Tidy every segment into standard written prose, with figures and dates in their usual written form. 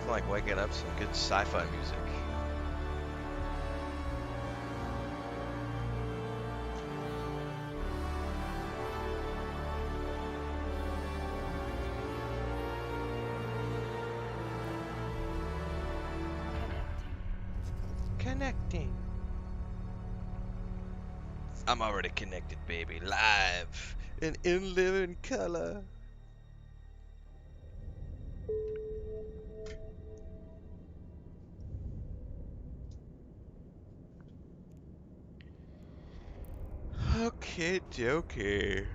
Nothing like waking up some good sci-fi music. Connecting. I'm already connected, baby. Live and in living color. Okay, dokie.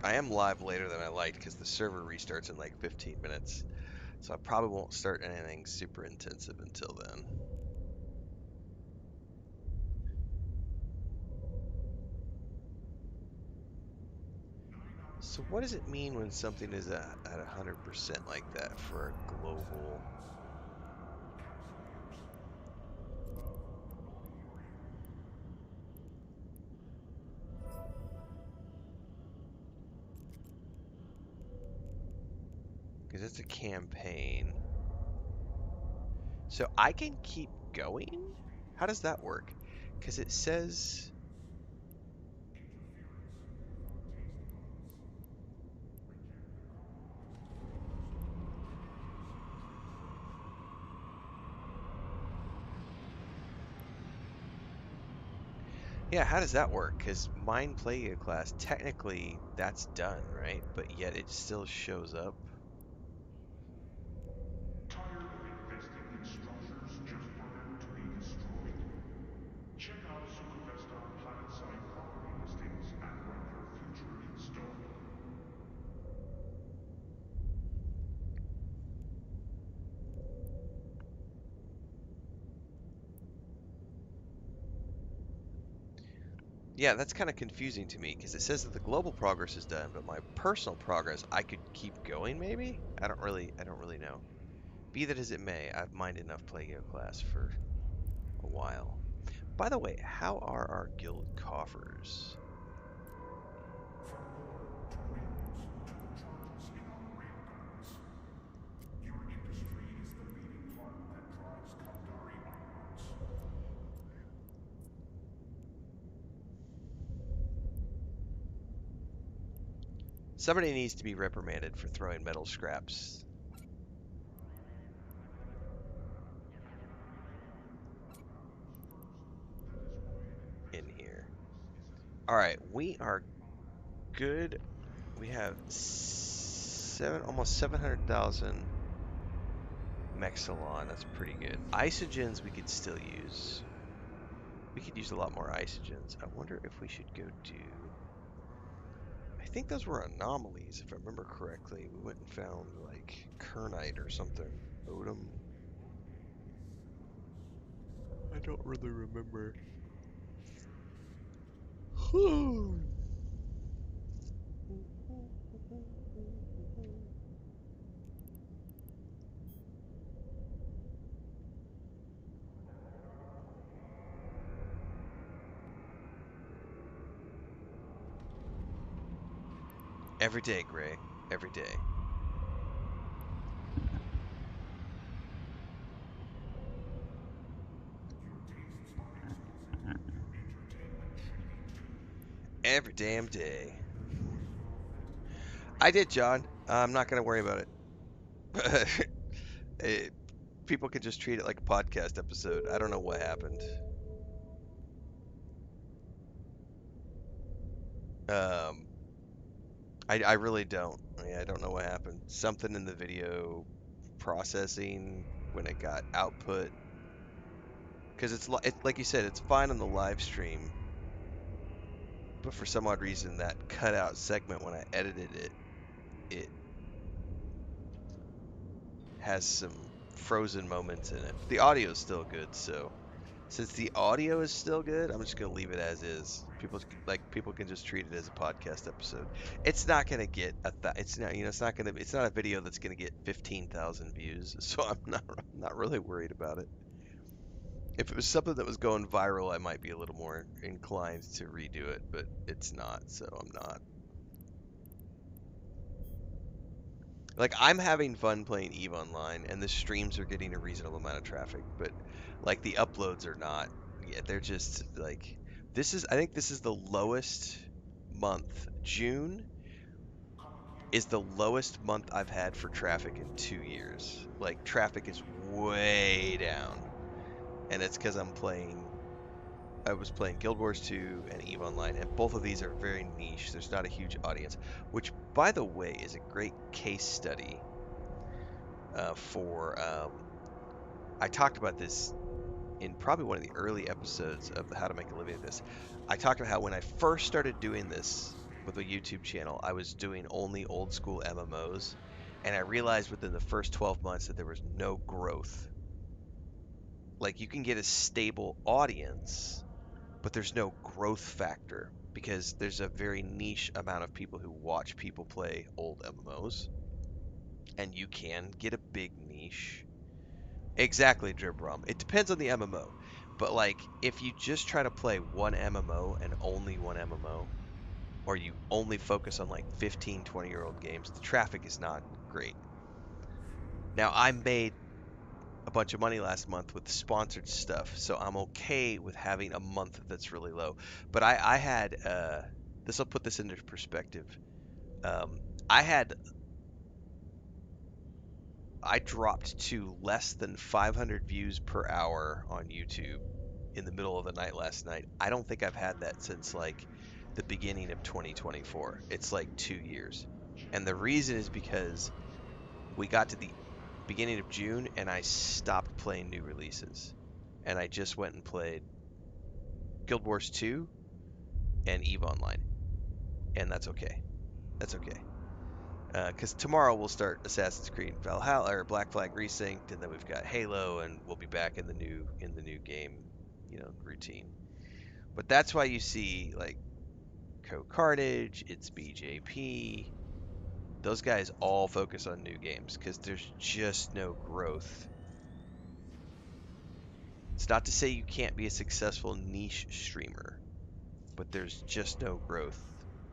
I am live later than I liked because the server restarts in like 15 minutes. So I probably won't start anything super intensive until then. So what does it mean when something is at 100% like that for a global? Because it's a campaign. So I can keep going? How does that work? Because it says... Yeah, how does that work? Because mine Plague class, technically that's done, right? But yet it still shows up. Tired of investing in structures just for them to be destroyed? Check out Sukhavestar planet-side property listings and run your future install. Yeah, that's kind of confusing to me because it says that the global progress is done, but my personal progress I could keep going maybe? I don't really know. Be that as it may, I've mined enough Plague class for a while. By the way, how are our guild coffers? From ore to wings to the charges in our railguns, your industry is the beating heart that drives Kandari onwards. Somebody needs to be reprimanded for throwing metal scraps in here. All right, we are good. We have almost 700,000 Mexilon. That's pretty good. Isogens we could still use. We could use a lot more isogens. I wonder if we should go do... I think those were anomalies, if I remember correctly. We went and found, like, Kernite or something. Odom. I don't really remember. Every day, Gray. Every day. Every damn day. I did, John. I'm not going to worry about it. Eh, People can just treat it like a podcast episode. I don't know what happened. Um, I really don't. I don't know what happened. Something in the video processing when it got output. Because like you said, it's fine on the live stream, but for some odd reason, that cutout segment when I edited it, it has some frozen moments in it. But the audio is still good, so since the audio is still good, I'm just gonna leave it as is. People can just treat it as a podcast episode. It's not gonna get it's not it's not a video that's gonna get 15,000 views, so I'm not really worried about it. If it was something that was going viral, I might be a little more inclined to redo it, but it's not, so I'm not. Like I'm having fun playing Eve Online, and the streams are getting a reasonable amount of traffic, but like the uploads are not. Yeah, they're just like this is. I think this is the lowest month. June is the lowest month I've had for traffic in 2 years. Like traffic is way down, and it's because I'm playing. I was playing Guild Wars 2 and Eve Online, and both of these are very niche. There's not a huge audience, which, by the way, is a great case study for. I talked about this in probably one of the early episodes of the How to Make a Living at This. I talked about how when I first started doing this with a YouTube channel, I was doing only old school MMOs, and I realized within the first 12 months that there was no growth. Like you can get a stable audience, but there's no growth factor because there's a very niche amount of people who watch people play old MMOs, and you can get a big niche. Exactly, Dribrom. It depends on the MMO. But like if you just try to play one MMO and only one MMO, or you only focus on like 15, 20-year-old games, the traffic is not great. Now, I made a bunch of money last month with sponsored stuff, so I'm okay with having a month that's really low. But I had this will put this into perspective. Um, I had I dropped to less than 500 views per hour on YouTube in the middle of the night last night. I don't think I've had that since like the beginning of 2024. It's like 2 years. And the reason is because we got to the beginning of June and I stopped playing new releases. And I just went and played Guild Wars 2 and EVE Online. And that's okay. That's okay. Because tomorrow we'll start Assassin's Creed Valhalla or Black Flag Resynced, and then we've got Halo, and we'll be back in the new game, routine. But that's why you see like Co Carnage, it's BJP. Those guys all focus on new games because there's just no growth. It's not to say you can't be a successful niche streamer, but there's just no growth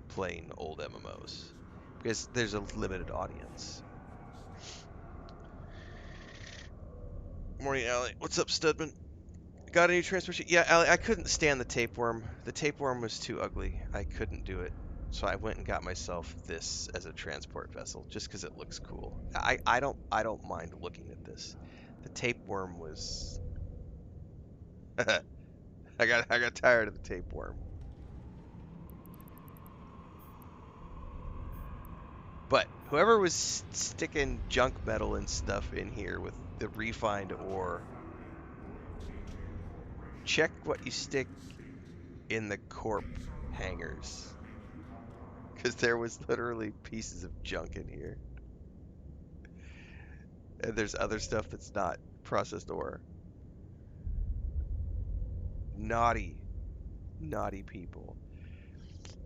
playing old MMOs because there's a limited audience. Morning, Allie. What's up, Studman? Got a new transfer sheet? Yeah, Allie, I couldn't stand the tapeworm. The tapeworm was too ugly. I couldn't do it. So I went and got myself this as a transport vessel just because it looks cool. I don't mind looking at this. The tapeworm was I got tired of the tapeworm. But whoever was sticking junk metal and stuff in here with the refined ore, check what you stick in the corp hangers. Because there was literally pieces of junk in here. And there's other stuff that's not processed ore. Naughty, naughty people.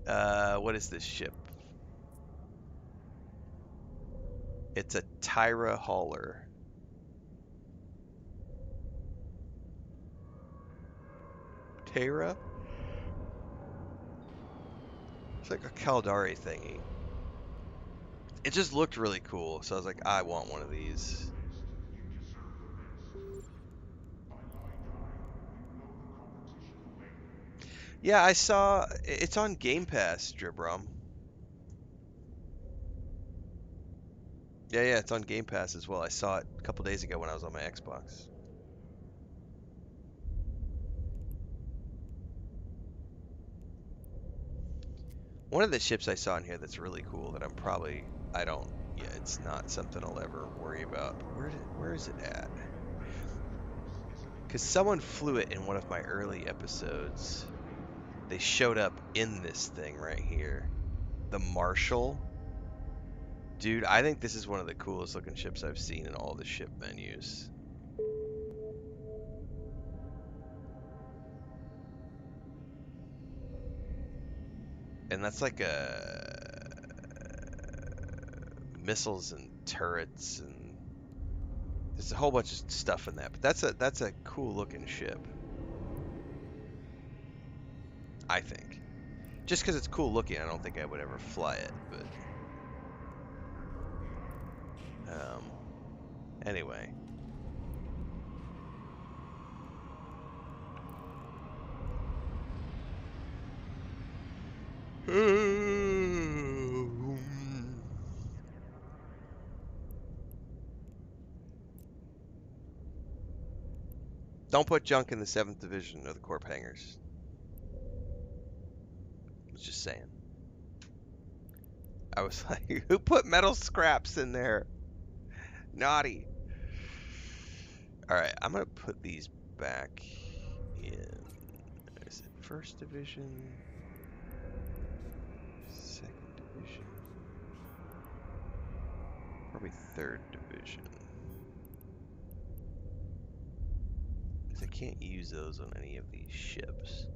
What is this ship? It's a Tyra hauler. Tyra? It's like a Caldari thingy. It just looked really cool, so I was like, I want one of these. Yeah, I saw it's on Game Pass, Dribrum. Yeah, it's on Game Pass as well. I saw it a couple days ago when I was on my Xbox. One of the ships I saw in here that's really cool that I don't, yeah, it's not something I'll ever worry about. But where is it at? Because someone flew it in one of my early episodes. They showed up in this thing right here. The Marshall. Dude, I think this is one of the coolest looking ships I've seen in all the ship menus. And that's like a missiles and turrets and There's a whole bunch of stuff in that, but that's a cool looking ship, I think. Just because it's cool looking, I don't think I would ever fly it. But um, anyway. Don't put junk in the 7th Division or the Corp hangars. I was just saying. I was like, who put metal scraps in there? Naughty. All right, I'm gonna put these back in. Is it 1st Division? 2nd Division? Probably 3rd Division. Because I can't use those on any of these ships.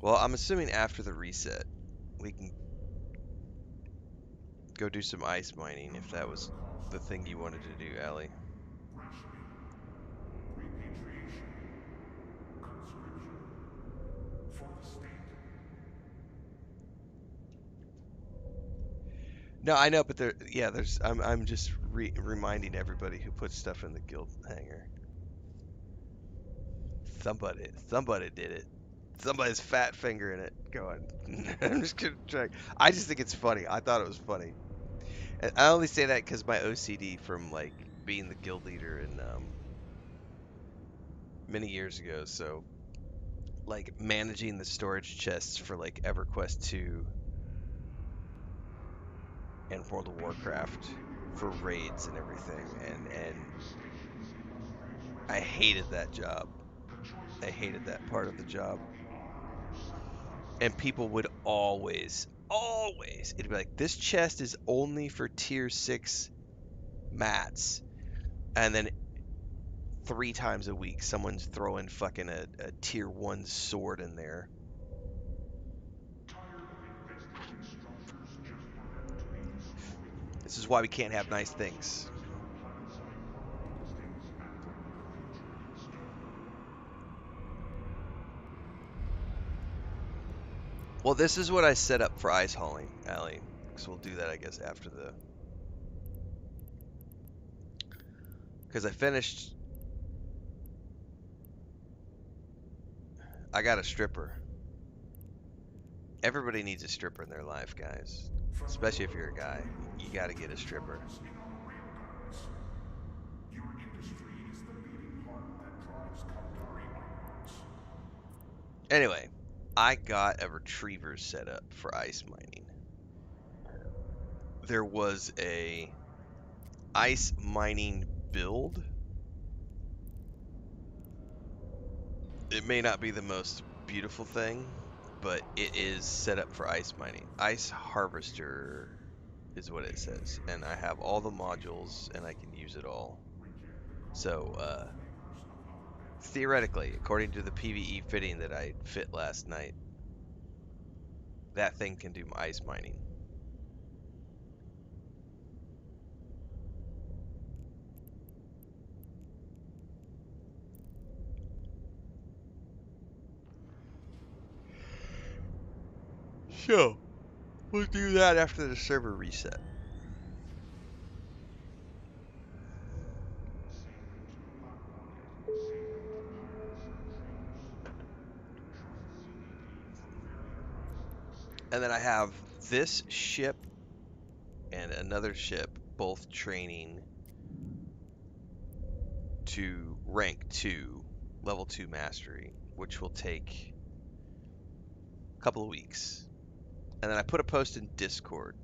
Well, I'm assuming after the reset, we can go do some ice mining if that was the thing you wanted to do, Allie. Rationing, repatriation, conscription, for the state. No, I know, but there's. I'm just reminding everybody who puts stuff in the guild hangar. Somebody did it. Somebody's fat finger in it. Going. I'm just gonna try. I just think it's funny. I thought it was funny. And I only say that because my OCD from like being the guild leader in many years ago. So like managing the storage chests for like EverQuest 2 and World of Be sure to Warcraft bring your for ration raids and card everything, as they and vacate the station's illustrious I hated residents. that job. The I choices may hated be that part of the limited, job. but the honor of your And sacrifices people would always, it'd be like, this chest is only for tier 6 mats. And then 3 times a week, someone's throwing fucking a tier 1 sword in there. tired of investing in structures just for them to be destroyed. This is why we can't have Check nice out some things. versatile planet-side corporate listings at the near future store. Well, this is what I set up for ice hauling, Allie. So we'll do that, I guess, after the. Because I finished. I got a stripper. Everybody needs a stripper in their life, guys. Friendly Especially if you're a alert to guy. You crews got to to get a the stripper. charges in our railguns. Your industry is the beating heart that drives Kandari onwards. Anyway, I got a retriever set up for ice mining. There was a ice mining build. It may not be the most beautiful thing, but it is set up for ice mining. Ice harvester is what it says, and I have all the modules and I can use it all. Reject the call So of the makers of other theoretically, benchmarks. according to the PVE fitting that I fit last night, that thing can do ice mining. So we'll do that after the server reset. Sailing to the black market, sailing to pirates and traitors. Trust CDP for failure price or stay And then I away. have this ship and another ship both training to rank 2, level 2 mastery, which will take a couple of weeks. And then I put a post in Discord.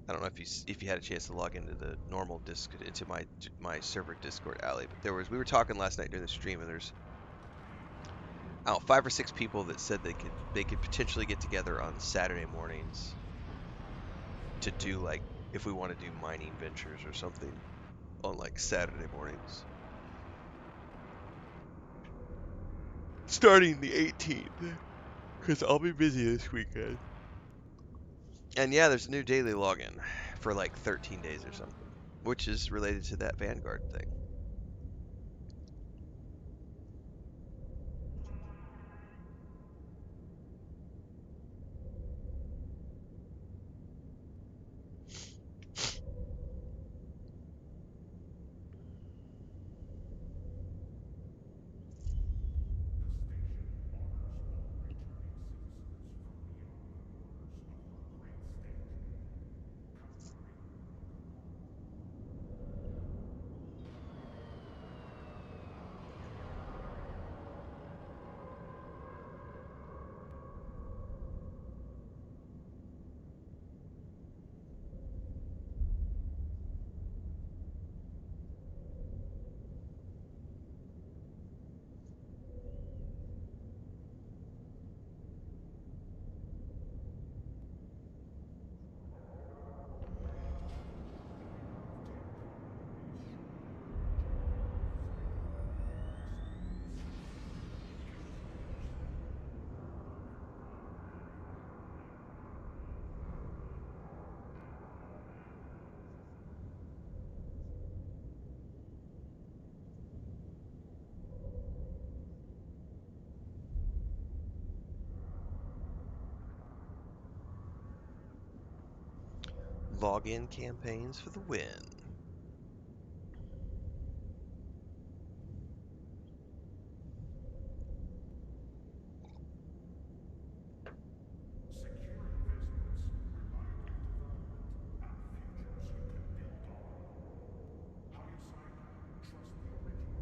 I don't know if you had a chance to log into the normal disc into my server Discord, Alley, but we were talking last night during the stream, and there's I don't know, 5 or 6 people that said they could potentially get together on Saturday mornings to do like if we want to do mining ventures or something on like Saturday mornings. Starting the 18th, because I'll be busy this weekend. And yeah, there's a new daily login for like 13 days or something, which is related to that Vanguard thing. The station honors all returning citizens from beyond the borders of our great state. Kandari. Login campaigns for the win. Secure investments, reliable development, and futures you can build on. How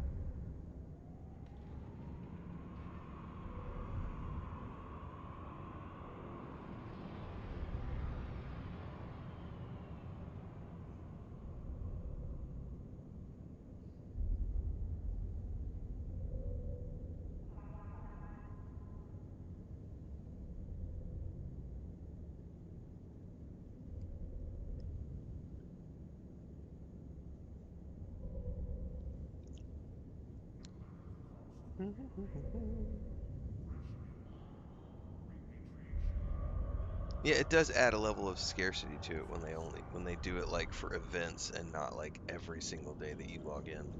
you sign? Trust the original. Yeah, it does add a level of scarcity to it when they do it like for events and not like every single day that you log in.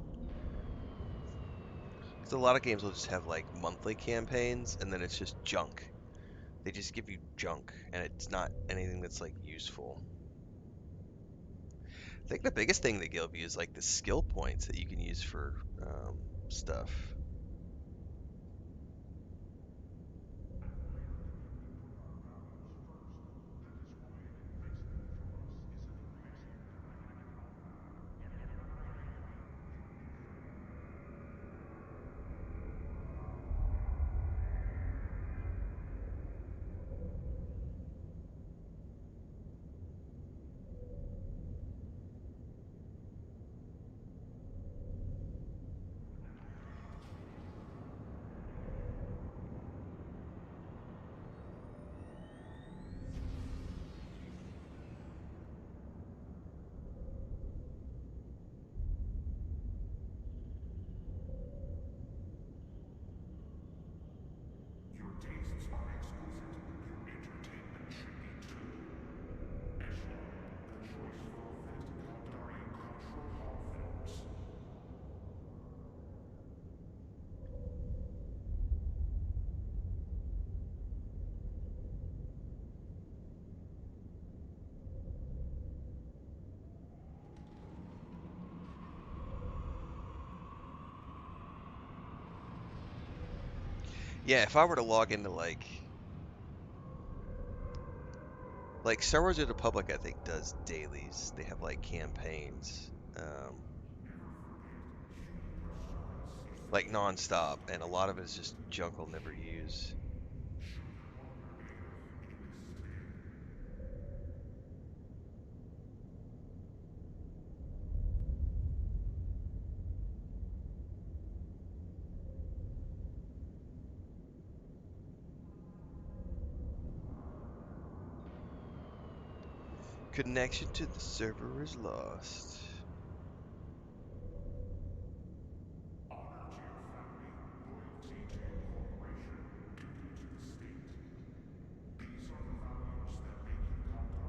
Because a lot of games will just have like monthly campaigns and then it's just junk. They just give you junk and it's not anything that's like useful. I think the biggest thing they give you is like the skill points that you can use for stuff. Your tastes are exquisite. Your entertainment should be too. Echelon, the choiceful fit Kandari cultural art films. Yeah, if I were to log into like Star Wars: The Republic, I think does dailies. They have like campaigns, like nonstop, and a lot of it is just junk I'll never use. Connection to the server is lost. Honor to your family, loyalty to your corporation, duty to the state. These are the values that make you Kandari.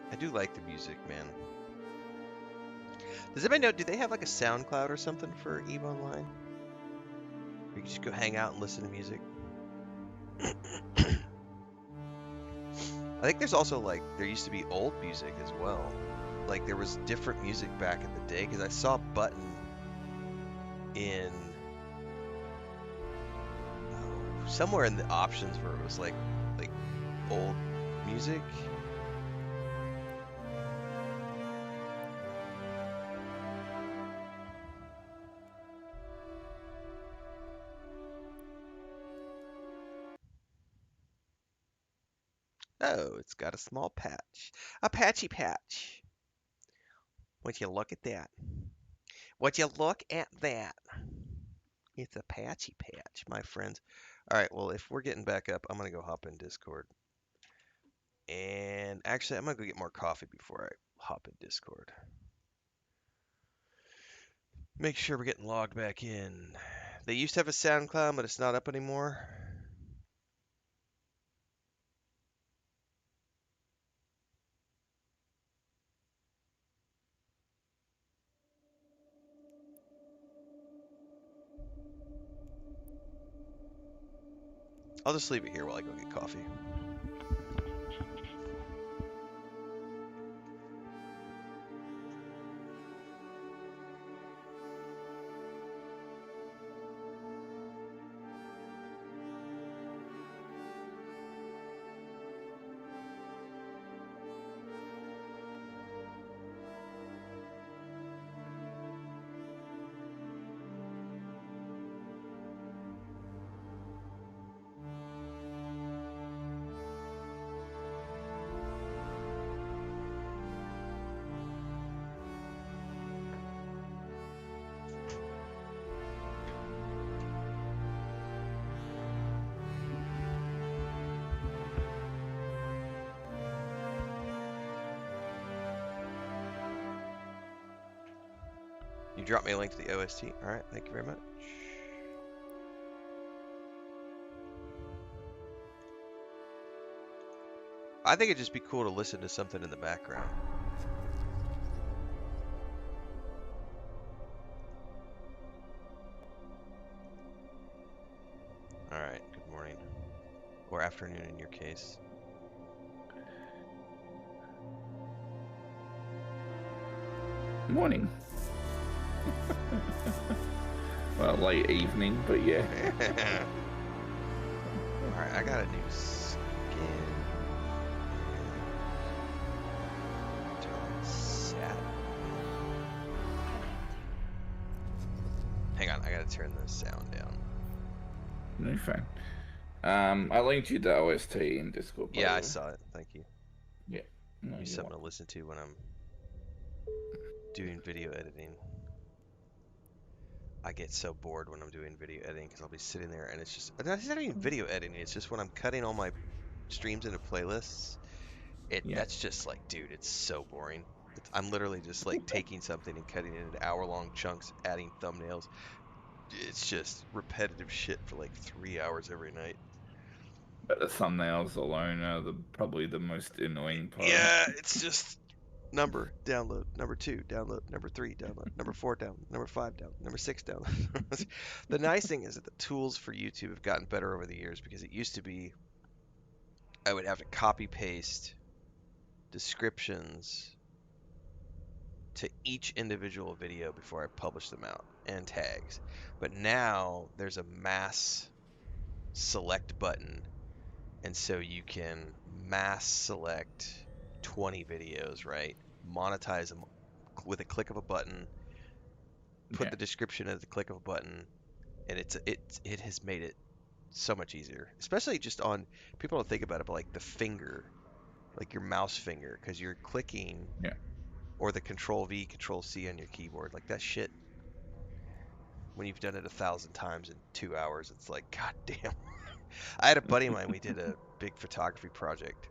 I do like the music, man. Does anybody know, do they have like a SoundCloud or something for EVE Online? Where you can just go hang out and listen to music? I think there's also like, there used to be old music as well. Like there was different music back in the day, because I saw Button in somewhere in the options where it was like old music. Oh, it's got a small patch. A patchy patch. Would you look at that? Would you look at that? It's a patchy patch, my friends. All right, well, if we're getting back up, I'm going to go hop in Discord. And actually, I'm going to go get more coffee before I hop in Discord. Make sure we're getting logged back in. They used to have a SoundCloud, but it's not up anymore. I'll just leave it here while I go get coffee. You dropped me a link to the OST. All right, thank you very much. I think it'd just be cool to listen to something in the background. All right, good morning. Or afternoon in your case. Morning. Well, late evening, but yeah. Alright, I got a new skin. Hang on, I gotta turn the sound down. No fine. I linked you the OST in Discord. Yeah, I saw it. Thank you. Yeah. No, Be you're something to welcome. listen to when I'm doing video editing. I get so bored when I'm doing video editing because I'll be sitting there and it's not even video editing. It's just when I'm cutting all my streams into playlists. Yeah, That's just like, dude, it's so boring. I'm literally just like taking something and cutting it into hour-long chunks, adding thumbnails. It's just repetitive shit for like 3 hours every night. but the thumbnails alone are probably the most annoying part. Yeah, it's just number download, number two download, number three download, number four download, number five download, number six download. The nice thing is that the tools for YouTube have gotten better over the years because it used to be I would have to copy paste descriptions to each individual video before I publish them out and tags. But now there's a mass select button, and so you can mass select 20 videos, right? Monetize them with a click of a button, put Yeah, the description at the click of a button, and it has made it so much easier. Especially just on people don't think about it, but like the finger, like your mouse finger, because you're clicking yeah. or the Control V, Control C on your keyboard, like that shit when you've done it 1,000 times in 2 hours, it's like, God damn. I had a buddy of mine, we did a big photography project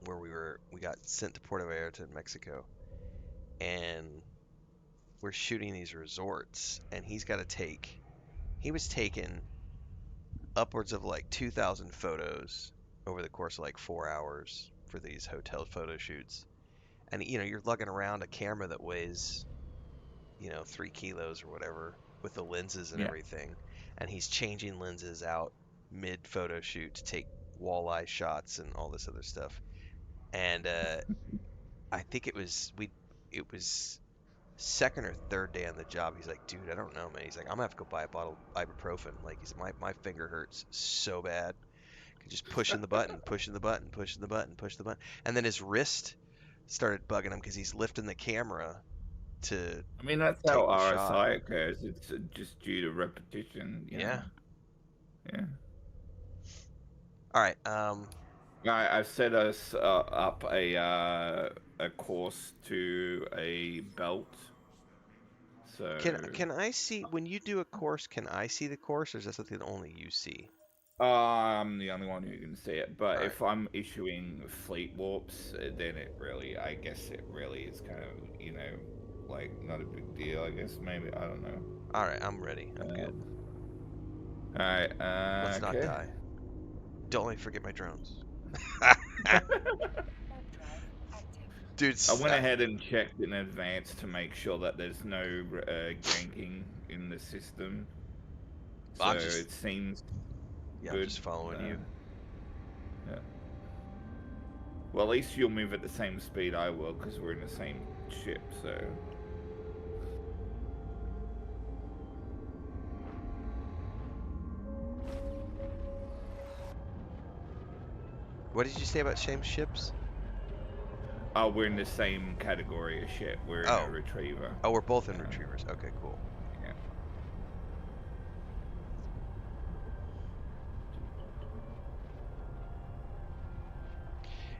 where we got sent to Puerto Vallarta in Mexico, and we're shooting these resorts, and he was taking upwards of like 2,000 photos over the course of like 4 hours for these hotel photo shoots. And you're lugging around a camera that weighs 3 kilos or whatever with the lenses and Yeah. everything. And he's changing lenses out mid photo shoot to take walleye shots and all this other stuff. And I think it was second or third day on the job. He's like, dude, I don't know, man. He's like, I'm gonna have to go buy a bottle of ibuprofen. Like, he's my finger hurts so bad. Just pushing the button, pushing the button, pushing the button, push the button. And then his wrist started bugging him because he's lifting the camera to I mean, that's how take the shot. RSI occurs. It's just due to repetition, you know. Yeah. Yeah. All right. I've set us up a course to a belt. So Can I see when you do a course? Can I see the course, or is that something that only you see? I'm the only one who can see it. All But right. if I'm issuing fleet warps, then I guess it really is kind of, like not a big deal. I guess maybe I don't know. All right. I'm ready. I'm good. Um, all right. Let's not Okay. die. Don't let me forget my drones. Dude, I went ahead and checked in advance to make sure that there's no ganking in the system. So I'm just it seems yeah, I'm good. just following you. Yeah. Well, at least you'll move at the same speed I will, because we're in the same ship, so... What did you say about same ships? Oh, we're in the same category of ship. We're in Oh. a retriever. Oh, we're both in Yeah. retrievers. Okay, cool. Yeah.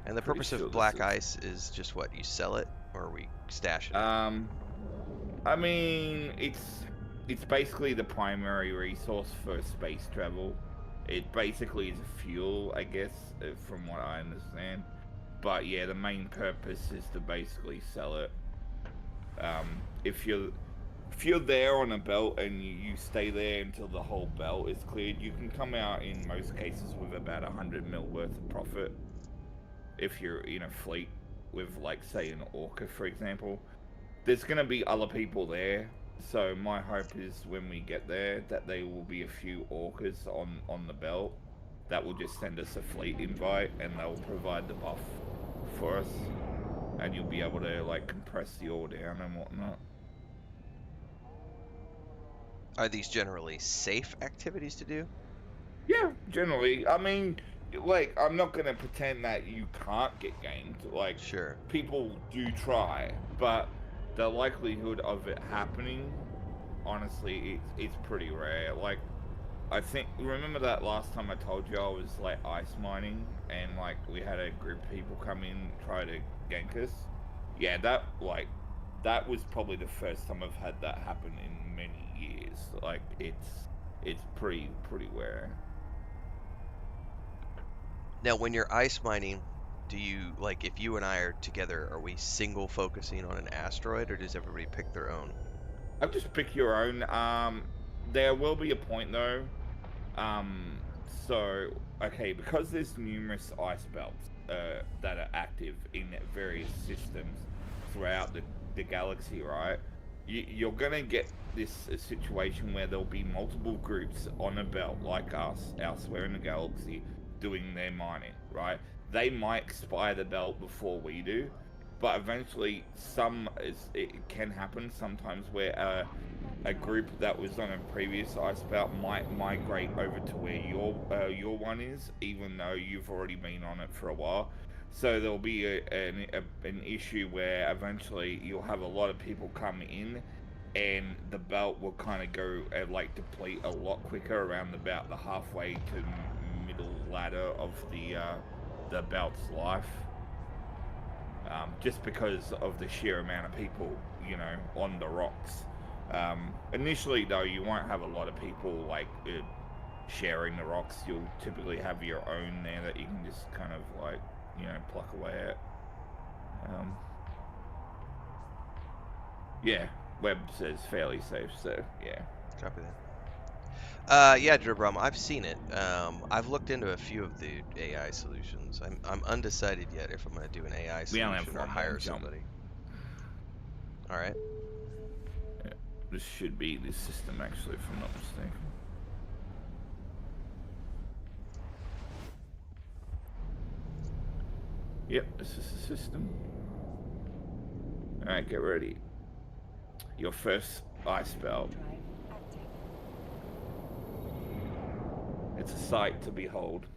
And the Pretty purpose sure of this black is... ice is just what? You sell it or we stash it? I mean, it's basically the primary resource for space travel. It basically is a fuel, I guess, from what I understand. But yeah, the main purpose is to basically sell it. Um, if you're there on a belt and you stay there until the whole belt is cleared, you can come out in most cases with about 100 mil worth of profit. If you're in a fleet with, like, say, an orca, for example, there's gonna be other people there. So my hope is when we get there that there will be a few orcas on the belt that will just send us a fleet invite and they'll provide the buff for us, and you'll be able to like compress the ore down and whatnot. Are these generally safe activities to do? Yeah, generally. I mean, like, I'm not gonna pretend that you can't get ganked. Like, Sure. people do try, but the likelihood of it happening, honestly, it's pretty rare. Like, I think remember that last time I told you I was like ice mining and like we had a group of people come in try to gank us. Yeah, that was probably the first time I've had that happen in many years. Like it's pretty rare. Now, when you're ice mining, do you like if you and I are together, are we single focusing on an asteroid or does everybody pick their own? I'll just pick your own. There will be a point though. Um, so okay, because there's numerous ice belts that are active in various systems throughout the galaxy, right? You're gonna get this a situation where there'll be multiple groups on a belt like us elsewhere in the galaxy doing their mining, right? They might expire the belt before we do, but eventually it can happen sometimes where a group that was on a previous ice belt might migrate over to where your one is, even though you've already been on it for a while. So there'll be an issue where eventually you'll have a lot of people come in, and the belt will kind of go like deplete a lot quicker around about the halfway to middle ladder of the belt's life. Just because of the sheer amount of people, on the rocks. Initially, though, you won't have a lot of people like sharing the rocks. You'll typically have your own there that you can just kind of like, pluck away at. Um, yeah, web says fairly safe, so yeah. Copy that. Yeah, Dribrum, I've seen it. I've looked into a few of the AI solutions. I'm undecided yet if I'm going to do an AI We only have solution or one more hire jump. somebody. All right. Yeah, this should be the system, actually, if I'm not mistaken. Yep, this is the system. Alright, get ready. Your first ice belt. It's a sight to behold.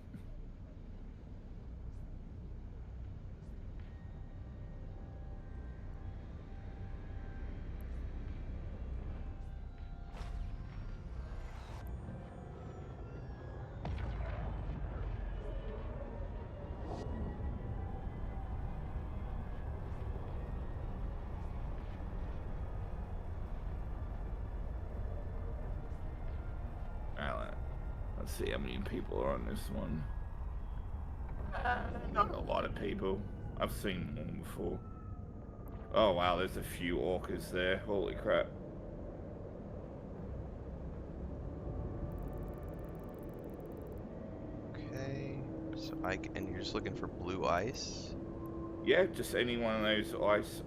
Alright, let's see how many people are on this one. Not a lot of people. I've seen one before. Oh wow, there's a few orcas there. Holy crap. Okay. So and you're just looking for blue ice? Yeah, just any one of those ice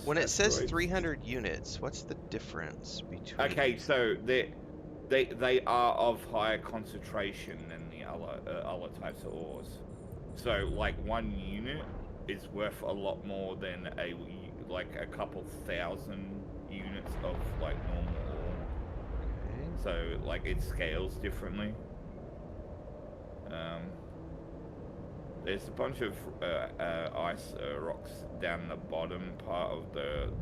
When it says asteroids. 300 units, what's the difference Okay, between? so they are of higher concentration than the other types of ores. So like one unit is worth a lot more than a couple thousand units of like normal ore. Okay. So like it scales differently. Um, there's a bunch of ice rocks down the bottom part of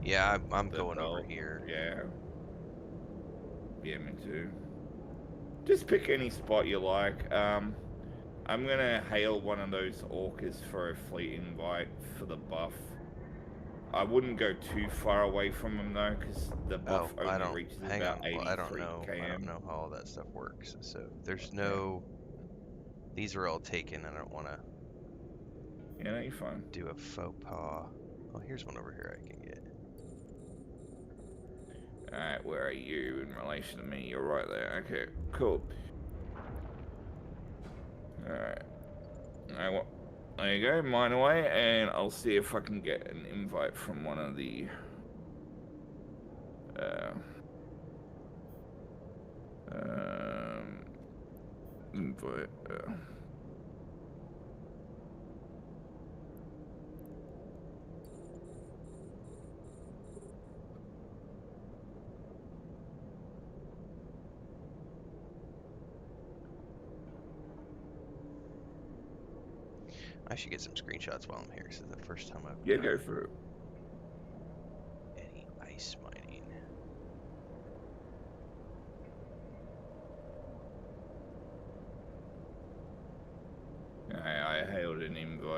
Yeah, I'm the going over belt. here. Yeah, yeah, me too. Just pick any spot you like. I'm gonna hail one of those orcas for a fleet invite for the buff. I wouldn't go too far away from them though, because the Oh, buff I only don't. reaches Hang about on. Well, I don't 83 know. I don't km. know how all that stuff works. So there's Okay. no. These are all taken. I don't want to Yeah, no, you're fine. do a faux pas. Oh, here's one over here I can get. Alright, where are you in relation to me? You're right there. Okay, cool. Alright. There you go, mine away, and I'll see if I can get an invite from one of the uh, um, invite. I should get some screenshots while I'm here. This is the first time I've Yeah, done go for it. any ice mining.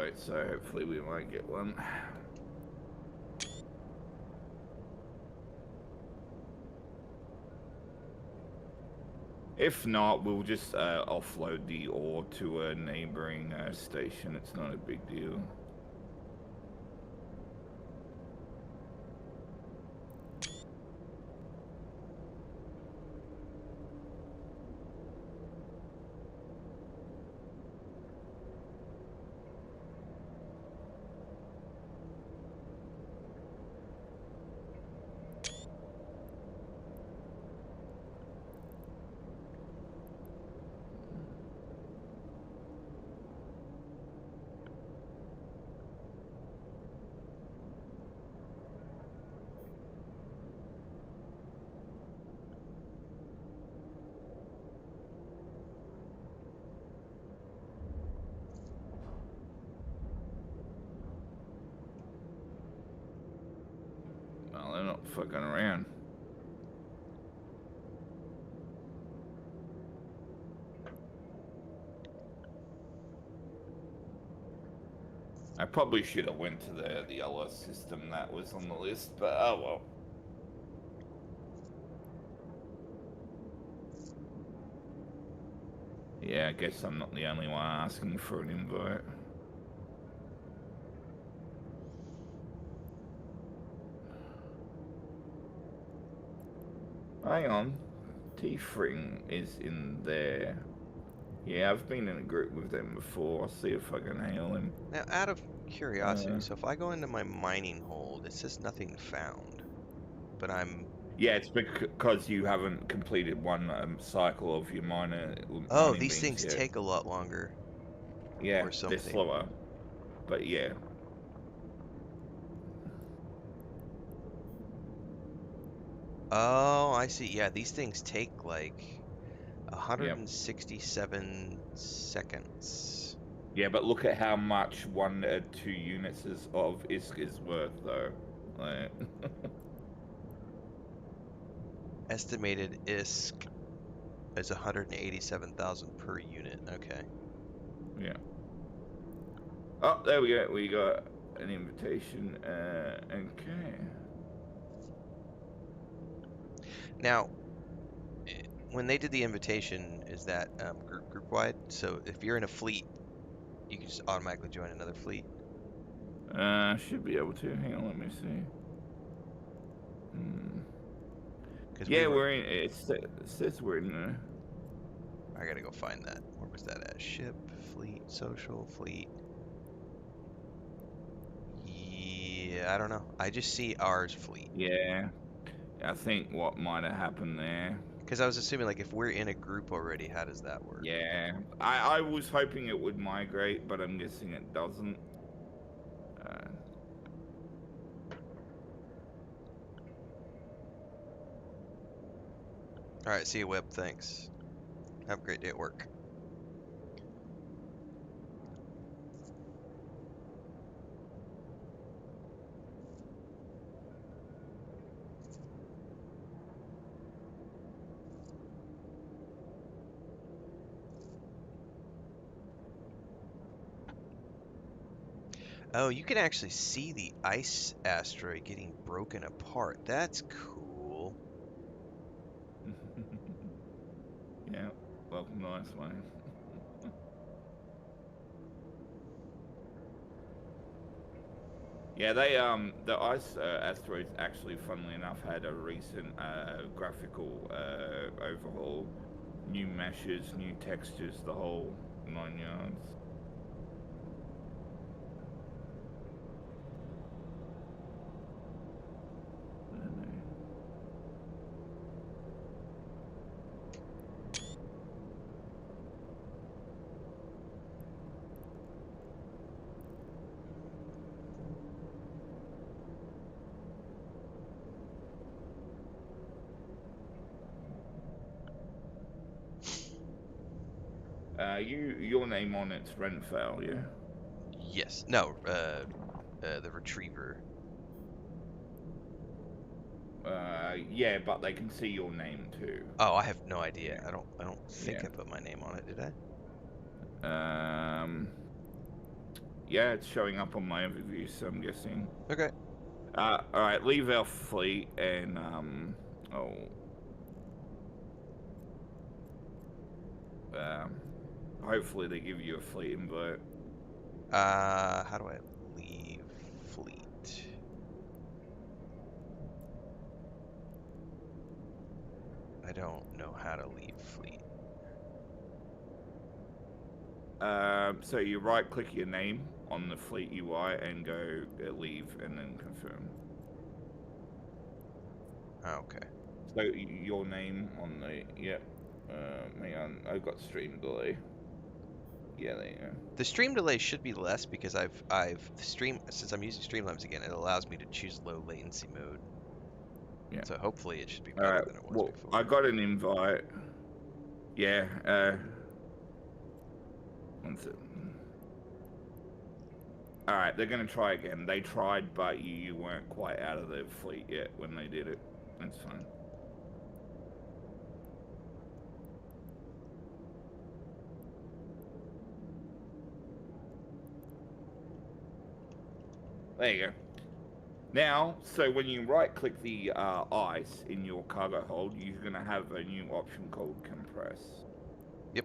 invite, so hopefully we might get one. If not, we'll just offload the ore to a neighboring station. It's not a big deal. Well, they're not fucking around. I probably should have went to the other system that was on the list, but oh well. Yeah, I guess I'm not the only one asking for an invite. Hang on. T-Fring is in there. Yeah, I've been in a group with them before. I'll see if I can hail him. Now, out of curiosity, so if I go into my mining hold, it says nothing found, but I'm... Yeah, it's because you haven't completed one cycle of your Oh, mining these beams things yet. take a lot longer. Yeah, or they're something. slower. But yeah. Oh, I see. Yeah, these things take like 167 seconds. Yeah, but look at how much 1 or 2 units of ISK is worth, though. Like... Estimated ISK is 187,000 per unit. Okay. Yeah. Oh, there we go. We got an invitation. Okay. Now, when they did the invitation, is that group wide? So if you're in a fleet, you can just automatically join another fleet. Should be able to. Hang on, let me see. Because Yeah, we're in. It says we're in there. I gotta go find that. Where was that at? Ship, fleet, social, fleet. Yeah, I don't know. I just see ours fleet. Yeah. I think what might have happened there. Because I was assuming, like, if we're in a group already, how does that work? Yeah. I was hoping it would migrate, but I'm guessing it doesn't. Alright, see you, Webb. Thanks. Have a great day at work. Oh, you can actually see the ice asteroid getting broken apart. That's cool. Yeah. Welcome to Ice Wave. Yeah, they the ice asteroids actually, funnily enough, had a recent graphical overhaul, new meshes, new textures, the whole 9 yards. Your name on it's Renfail, yeah? Yes. No, the retriever. Yeah, but they can see your name too. Oh, I have no idea. Yeah. I don't think Yeah. I put my name on it, did I? Yeah, it's showing up on my overview, so I'm guessing. Okay. All right, leave our fleet and oh, um, hopefully they give you a fleet invite. How do I leave fleet? I don't know how to leave fleet. So you right click your name on the fleet UI and go leave and then confirm. Oh, okay. So your name on the yep. Hang on, I've got stream delay. Yeah, there you go. The stream delay should be less because I've stream since I'm using Streamlabs again, it allows me to choose low latency mode. Yeah. So hopefully it should be All better right. than it was Well, I before. got an invite. Yeah. One sec. All right, they're gonna try again. They tried, but you weren't quite out of the fleet yet when they did it. That's fine. There you go. Now, so when you right-click the ice in your cargo hold, you're gonna have a new option called compress. Yep.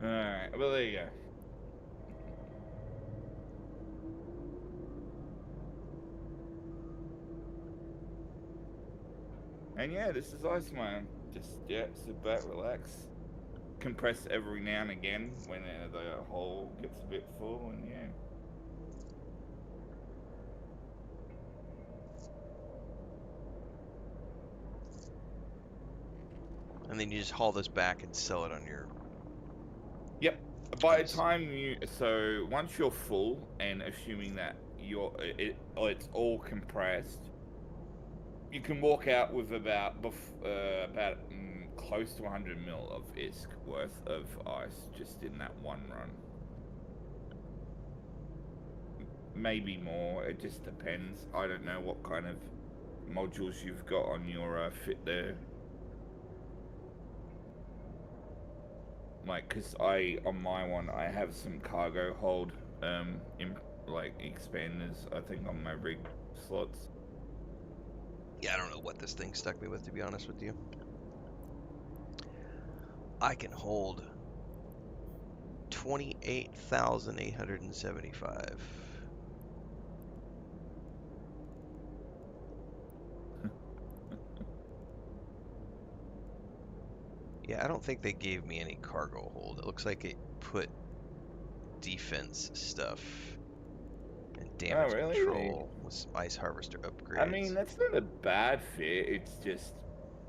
All right. Well, there you go. And yeah, this is Iceman. Just yeah, sit back, relax, compress every now and again when the hole gets a bit full, and yeah. And then you just haul this back and sell it on your Yep. By the ice. time so once you're full, and assuming that it's all compressed, you can walk out with about close to 100 mil of ISK worth of ice just in that one run. Maybe more. It just depends. I don't know what kind of modules you've got on your fit there. Like, cause on my one I have some cargo hold in like expanders. I think on my rig slots. Yeah, I don't know what this thing stuck me with, to be honest with you. I can hold 28,875. Yeah, I don't think they gave me any cargo hold. It looks like it put defense stuff and Oh damage really? control with some ice harvester I mean, upgrades. that's not a bad fit. It's just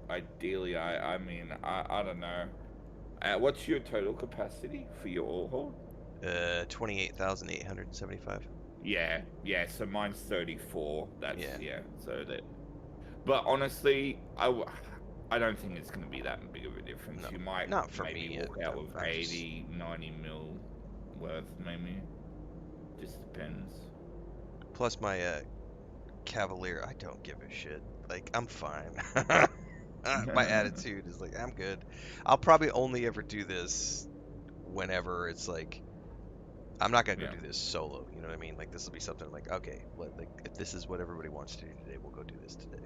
ideally, I mean, I don't know. What's your total capacity for your ore hold? 28,875. Yeah, yeah. So mine's 34. That's Yeah. yeah. So that. But honestly, I don't think it's going to be that big of a difference. No, You might not for maybe me. walk out with I just 80, 90 mil worth, maybe. Just depends. plus my Cavalier. I don't give a shit. Like I'm fine. My attitude is like I'm good. I'll probably only ever do this whenever it's like I'm not gonna go Yeah. do this solo. You know what I mean? Like this will be something like okay, like if this is what everybody wants to do today, we'll go do this today.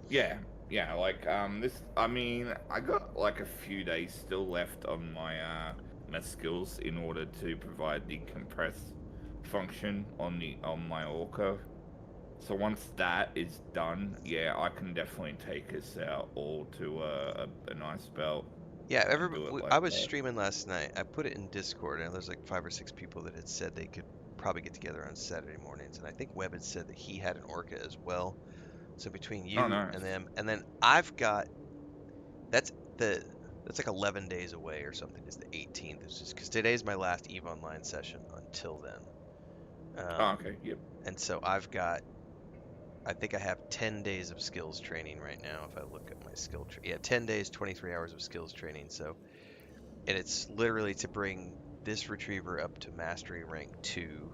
Yeah, yeah, like this I mean, I got like a few days still left on my meth skills in order to provide the compress function on my orca. So once that is done, yeah, I can definitely take us out all to a nice belt Yeah, and do it I like was that. streaming last night. I put it in Discord, and there's like 5 or 6 people that had said they could probably get together on Saturday mornings, and I think Webb had said that he had an orca as well. So between Oh, you and nice. them, and then I've got that's the that's like 11 days away or something. Is the 18th? It's just because today's my last Eve Online session until then. Oh, okay. Yep. And so I've got I think I have 10 days of skills training right now. If I look at my yeah, 10 days, 23 hours of skills training. So and it's literally to bring this retriever up to mastery rank 2,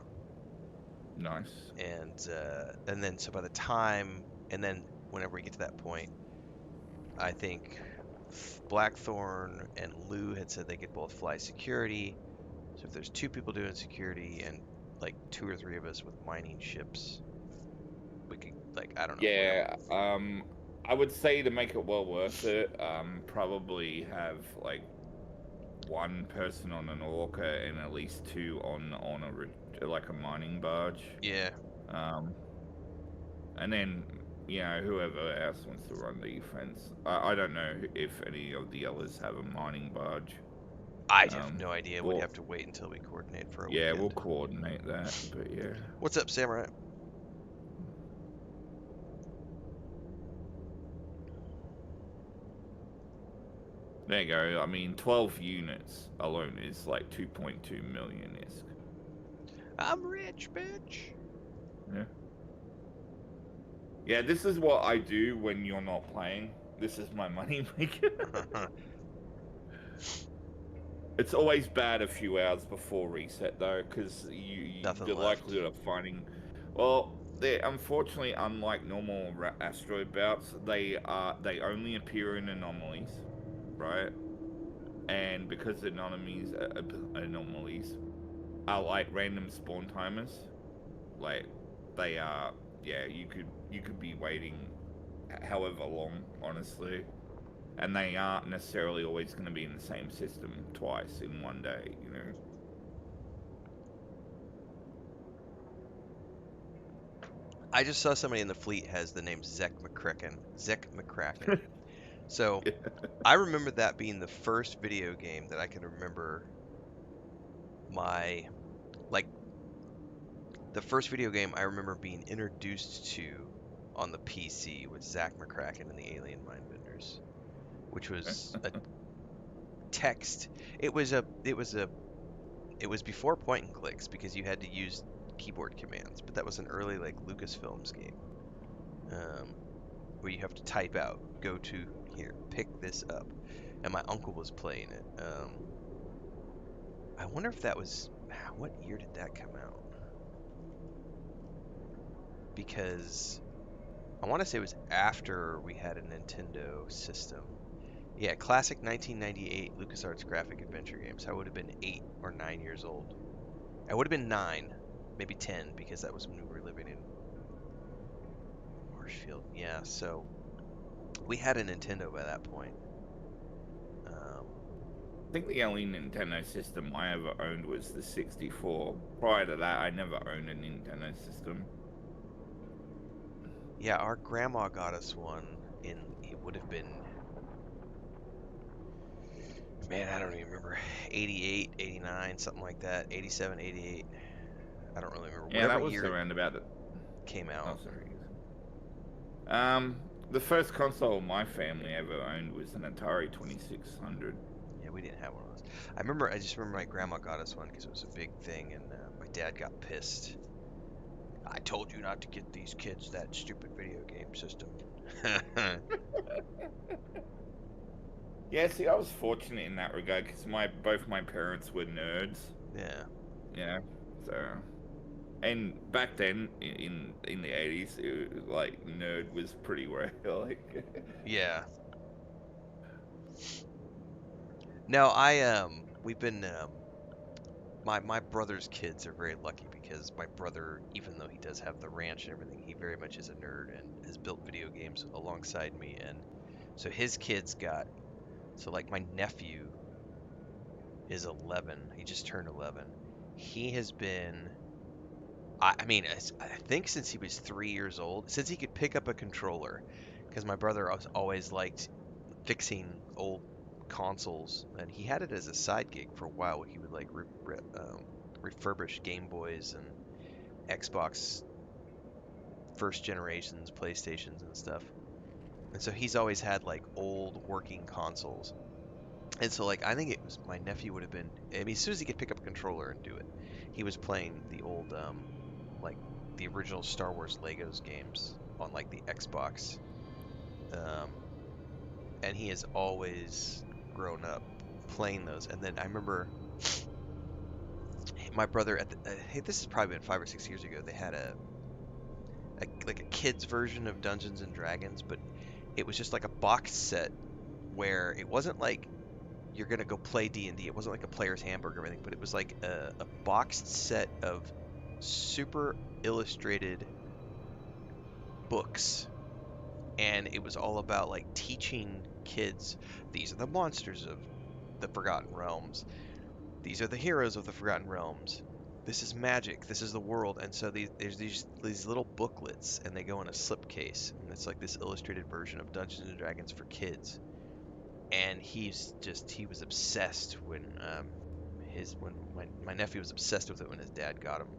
Nice. and then so by the time and then whenever we get to that point, I think Blackthorn and Lou had said they could both fly security. So if there's two people doing security and like two or three of us with mining ships, we could like I don't know whatever. Yeah. I would say to make it well worth it, probably have like one person on an orca and at least two on like a mining barge. Yeah, Um, and then whoever else wants to run defense. I don't know if any of the others have a mining barge. I have Um, no idea. We'd well, have to wait until we coordinate for a yeah, we'll weekend. coordinate that. But yeah, What's up, Samurai? there you go. I mean, 12 units alone is like 2.2 million isk. I'm rich, bitch. Yeah. Yeah, this is what I do when you're not playing. This is my money maker. It's always bad a few hours before reset though, because Nothing the left. likelihood of finding, well, they unfortunately, unlike normal asteroid bouts, they only appear in anomalies, right? And because anomalies are like random spawn timers, like they are, yeah, you could be waiting however long, honestly, and they aren't necessarily always going to be in the same system twice in one day, you know. I just saw somebody in the fleet has the name Zek McCracken. Zek McCracken. So I remember that being the first video game that I can remember my like the first video game I remember being introduced to on the PC was Zach McCracken and the Alien Mindbenders, which was a text. It was before point and clicks because you had to use keyboard commands, but that was an early like Lucasfilms game, um, where you have to type out, go to here, pick this up, and my uncle was playing it. I wonder if that was what year did that come out? Because I want to say it was after we had a Nintendo system. Yeah, classic 1998 LucasArts graphic adventure games. I would have been 8 or 9 years old. I would have been 9, maybe 10, because that was when we were living in Marshfield. Yeah, so we had a Nintendo by that point. Um, I think the only Nintendo system I ever owned was the 64. Prior to that, I never owned a Nintendo system. yeah, our grandma got us one in, it would have been, man, I don't even remember, 88, 89, something like that, 87, 88. I don't really remember. Yeah, Whatever that was year it around about it. came Oh, out. sorry. The first console my family ever owned was an Atari 2600. Yeah, we didn't have one of those. I just remember my grandma got us one because it was a big thing, and my dad got pissed. I told you not to get these kids that stupid video game system. Yeah, see, I was fortunate in that regard because both my parents were nerds. Yeah. Yeah, so and back then in the 80s, like nerd was pretty rare. Like, Yeah. No, we've been my brother's kids are very lucky because my brother, even though he does have the ranch and everything, he very much is a nerd and has built video games alongside me, and so his kids got so like my nephew is 11. He just turned 11. He has been I mean, I think since he was 3 years old, since he could pick up a controller, because my brother always liked fixing old consoles, and he had it as a side gig for a while. He would like refurbish Game Boys and Xbox first generations PlayStations and stuff. And so he's always had like old working consoles. And so like I think it was my nephew would have been, I mean, as soon as he could pick up a controller and do it, he was playing the old like the original Star Wars Legos games on like the Xbox. Um, and he has always grown up playing those. And then I remember my brother at the, hey, this has probably been 5 or 6 years ago. They had like a kids version of Dungeons and Dragons, but it was just like a box set where it wasn't like you're gonna go play D&D. It wasn't like a player's handbook or anything, but it was like a boxed set of super illustrated books, and it was all about like teaching kids these are the monsters of the Forgotten Realms. These are the heroes of the Forgotten Realms. This is magic. This is the world. And so there's these little booklets, and they go in a slipcase, and it's like this illustrated version of Dungeons and Dragons for kids. And he was obsessed when my nephew was obsessed with it when his dad got him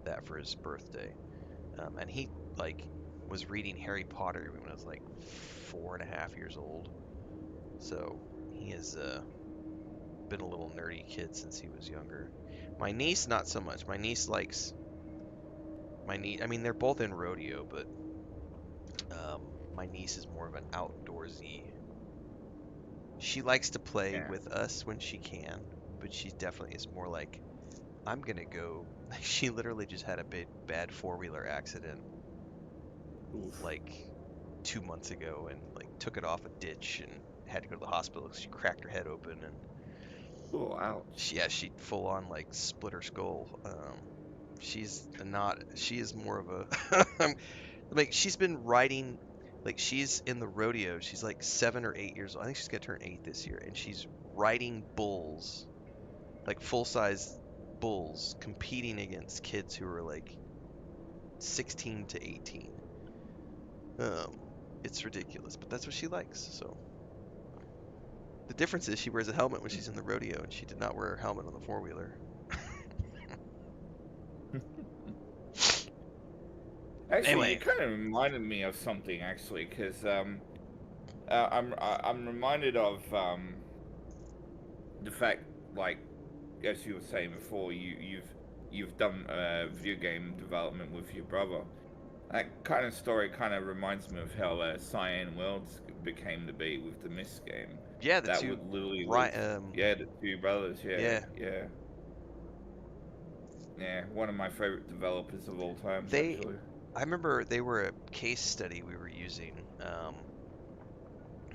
that for his birthday. And he like was reading Harry Potter when I was like 4.5 years old. So he has been a little nerdy kid since he was younger. My niece, not so much. My niece likes my niece. I mean, they're both in rodeo, but my niece is more of an outdoorsy. She likes to play Yeah. with us when she can, but she definitely is more like, I'm gonna go. She literally just had a bad four-wheeler accident Oof. like 2 months ago, and like took it off a ditch and had to go to the hospital because she cracked her head open, and Oh, ouch. she full on like split her skull. She's not. She is more of a like she's been riding. Like she's in the rodeo. She's like 7 or 8 years old. I think she's gonna turn 8 this year, and she's riding bulls, like full size bulls, competing against kids who are like 16 to 18. Um, it's ridiculous, but that's what she likes. So the difference is she wears a helmet when she's in the rodeo, and she did not wear a helmet on the four wheeler. Actually, you Anyway, kind of reminded me of something actually, because I'm reminded of the fact, like as you were saying before, you've done video game development with your brother. That kind of story kind of reminds me of how Cyan Worlds became to be with the Myst game. yeah, the That two, would literally was, right? yeah, the two brothers, yeah, Yeah, yeah, yeah. One of my favorite developers of all times, they. actually. I remember they were a case study we were using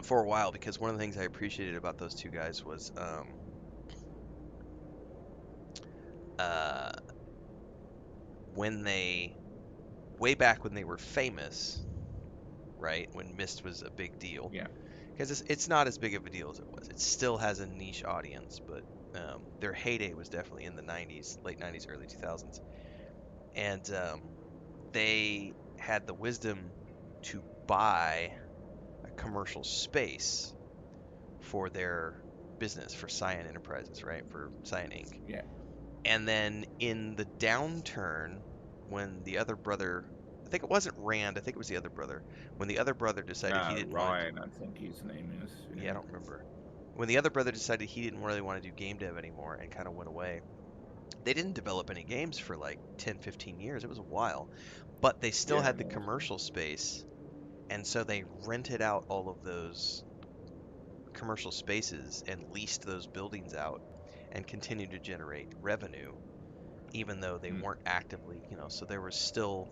for a while because one of the things I appreciated about those two guys was uh, when they way back when they were famous, right? When Myst was a big deal, Yeah, because it's not as big of a deal as it was. It still has a niche audience, but their heyday was definitely in the 90s, late 90s, early 2000s. And they had the wisdom to buy a commercial space for their business, for Cyan Enterprises, right? For Cyan Inc. yeah. And then in the downturn, when the other brother, I think it wasn't Rand, I think it was the other brother, when the other brother decided he didn't want to, Ryan, I think his name is. yeah, I Yeah, don't remember. When the other brother decided he didn't really want to do game dev anymore and kind of went away, they didn't develop any games for like 10, 15 years. It was a while. But they still yeah, had it the was. commercial space, and so they rented out all of those commercial spaces and leased those buildings out and continued to generate revenue, even though they Mm, weren't actively, so there was still,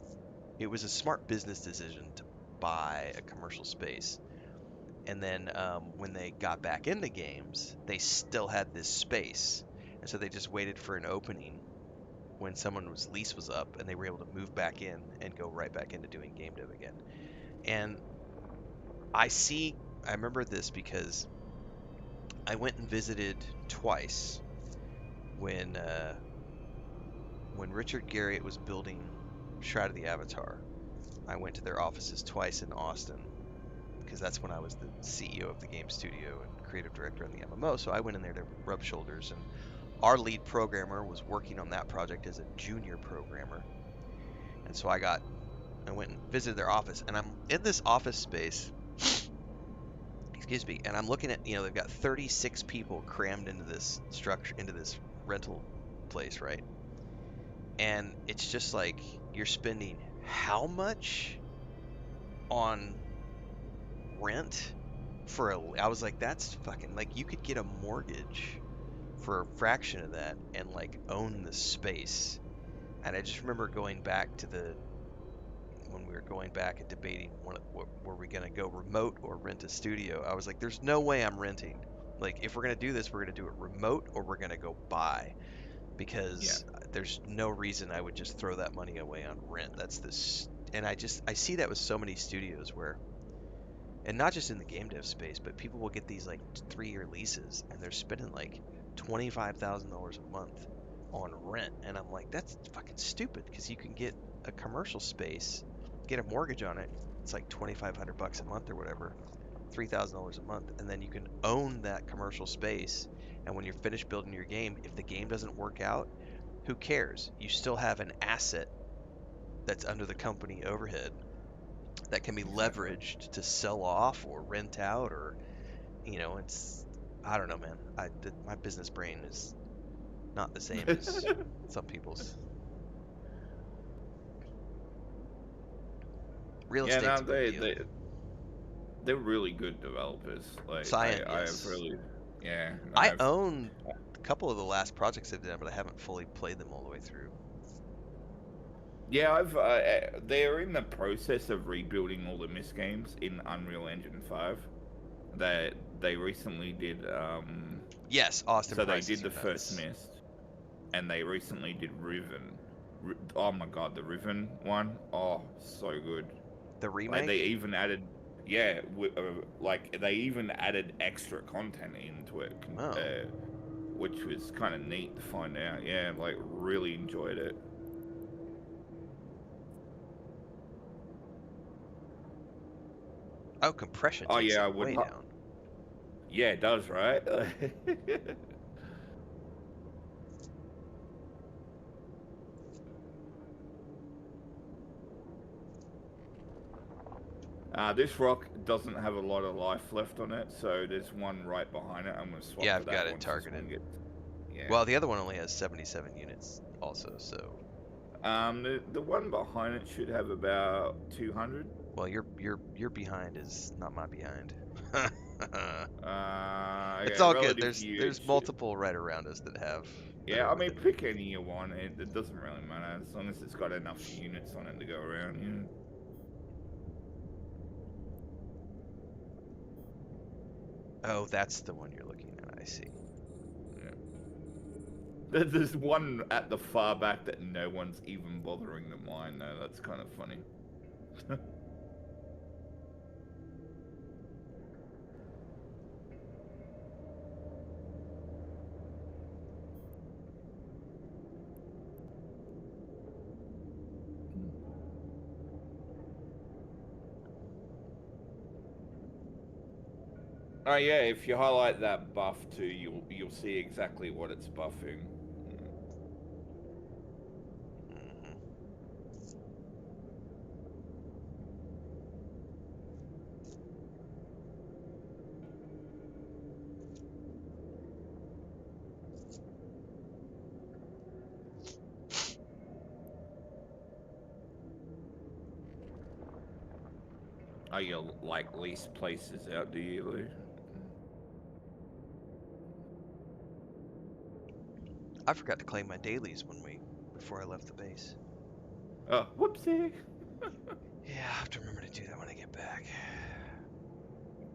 it was a smart business decision to buy a commercial space. And then when they got back into games, they still had this space. And so they just waited for an opening when someone's lease was up and they were able to move back in and go right back into doing game dev again. And I see, I remember this because I went and visited twice when when Richard Garriott was building Shroud of the Avatar. I went to their offices twice in Austin because that's when I was the CEO of the game studio and creative director on the MMO. So I went in there to rub shoulders, and our lead programmer was working on that project as a junior programmer, and so I got I went and visited their office, and I'm in this office space, excuse me, and I'm looking at, they've got 36 people crammed into this structure, into this rental place, right? And it's just like you're spending how much on rent for I was like, that's fucking, like, you could get a mortgage for a fraction of that and like own the space. And I just remember going back to when we were going back and debating were we going to go remote or rent a studio. I was like, there's no way I'm renting. Like, if we're going to do this, we're going to do it remote or we're going to go buy, Yeah. because there's no reason I would just throw that money away on rent. That's this, and I see that with so many studios where, and not just in the game dev space, but people will get these like 3-year leases and they're spending like $25,000 a month on rent, and I'm like, that's fucking stupid, because you can get a commercial space, get a mortgage on it. It's like $2,500 a month or whatever, $3,000 a month, and then you can own that commercial space. And when you're finished building your game, if the game doesn't work out, who cares? You still have an asset that's under the company overhead that can be Exactly. leveraged to sell off or rent out, or it's, I don't know, man. My business brain is not the same as some people's. Real Yeah, estate's no, a big they deal. they they're really good developers. Like Cyan, I have yes. really, yeah, I own a couple of the last projects they've done, but I haven't fully played them all the way through. yeah, I've they're in the process of rebuilding all the Myst games in Unreal Engine 5. That they recently did. Yes, Austin So they prices did are the first nuts. Myst, and they recently did Riven. Oh my god, the Riven one. Oh, so good. The Like they remake? even added, yeah, like they even added extra content into it, Oh. which was kind of neat to find out. Yeah, like really enjoyed it. Oh, compression Oh takes yeah, it I would. way down. Yeah, it does, right? This rock doesn't have a lot of life left on it, so there's one right behind it. I'm gonna swap Yeah, to I've got that it once this targeted. one gets. Yeah. Well, the other one only has 77 units also, so The one behind it should have about 200. well, your behind is not my behind. It's Yeah, all good. relative to you, it There's should. multiple right around us that Yeah, are I mean, within. pick any you want. It doesn't really matter as long as it's got enough units on it to go around. You know? Oh, that's the one you're looking at. I see. Yeah. There's one at the far back that no one's even bothering to mine, though. That's kind of funny. Oh yeah, if you highlight that buff too, you'll see exactly what it's buffing. Hmm. Oh, you like lease places out, do you, Lou? I forgot to claim my dailies before I left the base. Oh, whoopsie. Yeah, I have to remember to do that when I get back.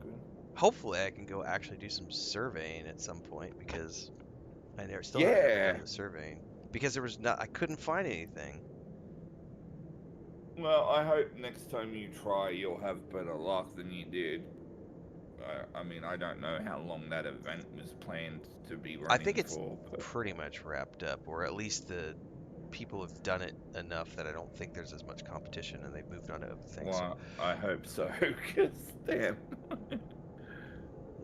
Good. Hopefully, I can go actually do some surveying at some point, because still have never Yeah. done the surveying, because I couldn't find anything. Well, I hope next time you try, you'll have better luck than you did. I mean, I don't know how long that event was planned to be I think running it's for, but pretty much wrapped up, or at least the people have done it enough that I don't think there's as much competition, and they've moved on to other things. So well, I hope so. Cause damn.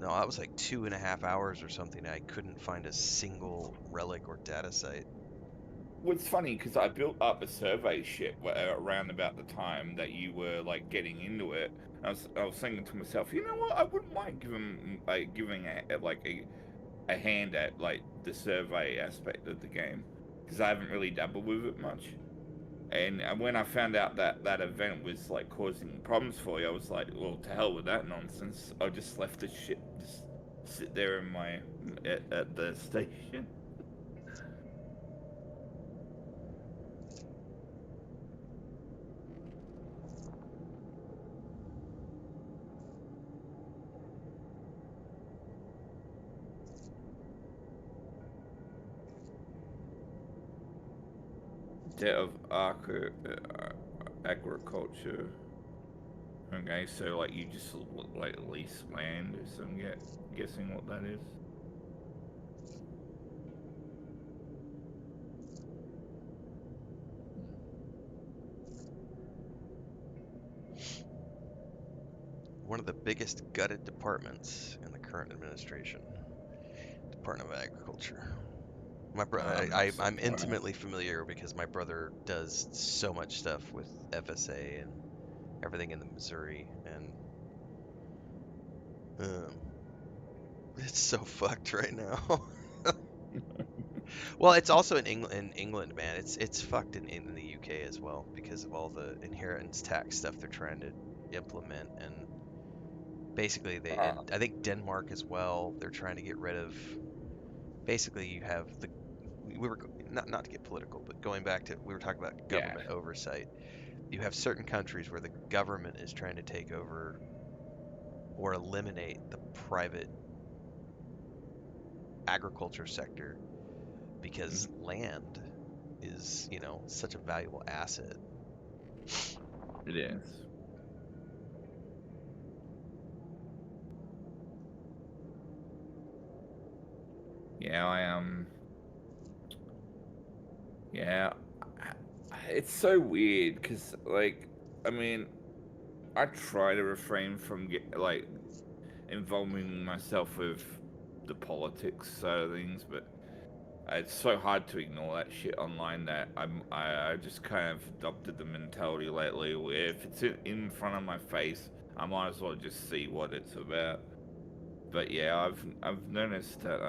no, that was like 2.5 hours or something. I couldn't find a single relic or data site. What's funny because I built up a survey shit around about the time that you were like getting into it. I was thinking to myself, you know what? I wouldn't mind giving a hand at like the survey aspect of the game because I haven't really dabbled with it much. And when I found out that that event was like causing problems for you, I was like, well, to hell with that nonsense. I just left the shit just sit there in my at the station. Debt of agriculture. Okay, so like you just like lease land, so I'm guessing what that is. One of the biggest gutted departments in the current administration, Department of Agriculture. My bro, I'm not I'm surprised. intimately familiar because my brother does so much stuff with FSA and everything in the Missouri, and um, it's so fucked right now. Well, it's also in England. In England, man, it's fucked in the UK as well because of all the inheritance tax stuff they're trying to implement, and basically they Uh, and I think Denmark as well. They're trying to get rid of. Basically, you have the we were not to get political, but going back to we were talking about yeah. government oversight. You have certain countries where the government is trying to take over or eliminate the private agriculture sector because Mhm. land is, such a valuable asset. It is. Yeah, yeah, it's so weird because like I mean I try to refrain from involving myself with the politics side of things, but it's so hard to ignore that shit online that I just kind of adopted the mentality lately where if it's in front of my face, I might as well just see what it's about. But yeah, I've noticed that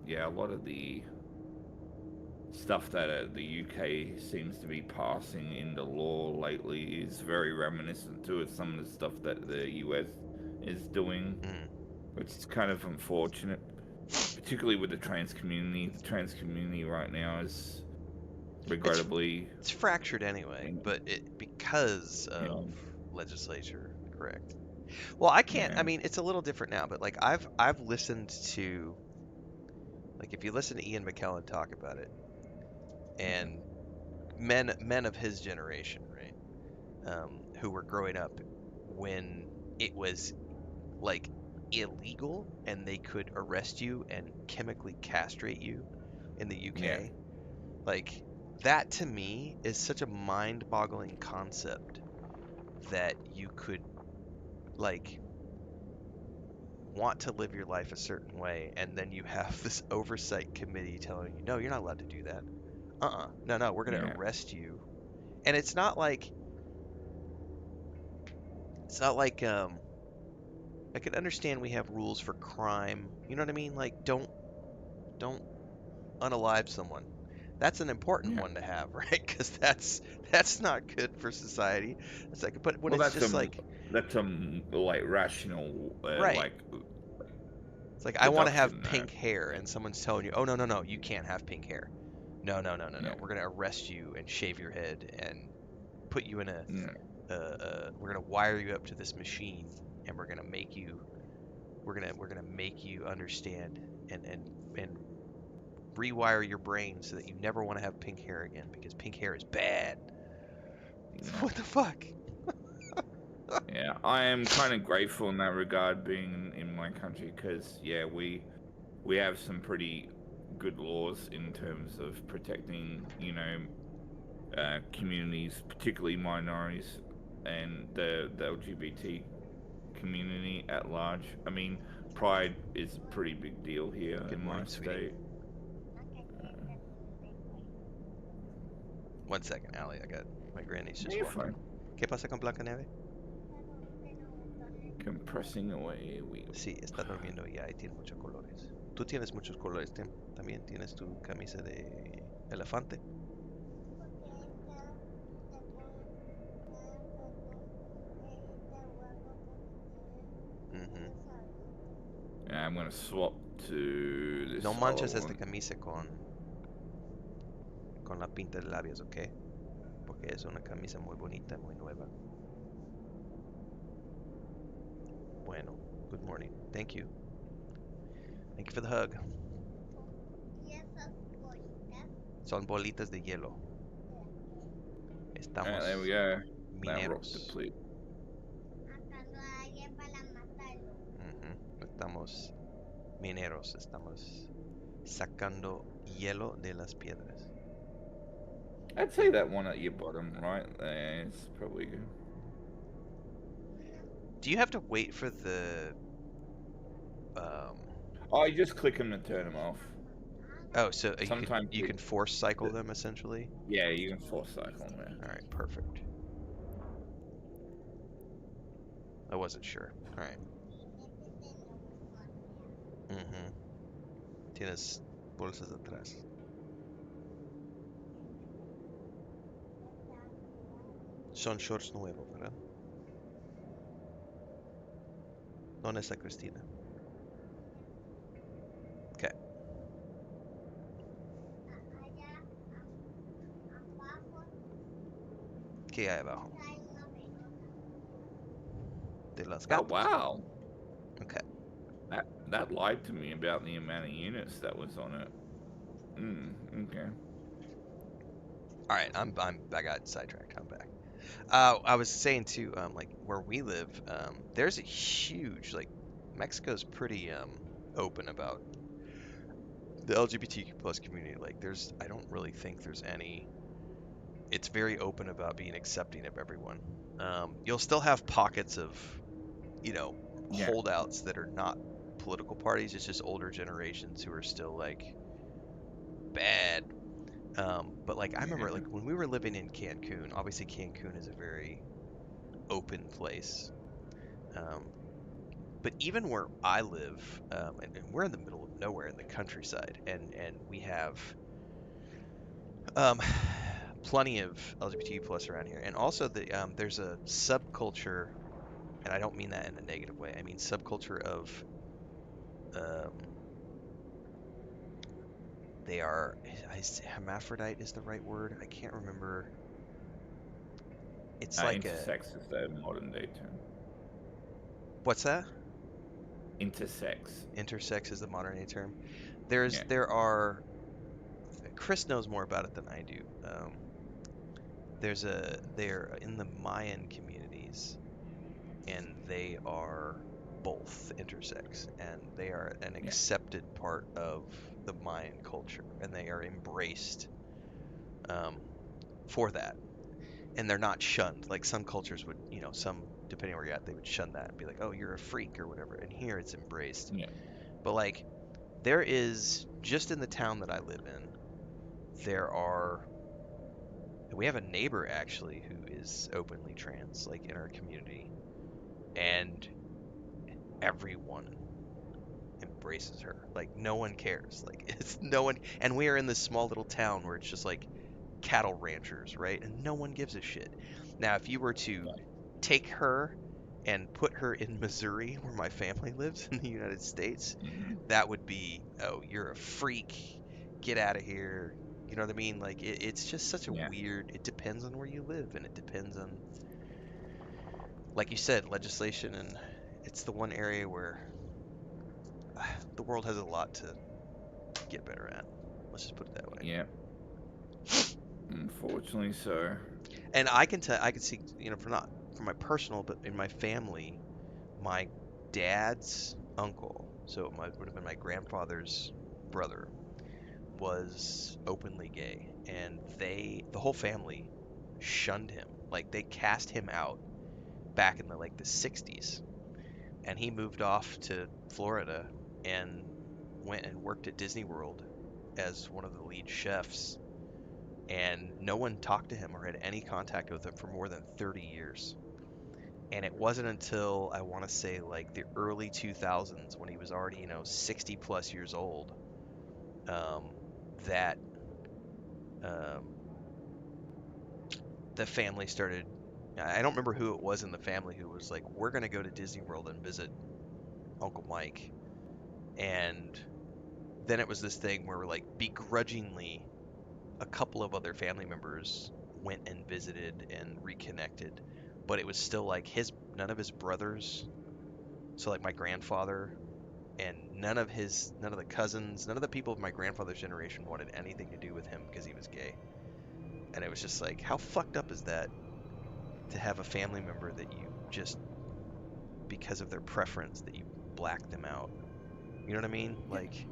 yeah, a lot of the stuff that the UK seems to be passing into law lately is very reminiscent to some of the stuff that the US is doing, Mm. which is kind of unfortunate, particularly with the trans community. The trans community right now is It's regrettably, it's fractured anyway, you but it because of know, legislature, correct. Well, I can't. I yeah, mean, it's a little different now, but like I've listened to like if you listen to Ian McKellen talk about it yeah, and men of his generation, right, who were growing up when it was like illegal and they could arrest you and chemically castrate you in the yeah, UK. Like that to me is such a mind-boggling concept that you could like want to live your life a certain way and then you have this oversight committee telling you, "No, you're not allowed to do that." No, no, we're going to yeah, arrest you. And it's not like I can understand we have rules for crime. You know what I mean? Like don't unalive someone. That's an important yeah. one to have, right? Because that's not good for society. It's like, but when Well, it's just like, that's like rational right, it's like I want to have deduction. pink hair, and someone's telling you, oh no no no, you can't have pink hair. No no no no Yeah, no, we're gonna arrest you and shave your head and put you in yeah, we're gonna wire you up to this machine, and we're gonna make you understand and rewire your brain so that you never want to have pink hair again because pink hair is bad. yeah. What the fuck? Yeah, I am kind of grateful in that regard, being in my country, because yeah, we have some pretty good laws in terms of protecting, communities, particularly minorities, and the LGBT community at large. I mean, Pride is a pretty big deal here Good in my morning, sweetie. state. One second, Allie. I got my granny's Yeah, just you're walked in. fine. ¿Qué pasa con Blancanieves? Compressing away wheel. Sí, está durmiendo ya y tiene muchos colores. Tú tienes muchos colores, también tienes tu camisa de elefante. Ujú. And I'm gonna swap to No this other manches esta one. camisa con la pinta de labios, ¿ok? Porque es una camisa muy bonita, muy nueva. Bueno, good morning. Thank you. Thank you for the hug. Son bolitas de hielo. Alright, there we Estamos go. That rocked the mineros. plate. Ujú. Estamos mineros. Estamos sacando hielo de las piedras. I'd say And that one at your bottom right there is probably good. do you have to wait for the um Oh, you just click them to turn them off. oh, so Sometimes you can force cycle them essentially? yeah, you can force cycle them there. All right, perfect. I wasn't sure. All right. Mhm. Tienes bolsas atrás. Son shorts nuevos, ¿verdad? ¿Dónde está Cristina? Okay. ¿Qué hay abajo? De los Oh gatos. wow, Okay. that lied to me about the amount of units that was on it. Okay. All right. I got sidetracked. I'm back. I was saying too, like where we live, there's a huge like Mexico's pretty open about the LGBTQ plus community. Like there's I don't really think there's any. It's very open about being accepting of everyone. You'll still have pockets of Yeah. holdouts that are not political parties. It's just older generations who are still like bad. But like I remember Yeah. like when we were living in Cancun, obviously Cancun is a very open place. Um, but even where I live, and we're in the middle of nowhere in the countryside, and we have um, plenty of LGBTQ plus around here, and also there's a subculture, and I don't mean that in a negative way. I mean subculture of um, they are hermaphrodite is the right word. I can't remember. It's like a Intersex is the modern day term. what's that? Intersex. Intersex is the modern day term. Yeah. There are Chris knows more about it than I do. They're in the Mayan communities, and they are both intersex, and they are an Yeah. accepted part of the Mayan culture, and they are embraced um, for that, and they're not shunned. Like some cultures would, some depending where you're at, they would shun that and be like, "Oh, you're a freak" or whatever. And here it's embraced. Yeah. But like, there is just in the town that I live in, there are we have a neighbor actually who is openly trans, like in our community, and everyone embraces her. Like no one cares. Like it's no one, and we are in this small little town where it's just like cattle ranchers, right? And no one gives a shit. Now, if you were to Yeah. take her and put her in Missouri, where my family lives in the United States, Mhm. that would be, oh, you're a freak. Get out of here. You know what I mean? Like it's just such a Yeah. weird. It depends on where you live, and it depends on, like you said, legislation, and it's the one area where the world has a lot to get better at. Let's just put it that way. Yeah. Unfortunately, so. And I can see, for not for my personal, but in my family, my dad's uncle, so it would have been my grandfather's brother, was openly gay, and the whole family shunned him. Like they cast him out back in the 60s, and he moved off to Florida and went and worked at Disney World as one of the lead chefs and no one talked to him or had any contact with him for more than 30 years. And it wasn't until I want to say like the early 2000s when he was already, 60 plus years old, um, that um, the family started. I don't remember who it was in the family who was like, "We're gonna go to Disney World and visit Uncle Mike." And then it was this thing where like begrudgingly a couple of other family members went and visited and reconnected, but it was still like his none of his brothers, so like my grandfather and none of the cousins, none of the people of my grandfather's generation wanted anything to do with him because he was gay. And it was just like, how fucked up is that to have a family member that you just because of their preference that you black them out. You know what I mean? Yeah. Like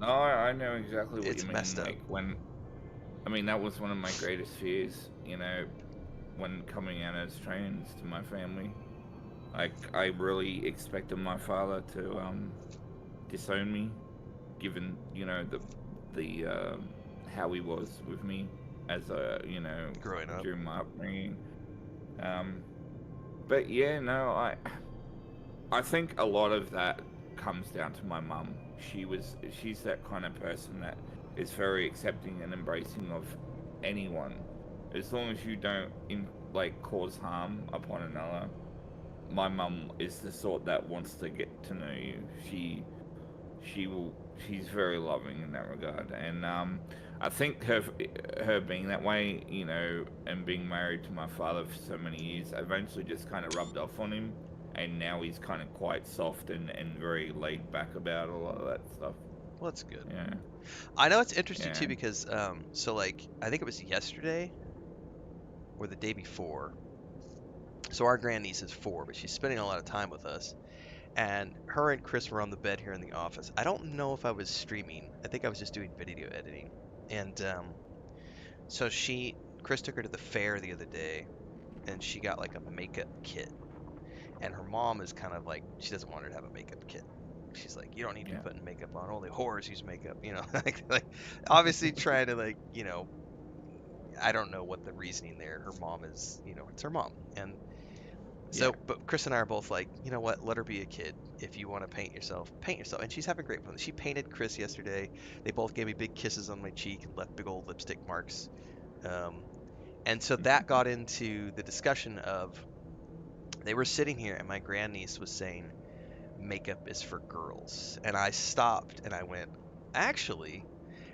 No, I know exactly what you it's mean. messed up. Like when, I mean, that was one of my greatest fears. You know, when coming out as trans to my family, like I really expected my father to disown me, given the how he was with me as a Growing up. during my upbringing. Um, but yeah, no, I think a lot of that comes down to my mum. She's that kind of person that is very accepting and embracing of anyone, as long as you don't like cause harm upon another. My mum is the sort that wants to get to know you. She will she's very loving in that regard, and I think her being that way, and being married to my father for so many years, eventually just kind of rubbed off on him, and now he's kind of quite soft and very laid back about a lot of that stuff. Well, that's good. Yeah, I know it's interesting yeah, too because so like I think it was yesterday or the day before. So our grandniece is 4, but she's spending a lot of time with us. And her and Chris were on the bed here in the office. I don't know if I was streaming. I think I was just doing video editing. And so Chris took her to the fair the other day, and she got like a makeup kit. And her mom is kind of like, she doesn't want her to have a makeup kit. She's like, you don't need to be yeah, putting makeup on. Only whores use makeup, like obviously trying to like, I don't know what the reasoning there. Her mom is, it's her mom. And yeah, so, but Chris and I are both like, you know what? Let her be a kid. If you want to paint yourself, paint yourself. And she's having great fun. She painted Chris yesterday. They both gave me big kisses on my cheek and left big old lipstick marks. Um, and so that got into the discussion of they were sitting here, and my grandniece was saying makeup is for girls. And I stopped and I went, actually.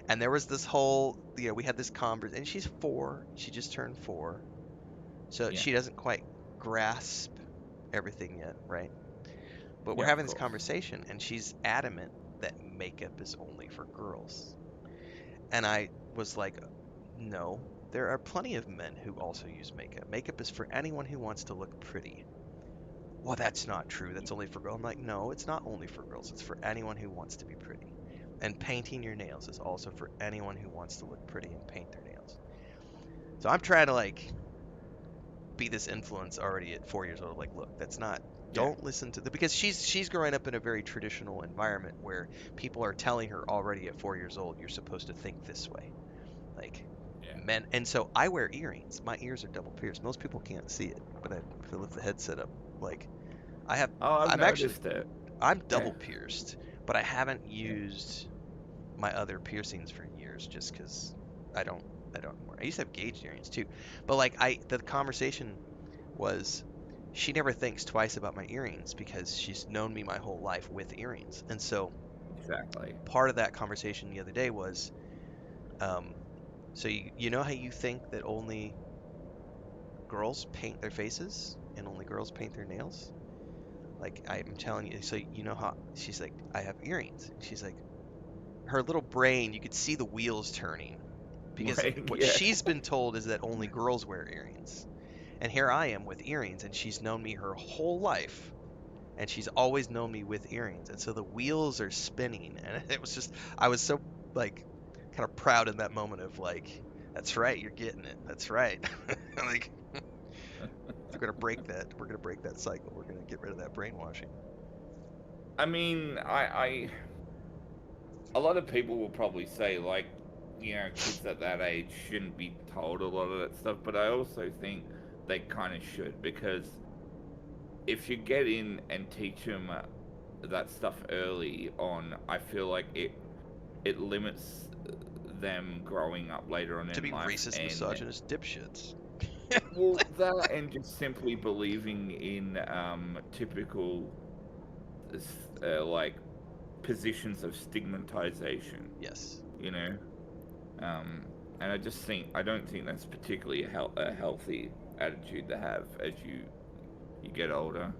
And there was this whole, we had this conversation. And she's 4. She just turned 4. So yeah, she doesn't quite grasp everything yet, right? But we're yeah. Of having this course. conversation, and she's adamant that makeup is only for girls. And I was like, no, there are plenty of men who also use makeup. Makeup is for anyone who wants to look pretty. Well, that's not true. That's only for girls. I'm like, no, it's not only for girls. It's for anyone who wants to be pretty. And painting your nails is also for anyone who wants to look pretty and paint their nails. So I'm trying to like be this influence already at 4 years old. Like, look, that's not. Yeah, Don't listen to the because she's growing up in a very traditional environment where people are telling her already at 4 years old you're supposed to think this way. Like yeah. men, and so I wear earrings. My ears are double pierced. Most people can't see it, but I lift the headset up. Like I have, Oh, I've I'm actually noticed it. I'm Yeah, double pierced, but I haven't yeah, used my other piercings for years just because I don't I don't anymore. I used to have gauge earrings too, but like the conversation was she never thinks twice about my earrings because she's known me my whole life with earrings. And so exactly. part of that conversation the other day was, um, so you know how you think that only girls paint their faces and only girls paint their nails? Like I'm telling you, so you know how she's like, I have earrings. She's like, her little brain, you could see the wheels turning because Right. what Yeah. she's been told is that only girls wear earrings. And here I am with earrings, and she's known me her whole life and she's always known me with earrings, and so the wheels are spinning, and it was just I was so like kind of proud in that moment of like, that's right, you're getting it, that's right. Like we're gonna break that, we're gonna break that cycle, we're gonna get rid of that brainwashing. I mean, I a lot of people will probably say like kids at that age shouldn't be told a lot of that stuff, but I also think they kind of should, because if you get in and teach them that stuff early on, I feel like it limits them growing up later on To in be life. racist, And misogynist dipshits. well, that and just simply believing in typical like positions of stigmatization, Yes. you know. Um, and I don't think that's particularly a healthy attitude to have as you get older.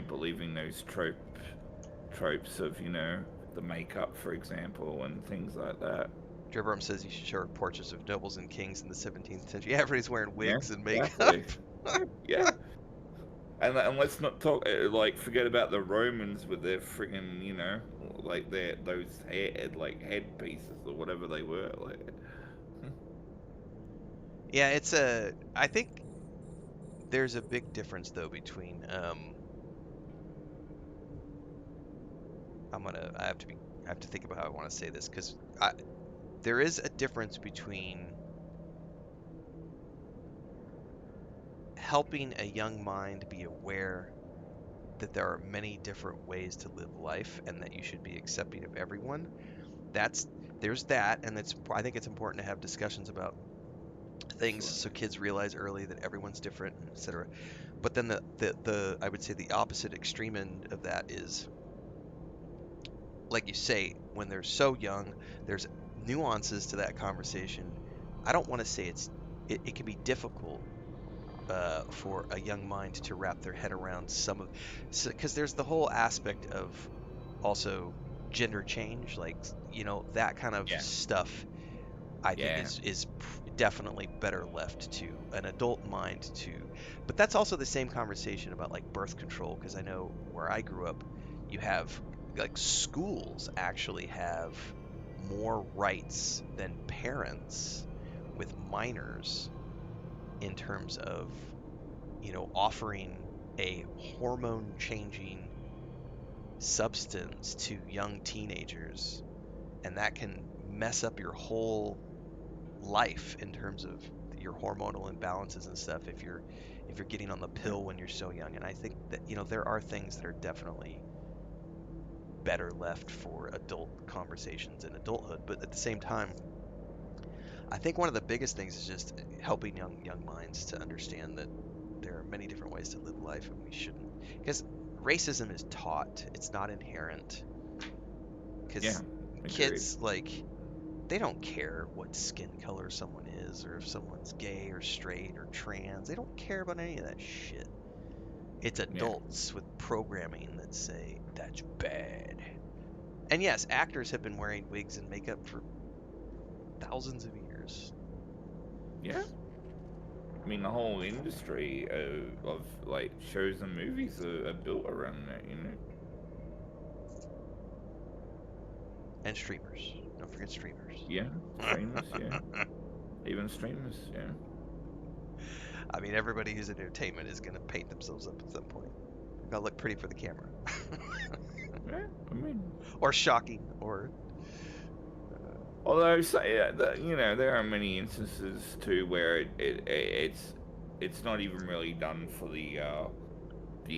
Believing those tropes of the makeup, for example, and things like that. Jerome says you should show her portraits of nobles and kings in the 17th century. Yeah, everybody's wearing Yeah, wigs and makeup. exactly. Yeah, and let's not talk like forget about the Romans with their friggin' like their those head pieces or whatever they were like. Yeah, I think there's a big difference though between I have to think about how I want to say this because there is a difference between helping a young mind be aware that there are many different ways to live life and that you should be accepting of everyone. That's there's that, and I think it's important to have discussions about things so Absolutely. kids realize early that everyone's different, etc. But then the I would say the opposite extreme end of that is, like you say, when they're so young, there's nuances to that conversation. I don't want to say it can be difficult for a young mind to wrap their head around some of, because there's the whole aspect of also gender change, like that kind of Yeah. stuff. I think Yeah. is definitely better left to an adult mind to. But that's also the same conversation about like birth control, because I know where I grew up, you have like schools actually have more rights than parents with minors in terms of offering a hormone changing substance to young teenagers, and that can mess up your whole life in terms of your hormonal imbalances and stuff if you're getting on the Yeah. pill when you're so young. And I think that there are things that are definitely better left for adult conversations in adulthood, but at the same time, I think one of the biggest things is just helping young minds to understand that there are many different ways to live life and we shouldn't, because racism is taught, it's not inherent, Yeah. because Agreed. kids, like, they don't care what skin color someone is or if someone's gay or straight or trans. They don't care about any of that shit. It's Yeah. adults with programming that say that's bad. And yes, actors have been wearing wigs and makeup for thousands of years. Yeah. I mean, the whole industry of like shows and movies are built around that. And streamers. Don't forget streamers. Yeah. Streamers. Yeah. Even streamers. Yeah. I mean, everybody who's in entertainment is going to paint themselves up at some point. Gotta look pretty for the camera. Yeah. I mean, Or shocking, or. although say there are many instances too where it's not even really done for the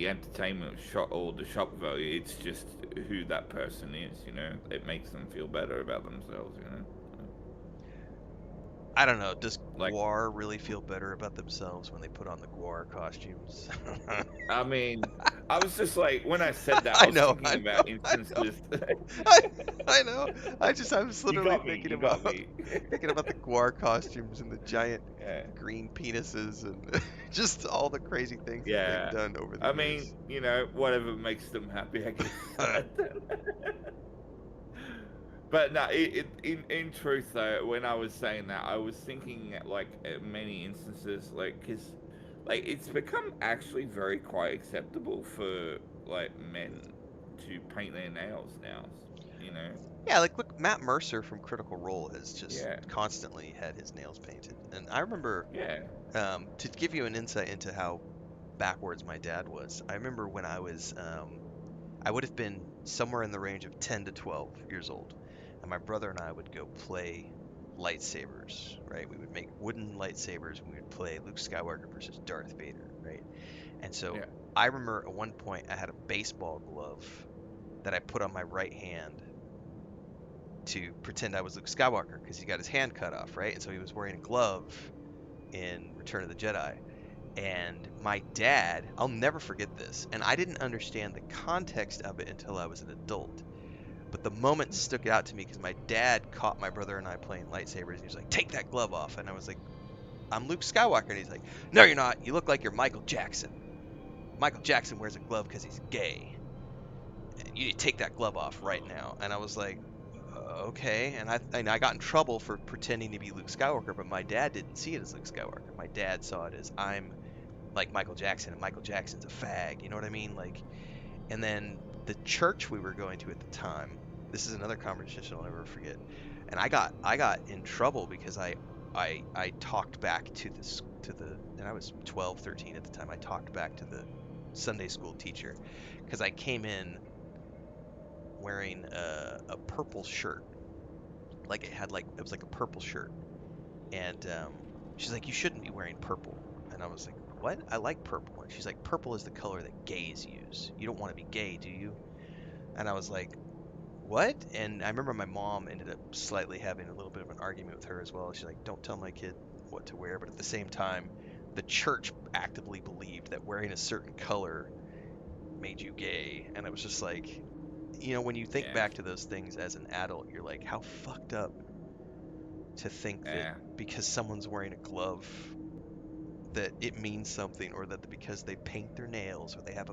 entertainment shot or the shock value. It's just who that person is. It makes them feel better about themselves. I don't know. Does Like, Guar really feel better about themselves when they put on the Guar costumes? I mean, I was just like, when I said that, I I was know, thinking I know, about I know, instances. I, I know. I was You literally got me. thinking You got about me. the Guar costumes and the giant Yeah. green penises and just all the crazy things that they've Yeah. done over the I mean, years. whatever makes them happy, I guess. But no, in truth though, when I was saying that, I was thinking like many instances, like, because like it's become actually very quite acceptable for like men to paint their nails now. You know? Yeah, like look, Matt Mercer from Critical Role has just Yeah. constantly had his nails painted, and I remember Yeah. to give you an insight into how backwards my dad was. I remember when I would have been somewhere in the range of 10 to 12 years old, and my brother and I would go play. lightsabers, right? We would make wooden lightsabers and we would play Luke Skywalker versus Darth Vader, right? And so Yeah. I remember at one point I had a baseball glove that I put on my right hand to pretend I was Luke Skywalker because he got his hand cut off, right? And so he was wearing a glove in Return of the Jedi. And my dad, I'll never forget this, and I didn't understand the context of it until I was an adult. But the moment stuck out to me because my dad caught my brother and I playing lightsabers, and he was like, "Take that glove off," and I was like, "I'm Luke Skywalker," and he's like, "No, you're not. You look like you're Michael Jackson. Michael Jackson wears a glove because he's gay. You need to take that glove off right now." And I was like, "Okay," and I got in trouble for pretending to be Luke Skywalker, but my dad didn't see it as Luke Skywalker. My dad saw it as I'm like Michael Jackson, and Michael Jackson's a fag. You know what I mean? Like, and then the church we were going to at the time. This is another conversation I'll never forget. And I got in trouble because I talked back to the and I was 12, 13 at the time. I talked back to the Sunday school teacher because I came in wearing a purple shirt. Like it was like a purple shirt, and she's like, "You shouldn't be wearing purple." And I was like, "What? I like purple." And she's like, "Purple is the color that gays use. You don't want to be gay, do you?" And I was like, "What?" And I remember my mom ended up slightly having a little bit of an argument with her as well. She's like, "Don't tell my kid what to wear." But at the same time, the church actively believed that wearing a certain color made you gay. And it was just like, when you think Yeah. back to those things as an adult, you're like, how fucked up to think that Yeah. because someone's wearing a glove that it means something, or that because they paint their nails or they have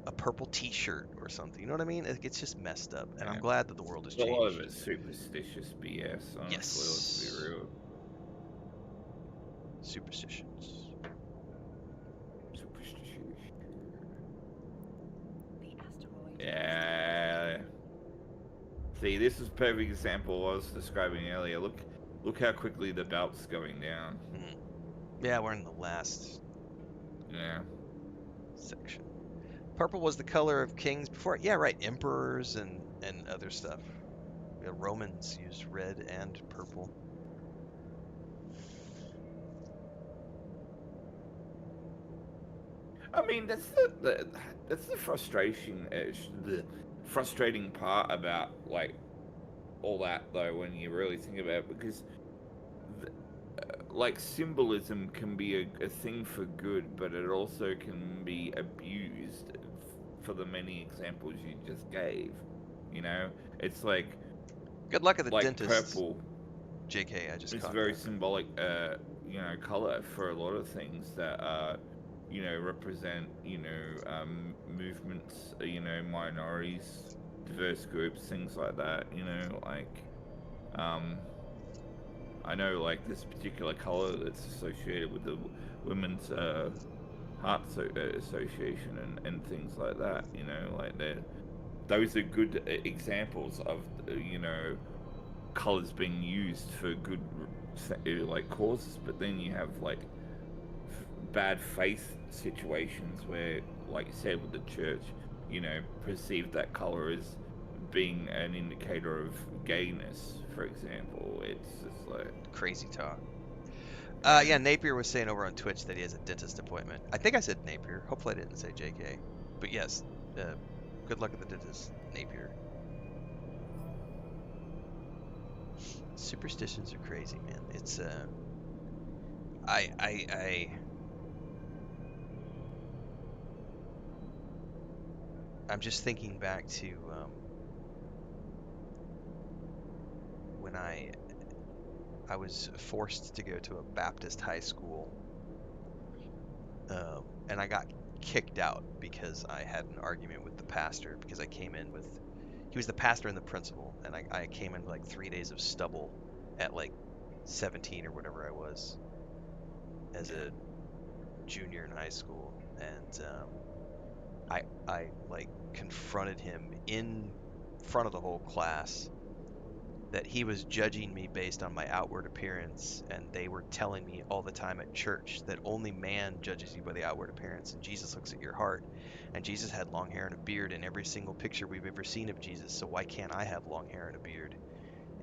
a purple t-shirt or something. You know what I mean? It's just messed up. And I'm Yeah. glad that the world has A lot of changed. it's superstitious BS, honestly, let's be Yes. real. Superstitions. Superstitious. The asteroid. Yeah. See, this is a perfect example of what I was describing earlier. Look how quickly the belt's going down. Mm. Yeah, we're in the last Yeah. section. Purple was the color of kings before. Yeah, right. Emperors and other stuff. Yeah, Romans used red and purple. I mean, that's the the frustrating part about like all that though when you really think about it, because like symbolism can be a thing for good, but it also can be abused for the many examples you just gave. You know, it's Good luck at the like dentist. purple JK, I just is a caught very that. symbolic, color for a lot of things that represent movements, minorities, diverse groups, things like that. Um, I know like this particular color that's associated with the Women's Heart Association and things like that. Like those are good examples of colors being used for good like causes. But then you have like bad faith situations where, like you said, with the church, perceive that color as being an indicator of gayness, for example. It's just like, Crazy talk. yeah. Yeah, Napier was saying over on Twitch that he has a dentist appointment. I think I said Napier. Hopefully I didn't say JK. But yes, good luck at the dentist, Napier. Superstitions are crazy, man. It's I'm just thinking back to when I was forced to go to a Baptist high school, and I got kicked out because I had an argument with the pastor because I came in with he was the pastor and the principal, and I came in with like 3 days of stubble at like 17 or whatever I was as Yeah. a junior in high school, and I like confronted him in front of the whole class that he was judging me based on my outward appearance, and they were telling me all the time at church that only man judges you by the outward appearance and Jesus looks at your heart. And Jesus had long hair and a beard in every single picture we've ever seen of Jesus, so why can't I have long hair and a beard?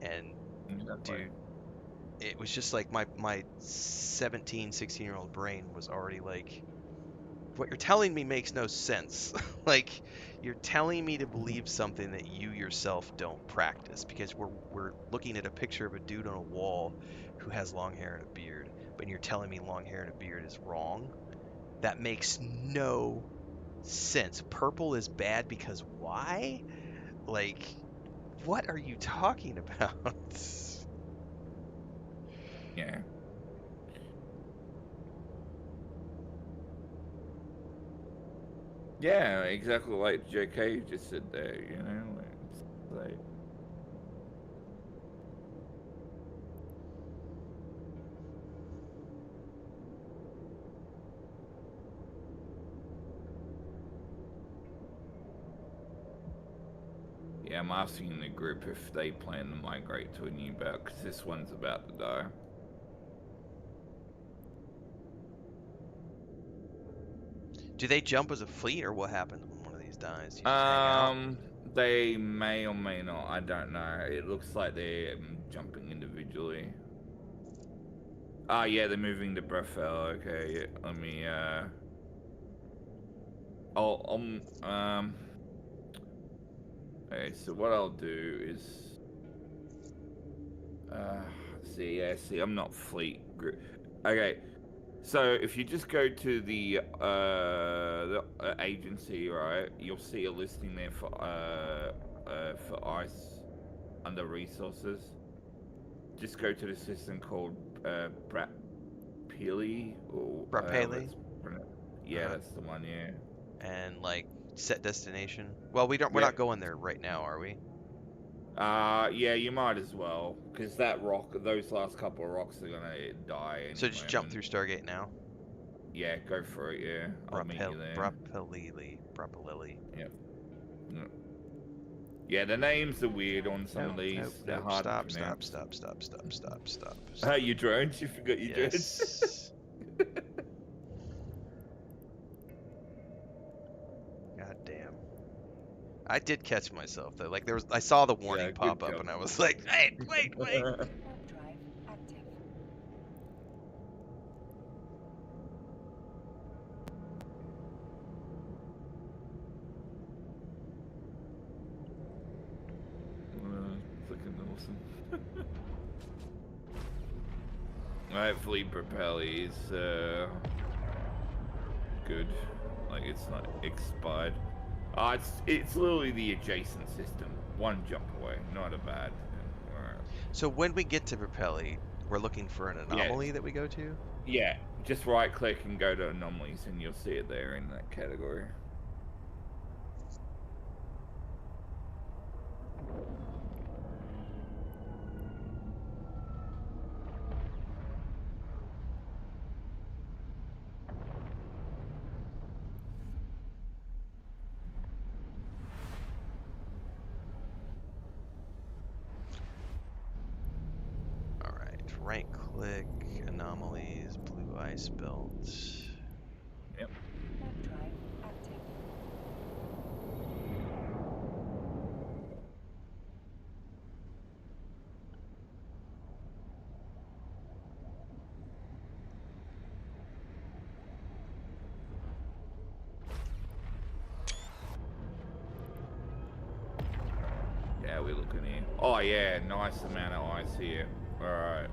And Exactly. dude, it was just like my 17, 16-year-old brain was already like, what you're telling me makes no sense. Like, you're telling me to believe something that you yourself don't practice, because we're looking at a picture of a dude on a wall who has long hair and a beard, but you're telling me long hair and a beard is wrong. That makes no sense. Purple is bad because why? Like, what are you talking about? Yeah. Yeah, exactly like JK just said there, you know? It's like, yeah, I'm asking the group if they plan to migrate to a new boat, because this one's about to die. Do they jump as a fleet, or what happens when one of these dies? Do you just hang out? Um, they may or may not, I don't know. It looks like they're jumping individually. Ah, yeah, they're moving to Brefell. Okay, yeah, let me, oh, okay, so what I'll do is, uh, see, I'm not fleet group. Okay, so if you just go to the agency, right, you'll see a listing there for ice under resources. Just go to the system called Brat Peely, or Rapele? that's, yeah, Uh-huh. that's the one, yeah. And like set destination. Well, we're not Yep. going there right now, are we? Yeah, you might as well, because that rock, those last couple of rocks are gonna die any So just jump moment. through Stargate now. Yeah, go for it. Yeah, I'll meet you there. Brapelili. Yep. Yep. Yeah, the names are weird on some Nope, of these. nope, They're nope. hard to Stop, stop, pronounce. stop, stop, stop, stop, stop, Hey, stop. your drones? You forgot your drones? Yes. God damn. I did catch myself though. Like I saw the Yeah, warning good pop up, job. and I was like, wait, wait, wait. Warp drive active. Fucking awesome. Hopefully Propel is good. Like it's not expired. It's literally the adjacent system. One jump away. Not a bad. Alright. So when we get to Propelli, we're looking for an Yeah, anomaly that we go to. yeah. Just right click and go to anomalies and you'll see it there in that category. All right, right click, anomalies, blue ice belt. Yep. Warp drive active. Yeah, we're looking here. Oh yeah, nice amount of ice here. Alright.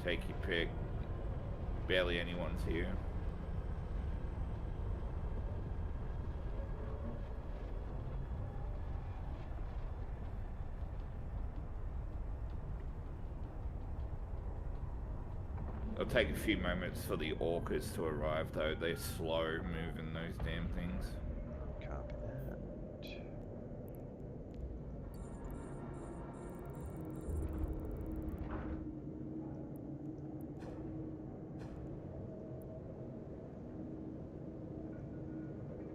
Take your pick. Barely anyone's here. It'll take a few moments for the orcas to arrive though. They're slow moving those damn things. Copy that.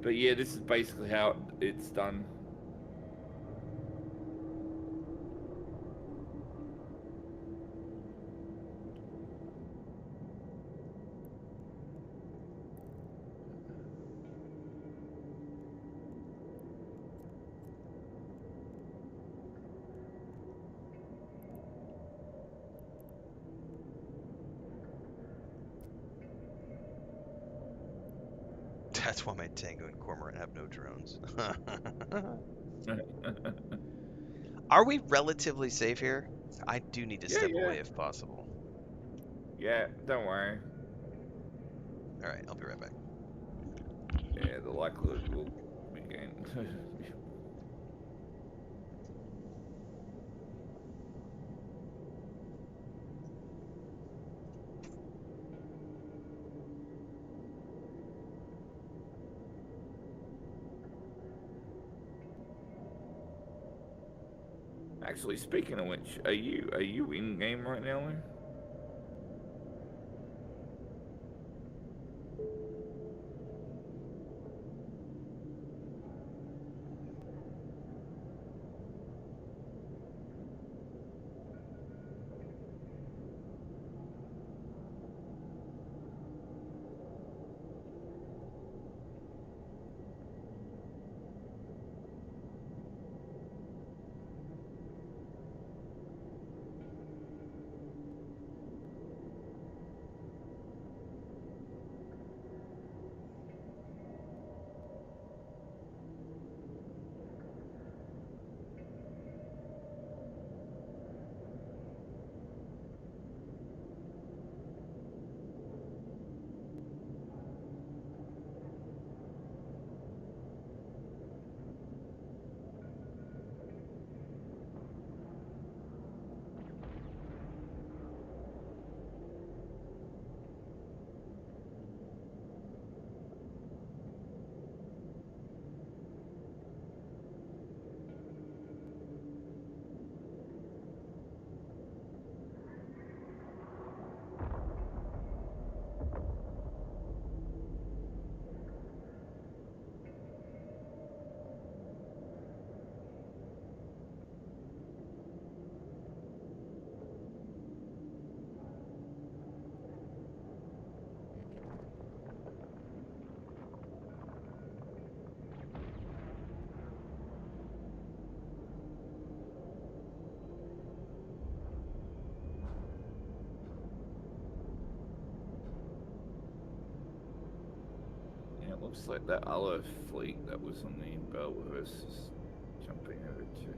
But yeah, this is basically how it's done. That's why my Tango and Cormorant have no drones. Are we relatively safe here? I do need to Yeah, step yeah. away if possible. Yeah, don't worry. All right, I'll be right back. Yeah, the likelihood will begin. Actually, speaking of which, are you in game right now, Lou? Yeah, it looks like that other fleet that was on the belt with us is jumping over too.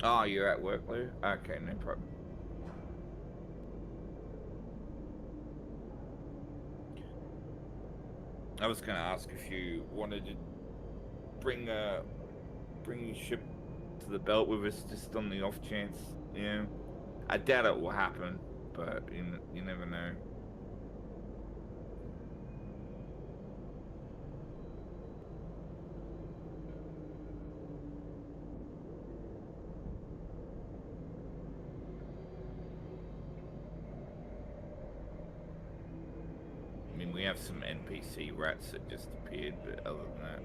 Oh, you're at work, Lou? Okay, no problem. I was going to ask if you wanted to bring bring your ship to the belt with us just on the off chance. You know, I doubt it will happen, but you never know. I mean, we have some NPC rats that just appeared, but other than that.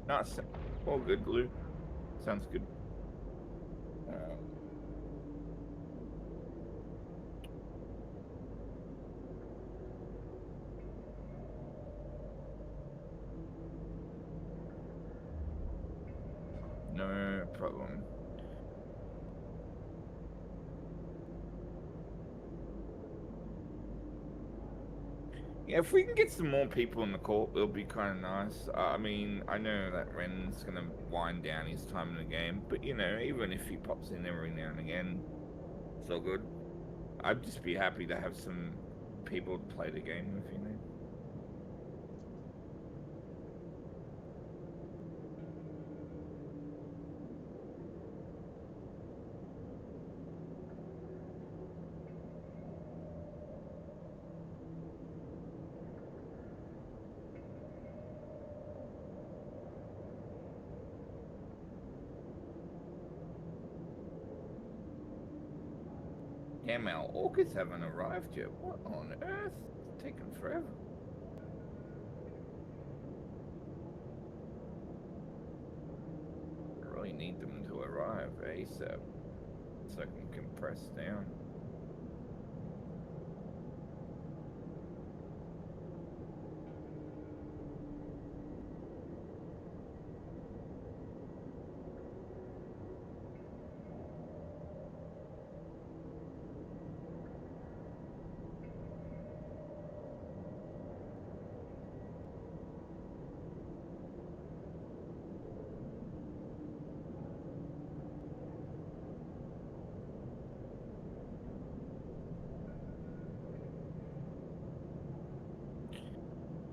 Nice. All good, Lou. Sounds good. Um, no problem. Yeah, if we can get some more people in the court, it'll be kind of nice. I mean, I know that Ren's gonna wind down his time in the game, but you know, even if he pops in every now and again, it's all good. I'd just be happy to have some people to play the game with, you know. Damn, our orchids haven't arrived yet. What on earth? It's taking forever. I really need them to arrive ASAP so I can compress down.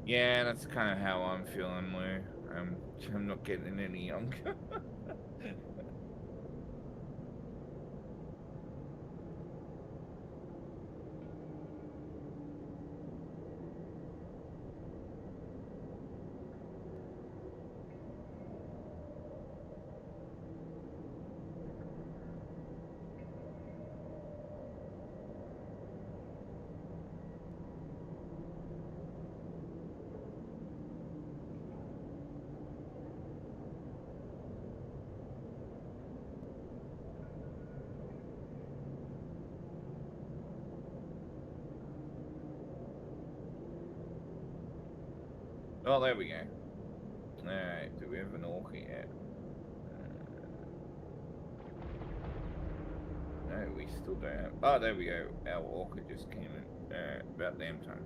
Yeah, that's kind of how I'm feeling, Lou. I'm not getting any younger. Oh, there we go. Alright, do we have an orchid yet? No, we still don't have... Oh, there we go. Our orchid just came in. About damn time.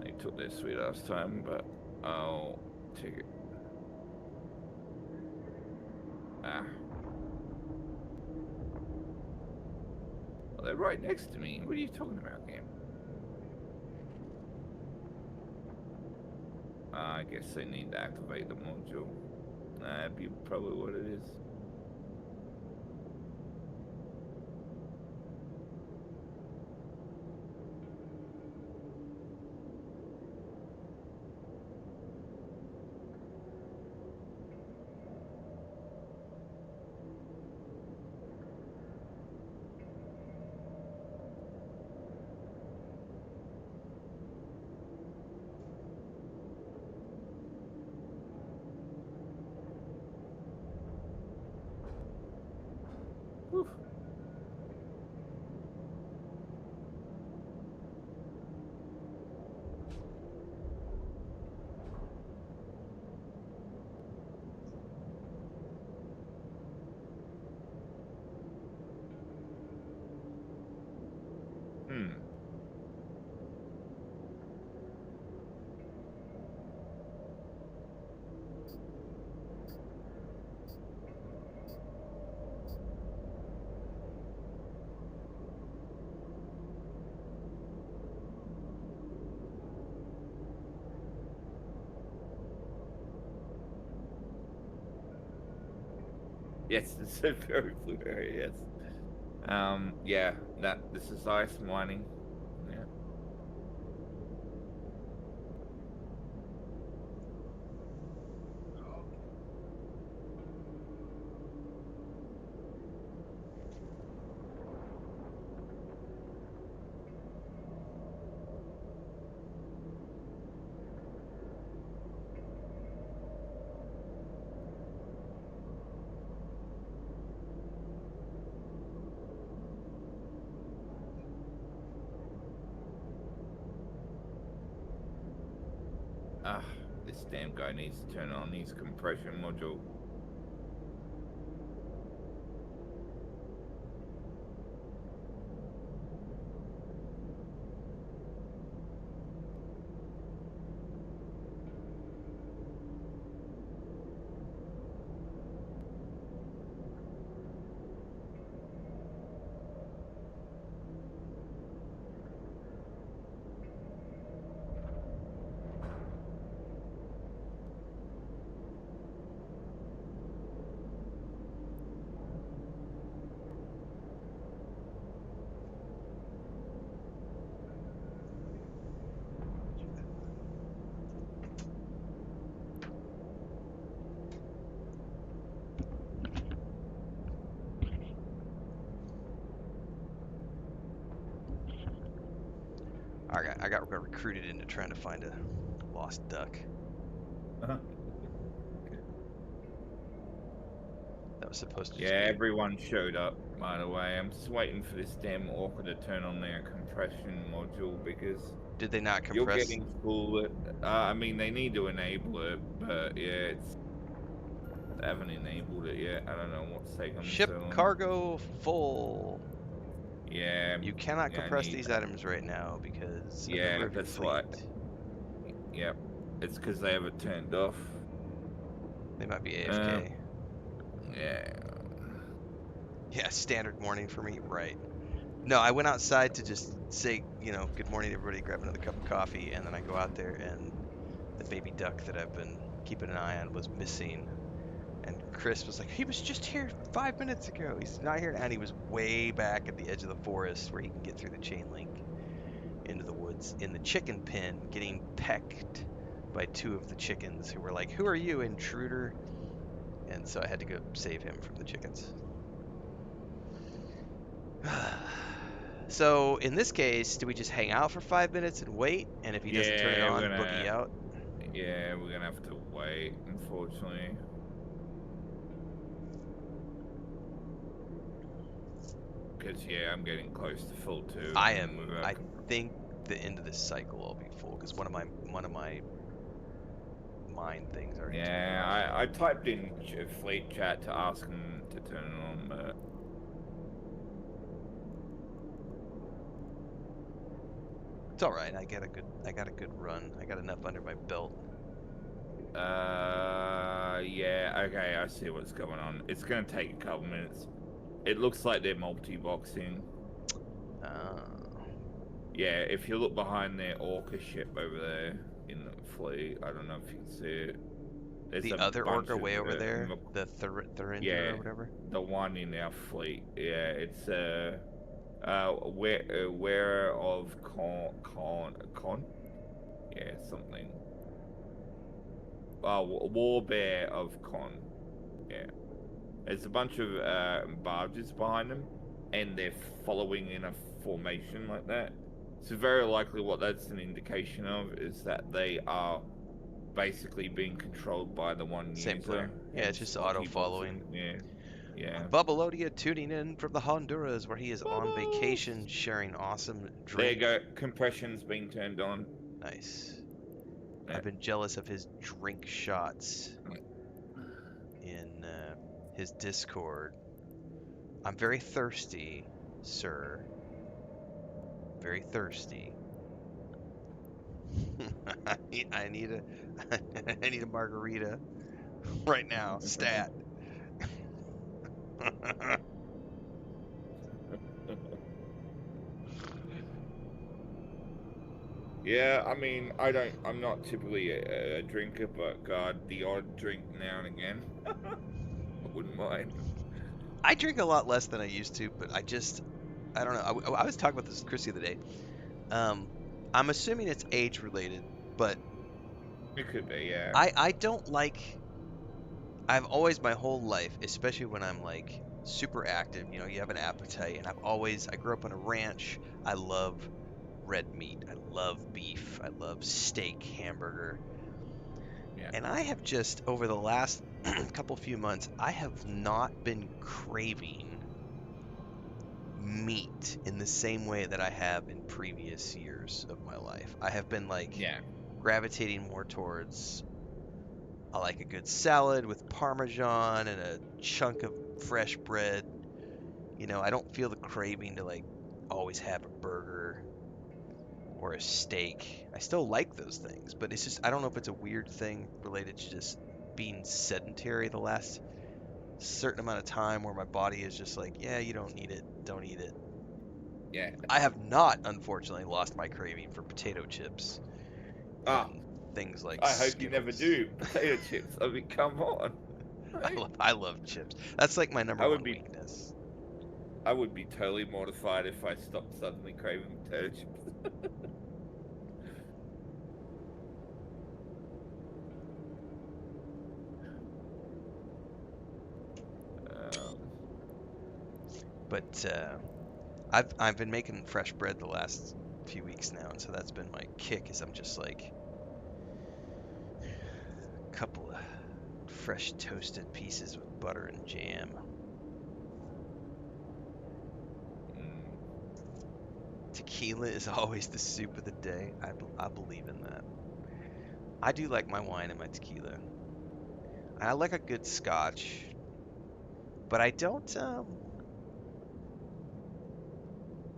They took their sweet ass time, but I'll take it. Ah. Well, they're right next to me. What are you talking about, game? I guess they need to activate the module. That'd be probably what it is. Whew. Hmm. Yes, it's a very blue area, yes. Yeah, this is ice mining. Yeah. Ah, this damn guy needs to turn on his compression module. I got recruited into trying to find a lost duck. That was supposed to Yeah, just be. everyone showed up, by the way. I'm just waiting for this damn orca to turn on their compression module because Did they not you're compress? getting full. I mean, they need to enable it, but yeah, they haven't enabled it yet. I don't know what's taking them Ship so long. cargo full. Yeah, You cannot yeah, I compress need. these items right now because a member Yeah, of your that's fleet. right. Yep, it's because they have it turned off. They might be Um, AFK. yeah. Yeah, standard morning for me. Right. No, I went outside to just say, good morning, everybody, grab another cup of coffee, and then I go out there, and the baby duck that I've been keeping an eye on was missing. And Chris was like, he was just here 5 minutes ago. He's not here, and he was way back at the edge of the forest where he can get through the chain link into the woods in the chicken pen, getting pecked by two of the chickens who were like, "Who are you, intruder?" And so I had to go save him from the chickens. So in this case, do we just hang out for 5 minutes and wait? And if he doesn't turn it Yeah, on, boogie out? we're gonna have to wait, unfortunately. Because yeah, I'm getting close to full too, I and am. without I think the end of this cycle I'll be full because one of my mind things already turned yeah, off. I typed in fleet chat to ask them to turn it on, but It's all right. I got a good run. I got enough under my belt. yeah, okay, I see what's going on. It's gonna take a couple minutes. It looks like they're multi-boxing. Uh, Yeah, if you look behind their orca ship over there in the fleet, I don't know if you can see it. There's the a other bunch orca of way over there, the Thuringer yeah, or whatever. the one in our fleet. Yeah, it's where of con yeah, something. Warbear of Con. Yeah, there's a bunch of barges behind them, and they're following in a formation like that. So very likely, what that's an indication of is that they are basically being controlled by the one Same user, player. Yeah, it's hence just auto multi-boxing. following. Yeah, yeah. Bubbelodia tuning in from the Honduras where he is on Bubbles. vacation sharing awesome There you go. drink. Compression's being turned on. Nice. Yeah. I've been jealous of his drink shots in his Discord. I'm very thirsty, sir. Very thirsty. I need a I need a margarita right now. Stat. Yeah, I mean, I'm not typically a drinker, but God, the odd drink now and again, I wouldn't mind. I drink a lot less than I used to, but I don't know. I was talking about this with Chris the other day. Um, I'm assuming it's age related, but It could be, yeah. I don't like. I've always my whole life, especially when I'm like super active, you have an appetite, and I grew up on a ranch. I love red meat. I love beef. I love steak, hamburger. Yeah. And I have just over the last few months, I have not been craving meat in the same way that I have in previous years of my life. I have been like Yeah. gravitating more towards I like a good salad with parmesan and a chunk of fresh bread. I don't feel the craving to like always have a burger or a steak. I still like those things, but it's just I don't know if it's a weird thing related to just being sedentary the last certain amount of time where my body is just like, yeah, you don't need it, don't eat it. Yeah. I have not, unfortunately, lost my craving for potato chips Ah, and things like I hope you never Skittles. do. Potato chips. I mean, come on. Right? I love chips. That's like my number I would one be weakness. I would be totally mortified if I stopped suddenly craving potato chips. Um, But I've been making fresh bread the last few weeks now, and so that's been my kick. Is I'm just like a couple of fresh toasted pieces with butter and jam. Tequila is always the soup of the day. I believe in that. I do like my wine and my tequila. I like a good scotch, but I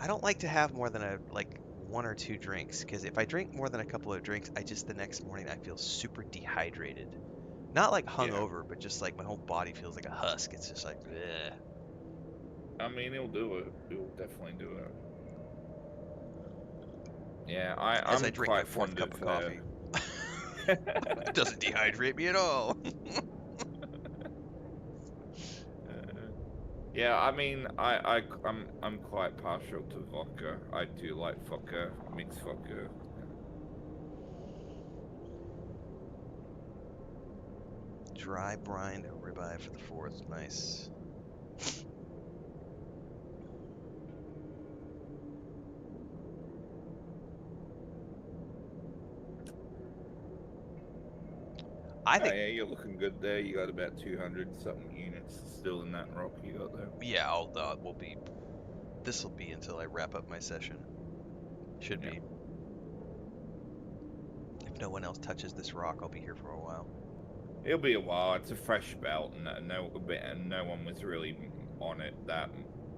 don't like to have more than a like one or two drinks because if I drink more than a couple of drinks, I just the next morning I feel super dehydrated. Not like Yeah. hungover, but just like my whole body feels like a husk. It's just like, ugh. I mean, he'll do it. He'll definitely do it. Yeah, As I I'm drink my quite fourth fond cup of of. coffee. It doesn't dehydrate me at all. Yeah, I mean, I'm quite partial to vodka. I do like vodka, mixed vodka. Dry brined ribeye for the fourth. Nice. I Oh think, yeah, you're looking good there. You got about 200 something units still in that rock you got there. yeah, we'll be. This will be until I wrap up my session. Should Yeah. be. If no one else touches this rock, I'll be here for a while. It'll be a while. It's a fresh belt, and no one was really on it that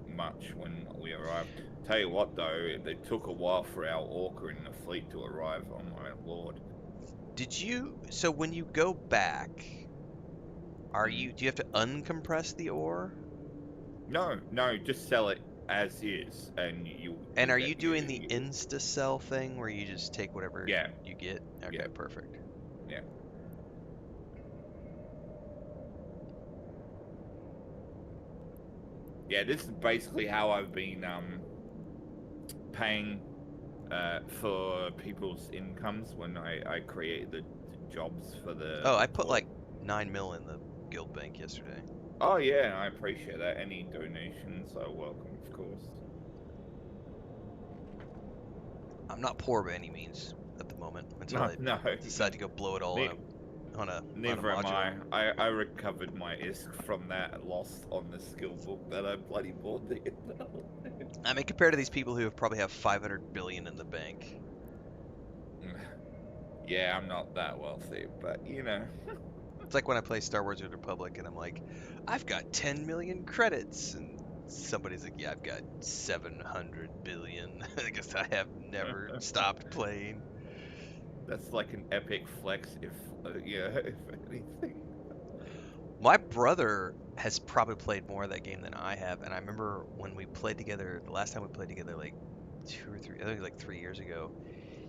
much when we arrived. Tell you what, though, it took a while for our orca in the fleet to arrive. Oh my lord! Did you? So when you go back, Mm. do you have to uncompress the ore? No, no, just sell it as is, and And you'll are you get doing the insta sell thing where you just take whatever yeah, you get? Okay, yeah, perfect. yeah. Yeah, this is basically how I've been paying for people's incomes when I create the jobs for Oh, the I put port. like 9 mil in the guild bank yesterday. Oh yeah, I appreciate that. Any donations are welcome, of course. I'm not poor by any means at the moment until No, I no, decide to go blow it all ne- on a neither am module. I recovered my ISK from that loss on the skill book that I bloody bought the I mean, compared to these people who probably have 500 billion in the bank. Yeah, I'm not that wealthy, but you know. It's like when I play Star Wars: The Republic and I'm like, I've got 10 million credits, and somebody's like, yeah, I've got 700 billion. I guess I have never stopped playing. That's like an epic flex if yeah, if anything. My brother has probably played more of that game than I have, and I remember when we played together, the last time we played together, like 2 or 3, I think like 3 years ago,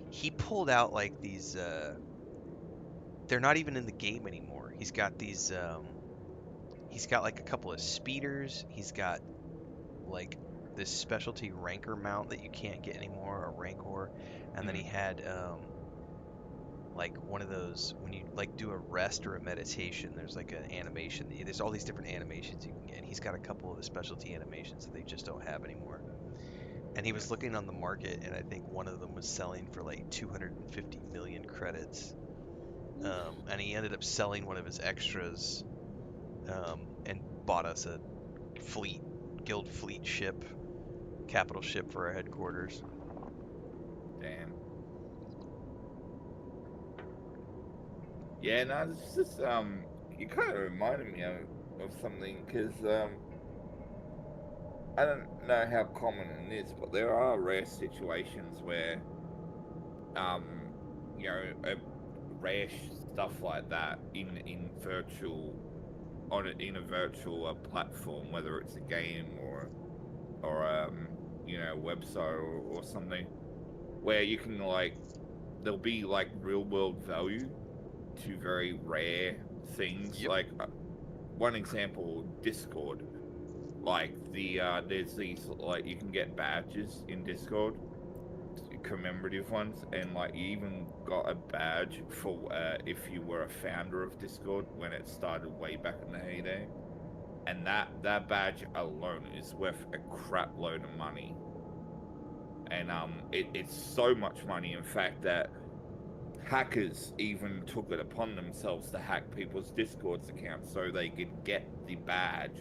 he pulled out like these, they're not even in the game anymore. He's got like a couple of speeders. He's got like this specialty ranker mount that you can't get anymore, a rancor, and then he Mm, had like one of those when you like do a rest or a meditation. There's like an animation. There's all these different animations you can get. And he's got a couple of the specialty animations that they just don't have anymore. And he was nice. looking on the market, and I think one of them was selling for like 250 million credits. And he ended up selling one of his extras and bought us a fleet, guild fleet ship, capital ship for our headquarters. Damn. Yeah, no, it's just you kind of reminded me of something because I don't know how common it is, but there are rare situations where um you know rare stuff like that in virtual in a virtual platform, whether it's a game or website or something, where you can like there'll be like real world value to very rare things. Yep. Like one example, Discord. Like there's these like you can get badges in Discord, commemorative ones, and like you even got a badge for if you were a founder of Discord when it started way back in the heyday. And that badge alone is worth a crap load of money. and it's so much money, in fact, that hackers even took it upon themselves to hack people's Discord's accounts so they could get the badge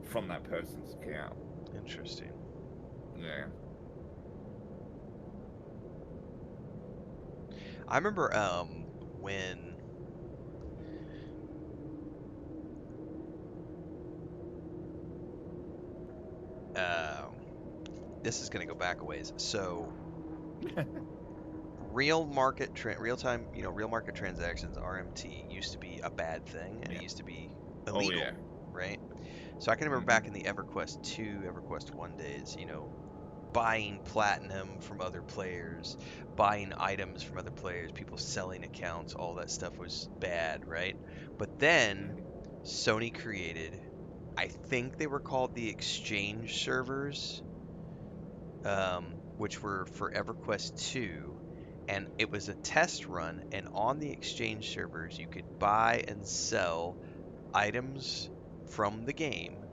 from that person's account. Interesting. Yeah. I remember when this is going to go back a ways. So real time, real market transactions, RMT, used to be a bad thing, and it Yeah. used to be Oh illegal, yeah. right? So I can remember back in the EverQuest 2, EverQuest 1 days, buying platinum from other players, buying items from other players, people selling accounts, all that stuff was bad, right? But then Sony created, I think they were called the exchange servers, which were for EverQuest 2, and it was a test run. And on the exchange servers, you could buy and sell items from the game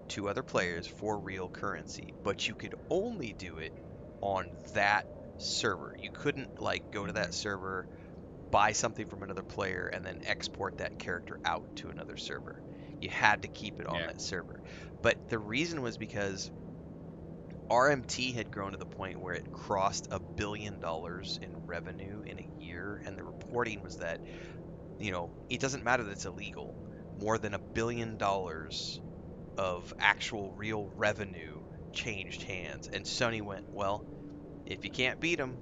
to other players for real currency, but you could only do it on that server. You couldn't like go to that server, buy something from another player, and then export that character out to another server. You had to keep it on Yeah. that server. But the reason was because RMT had grown to the point where it crossed $1 billion in revenue in a year, and the reporting was that, it doesn't matter that it's illegal. More than $1 billion of actual real revenue changed hands. And Sony went, well, if you can't beat them,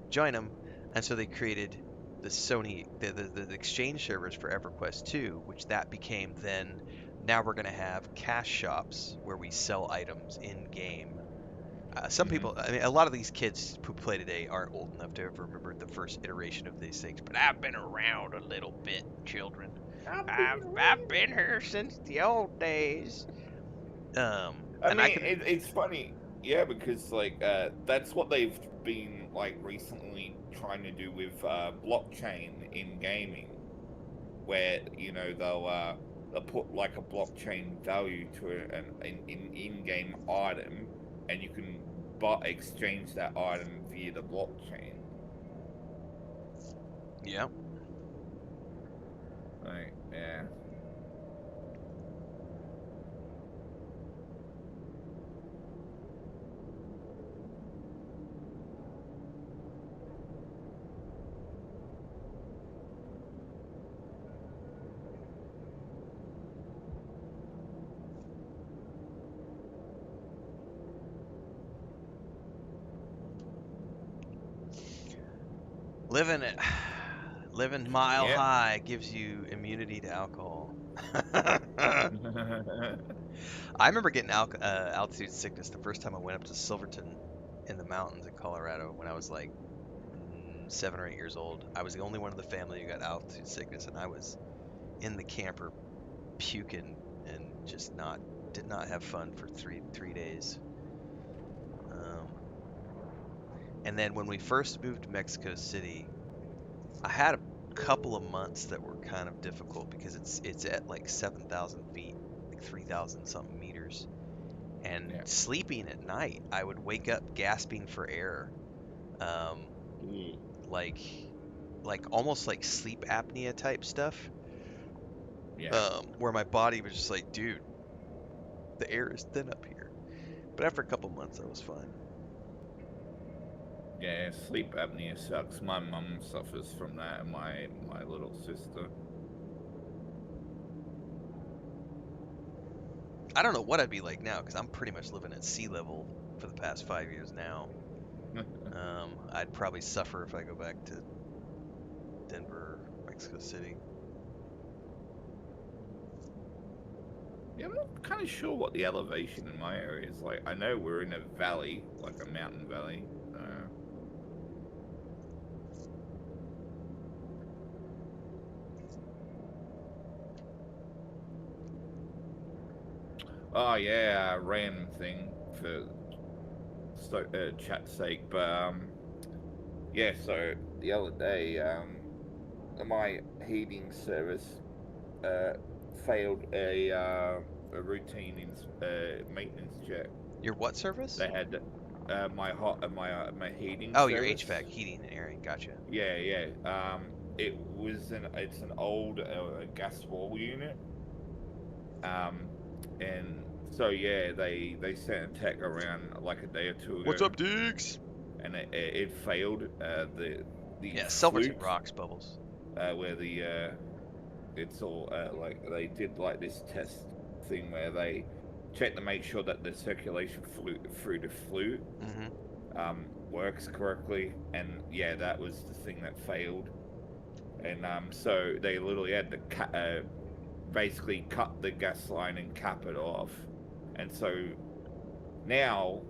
join them. And so they created the Sony, the exchange servers for EverQuest 2, which that became then, now we're going to have cash shops where we sell items in game. Some people, I mean, a lot of these kids who play today aren't old enough to ever remember the first iteration of these things, but I've been around a little bit, children. I've been here since the old days. I And I mean, can, it's funny, yeah, because like that's what they've been like recently trying to do with blockchain in gaming, where they'll put like a blockchain value to an in-game item, and you can exchange that item via the blockchain. yeah. Right? Yeah. Living it, living mile Yep. high gives you immunity to alcohol. I remember getting altitude sickness the first time I went up to Silverton in the mountains in Colorado when I was like 7 or 8 years old. I was the only one of the family who got altitude sickness, and I was in the camper puking and just did not have fun for three days. Um, and then when we first moved to Mexico City, I had a couple of months that were kind of difficult because it's at like 7,000 feet, like 3,000 something meters, and Yeah. sleeping at night, I would wake up gasping for air, um, Mm. like almost like sleep apnea type stuff, Yeah. where my body was just like, dude, the air is thin up here. But after a couple months, I was fine. Yeah, sleep apnea sucks. My mum suffers from that, and my little sister. I don't know what I'd be like now because I'm pretty much living at sea level for the past 5 years now. I'd probably suffer if I go back to Denver, Mexico City. Yeah, I'm not kind of sure what the elevation in my area is like. I know we're in a valley, like a mountain valley. Oh yeah, random thing for chat's sake, but yeah. So the other day, my heating service uh, failed a routine maintenance check. Your what service? They had my heating Oh, your HVAC, service. heating and airing. Gotcha. Yeah, yeah. It's an old gas wall unit. Um, and so yeah, they sent a tech around like a day or two What's ago, up, Diggs? and it failed. The Yeah, Silverton flute, rocks, Bubbles. where the it's all like they did like this test thing where they check to make sure that the circulation through the flute Mm-hmm. works correctly, and yeah, that was the thing that failed. And so they literally had to basically cut the gas line and cap it off. And so now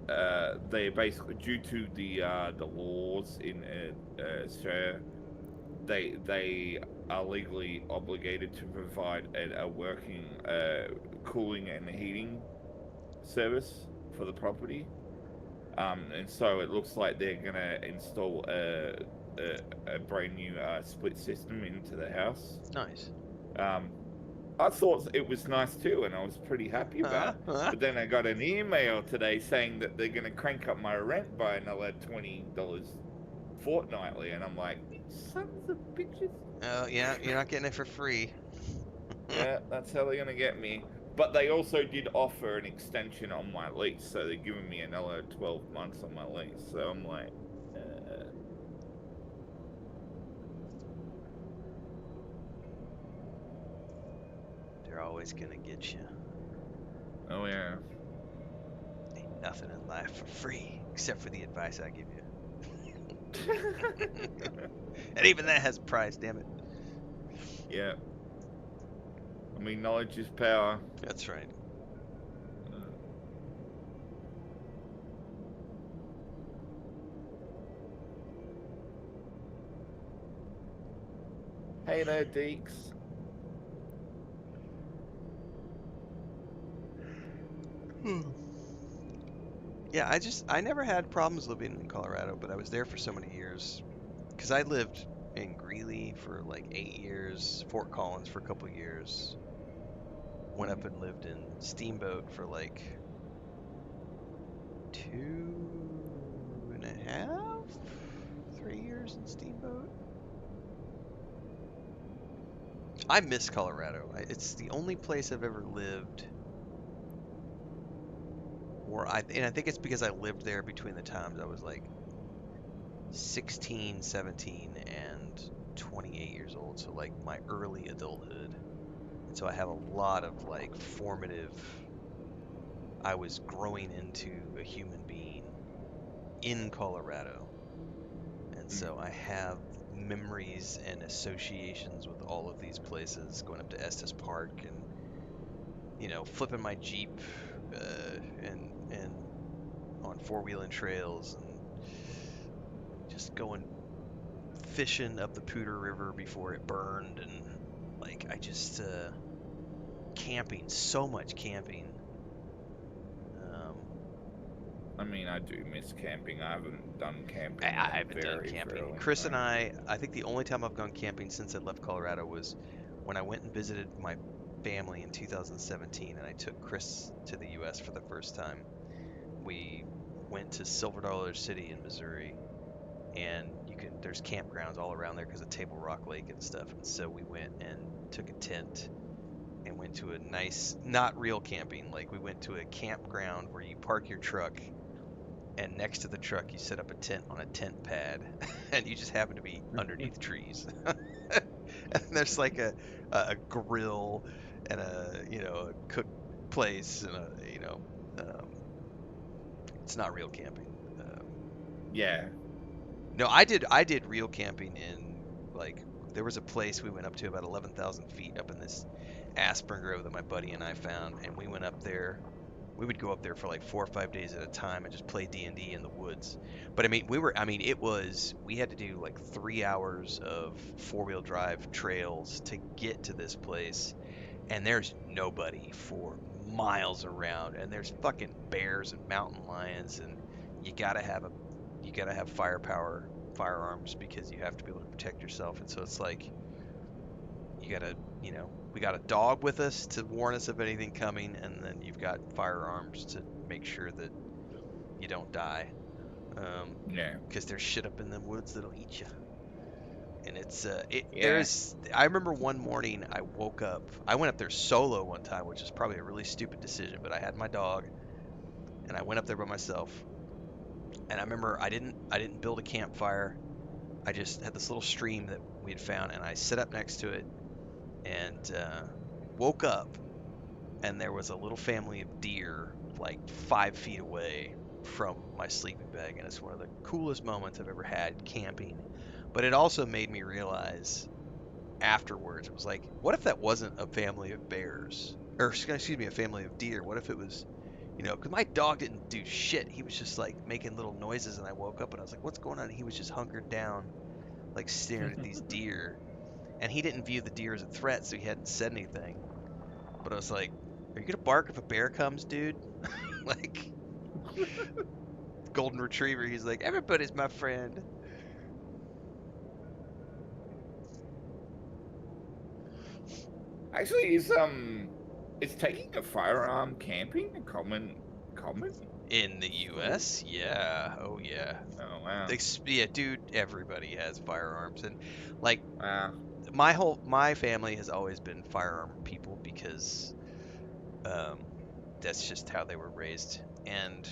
uh, they basically, due to the laws in Australia, they are legally obligated to provide a working cooling and heating service for the property. And so it looks like they're gonna install a brand new split system into the house. Nice. Um, I thought it was nice too, and I was pretty happy about Huh? it. Huh? But then I got an email today saying that they're gonna crank up my rent by another $20 fortnightly, and I'm like, sons of bitches. Oh, yeah, you're not getting it for free. Yeah, that's how they're gonna get me. But they also did offer an extension on my lease, so they're giving me another 12 months on my lease. So I'm like, They're always gonna get you. oh yeah. Ain't nothing in life for free except for the advice I give you. And even that has a price, damn it. Yeah. I mean, knowledge is power. That's right. Hey there, Deeks. Yeah, I never had problems living in Colorado, but I was there for so many years. Because I lived in Greeley for like 8 years, Fort Collins for a couple years. Went up and lived in Steamboat for like 2.5, 3 years in Steamboat. I miss Colorado. It's the only place I've ever lived and I think it's because I lived there between the times I was like 16, 17, and 28 years old. So like my early adulthood. And so I have a lot of like formative, I was growing into a human being in Colorado. And so I have memories and associations with all of these places, going up to Estes Park and, flipping my Jeep and on four-wheeling trails and just going fishing up the Poudre River before it burned and like I just camping, so much camping. Um, I mean, I do miss camping. I haven't done camping I in a haven't done very, camping. very long Chris and time. I think the only time I've gone camping since I left Colorado was when I went and visited my family in 2017 and I took Chris to the US for the first time. We went to Silver Dollar City in Missouri and there's campgrounds all around there because of Table Rock Lake and stuff. And so we went and took a tent and went to a nice, not real camping. Like we went to a campground where you park your truck and next to the truck you set up a tent on a tent pad and you just happen to be underneath trees. And there's like a grill and a cook place and um, it's not real camping. Yeah. No, I did real camping in like there was a place we went up to about 11,000 feet up in this aspen grove that my buddy and I found, and we went up there. We would go up there for like 4 or 5 days at a time and just play D&D in the woods. But we had to do like 3 hours of four-wheel drive trails to get to this place, and there's nobody for miles around, and there's fucking bears and mountain lions, and you gotta have a you gotta have firearms because you have to be able to protect yourself. And so it's like you gotta, we got a dog with us to warn us of anything coming, and then you've got firearms to make sure that you don't die. Yeah. Because there's shit up in them woods that'll eat you. And Yeah. there's, I remember one morning I woke up, I went up there solo one time, which is probably a really stupid decision, but I had my dog and I went up there by myself. And I remember I didn't build a campfire. I just had this little stream that we had found, and I sit up next to it and woke up, and there was a little family of deer like 5 feet away from my sleeping bag, and it's one of the coolest moments I've ever had camping. But it also made me realize afterwards, it was like, what if that wasn't a family of bears? Or excuse me, a family of deer? What if it was, because my dog didn't do shit. He was just like making little noises, and I woke up and I was like, what's going on? And he was just hunkered down, like staring at these deer. And he didn't view the deer as a threat, so he hadn't said anything. But I was like, are you gonna bark if a bear comes, dude? Like, golden retriever, he's like, everybody's my friend. Actually, is taking a firearm camping a common? In the Thing? U.S., yeah, oh yeah. Oh wow. Yeah, dude, everybody has firearms, and like Wow. my family has always been firearm people because um, that's just how they were raised. And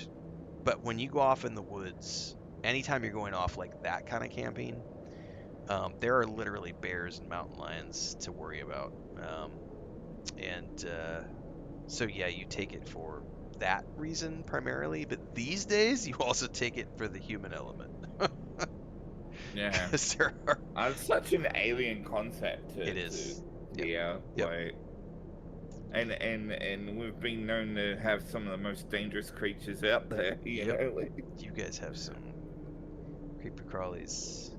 but when you go off in the woods, anytime you're going off like that kind of camping, there are literally bears and mountain lions to worry about. And so yeah, you take it for that reason primarily, but these days you also take it for the human element. Yeah. Because there are, It's such an alien concept it to is. Yep. yeah, Yep. like and we've been known to have some of the most dangerous creatures out there, you Yep. know. Like, You guys have some creepy crawlies.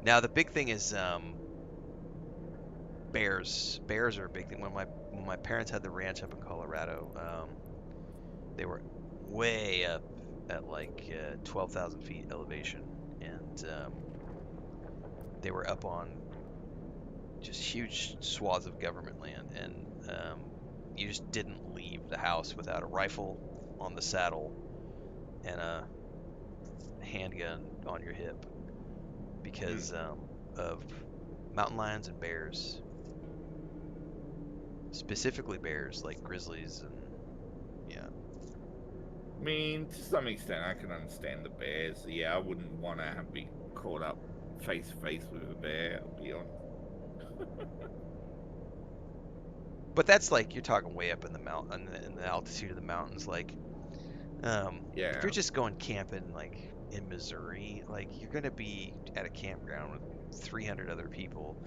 Now the big thing is bears. Bears are a big thing. When my parents had the ranch up in Colorado, they were way up at like 12,000 feet elevation, and they were up on just huge swaths of government land, and you just didn't leave the house without a rifle on the saddle and a handgun on your hip mm. because of mountain lions and bears, specifically bears like grizzlies and yeah. I mean, to some extent, I can understand the bears. Yeah, I wouldn't want to be caught up face to face with a bear. I'll be honest. But that's like you're talking way up in the mountain, in the altitude of the mountains. Like, if Yeah. you're just going camping like in Missouri, like you're gonna be at a campground with 300 other people.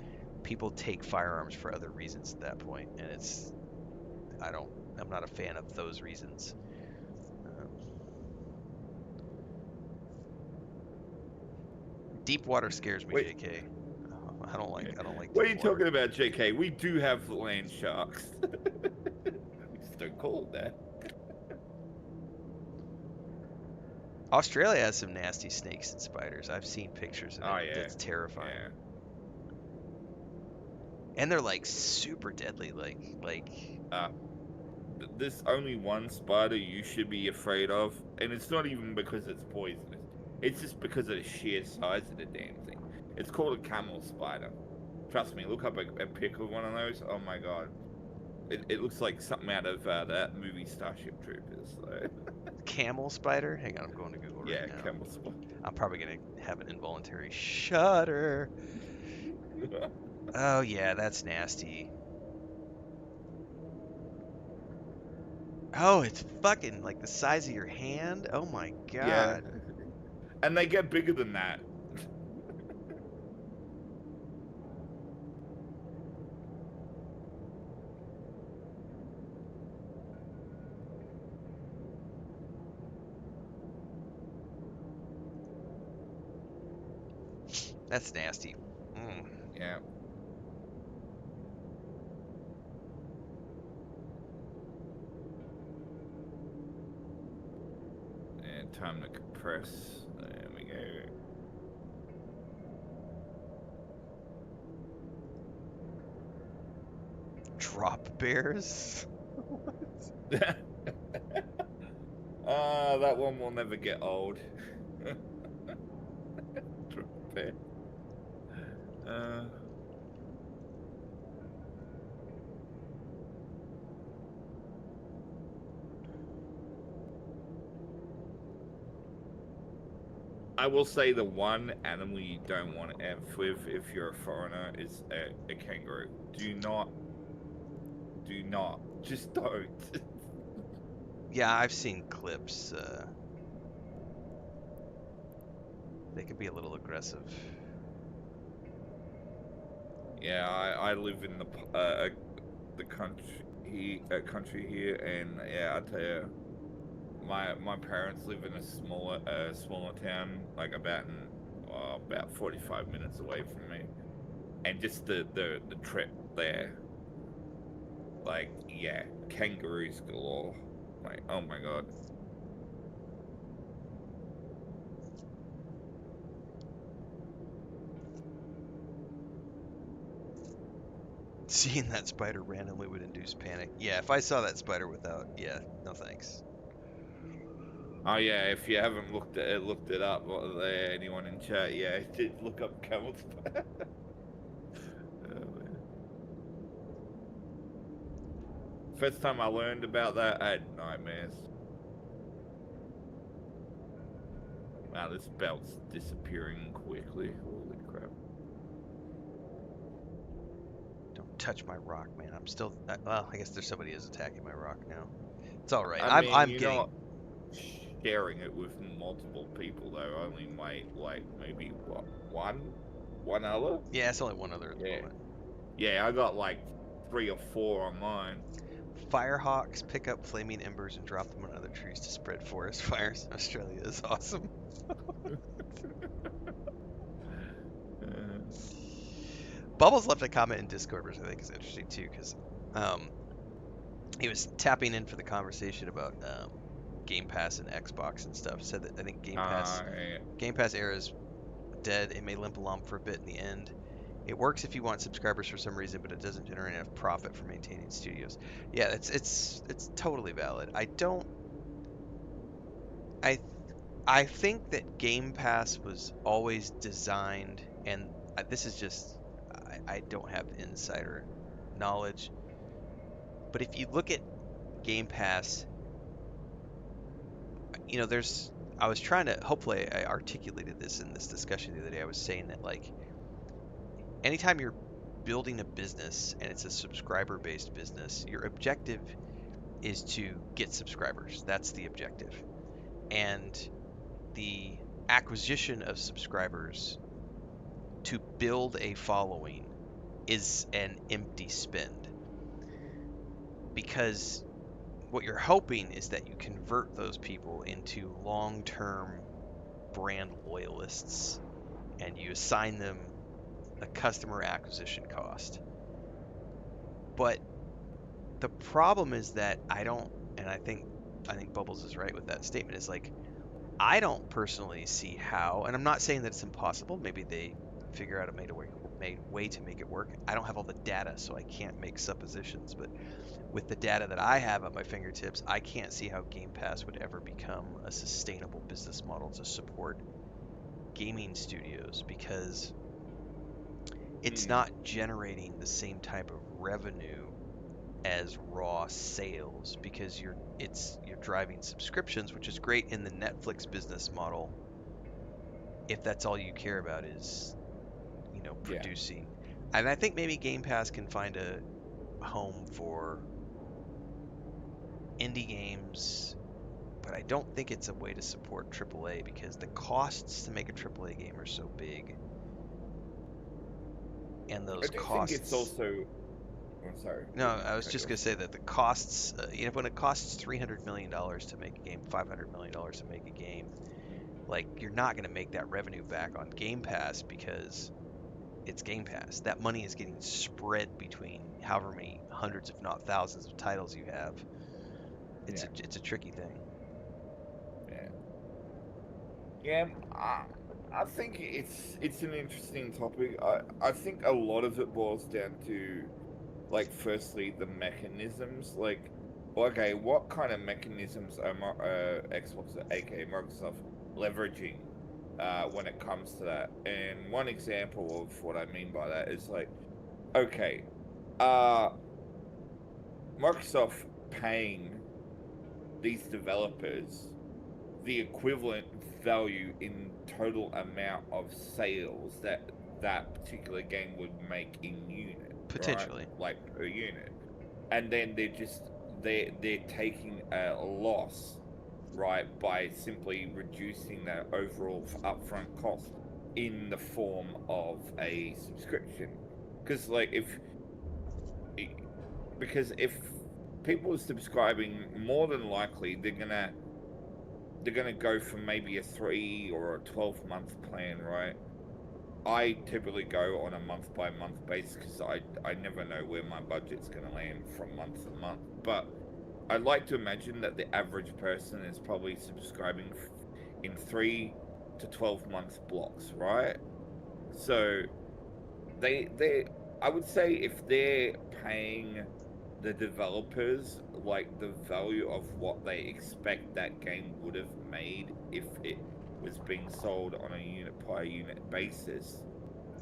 People take firearms for other reasons at that point, and I don't, I'm not a fan of those reasons. Um, Deep water scares me, Wait. JK. I don't like What are deep you water. talking about, JK? We do have land sharks. We just don't call it that. Australia has some nasty snakes and spiders. I've seen pictures of Oh it. yeah. It's terrifying. Yeah. And they're like super deadly. Like Uh, there's only one spider you should be afraid of, and it's not even because it's poisonous. It's just because of the sheer size of the damn thing. It's called a camel spider. Trust me, look up a pic of one of those. Oh my god. It looks like something out of that movie Starship Troopers. So. camel spider. Hang on, I'm going to Google right Yeah, now. camel spider. I'm probably gonna have an involuntary shudder. Oh yeah, that's nasty. Oh, it's fucking like the size of your hand. Oh my Yeah. god. And they get bigger than that. That's nasty. Mm. Yeah. And time to compress. There we go. Drop bears? That one will never get old. Drop bear. Uh, I will say the one animal you don't want to F with if you're a foreigner is a kangaroo. Do not, just don't. Yeah, I've seen clips. They can be a little aggressive. Yeah, I live in the country here, and yeah, I tell you, my parents live in a smaller town, like about 45 minutes away from me, and just the trip there, like yeah, kangaroos galore, like oh my god. Seeing that spider randomly would induce panic. Yeah, if I saw that spider without, yeah, no thanks. Oh yeah, if you haven't looked it up, what there anyone in chat, yeah, just look up camel spider. Oh, man. First time I learned about that, I had nightmares. Wow, this belt's disappearing quickly. Holy crap. Don't touch my rock, man. I'm still. Well, I guess there's somebody is attacking my rock now. It's all right. I I'm mean, I'm you're getting. not sharing it with multiple people though. Only like maybe what one other? Yeah, it's only one other at the Yeah. moment. Yeah, I got like 3 or 4 on mine. Firehawks pick up flaming embers and drop them on other trees to spread forest fires. Australia is awesome. Uh, Bubbles left a comment in Discord, which I think is interesting too, because um, he was tapping in for the conversation about Game Pass and Xbox and stuff. Said that I think I Game Pass era is dead. It may limp along for a bit in the end. It works if you want subscribers for some reason, but it doesn't generate enough profit for maintaining studios. Yeah, it's totally valid. I I think that Game Pass was always designed, and this is just I don't have insider knowledge, but if you look at Game Pass, there's I was trying to hopefully I articulated this in this discussion the other day. I was saying that like anytime you're building a business and it's a subscriber based business, your objective is to get subscribers. That's the objective. And the acquisition of subscribers to build a following is an empty spend because what you're hoping is that you convert those people into long term brand loyalists and you assign them a customer acquisition cost. But the problem is that I don't, and I think Bubbles is right with that statement. Is like I don't personally see how, and I'm not saying that it's impossible. Maybe they figure out a made way to make it work. I don't have all the data, so I can't make suppositions. But with the data that I have at my fingertips, I can't see how Game Pass would ever become a sustainable business model to support gaming studios because it's hmm, not generating the same type of revenue as raw sales because you're driving subscriptions, which is great in the Netflix business model if that's all you care about is, yeah. producing. And I think maybe Game Pass can find a home for indie games, but I don't think it's a way to support AAA because the costs to make a AAA game are so big. And I those do think it's costs. also. I'm sorry, No, didn't mean I to was cut you just off. gonna say that the costs, when it costs $300 million to make a game, $500 million to make a game, like you're not gonna make that revenue back on Game Pass because it's Game Pass. That money is getting spread between however many hundreds, if not thousands, of titles you have. It's Yeah, a tricky thing. yeah, yeah. I think it's an interesting topic. I think a lot of it boils down to like firstly the mechanisms, like okay, what kind of mechanisms are Xbox, aka Microsoft, leveraging when it comes to that? And one example of what I mean by that is like, okay, uh, Microsoft paying these developers the equivalent value in total amount of sales that that particular game would make in unit, right? Potentially. Like per unit. And then they're taking a loss, right, by simply reducing their overall upfront cost in the form of a subscription. Because like if because if people are subscribing, more than likely they're gonna go for maybe a 3 or a 12 month plan, right? I typically go on a month by month basis because I never know where my budget's gonna land from month to month. But I'd like to imagine that the average person is probably subscribing in 3 to 12 month blocks, right? So they I would say if they're paying the developers like the value of what they expect that game would have made if it was being sold on a unit by unit basis,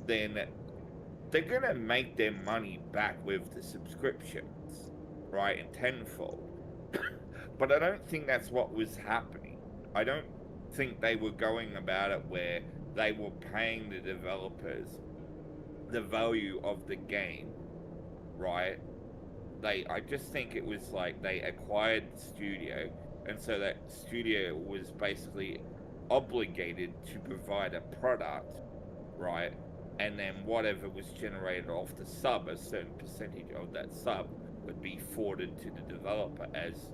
then they're gonna make their money back with the subscriptions, right, in tenfold. But I don't think that's what was happening. I don't think they were going about it where they were paying the developers the value of the game, right? I just think it was like they acquired the studio, and so that studio was basically obligated to provide a product, right? And then whatever was generated off the sub, a certain percentage of that sub would be forwarded to the developer as,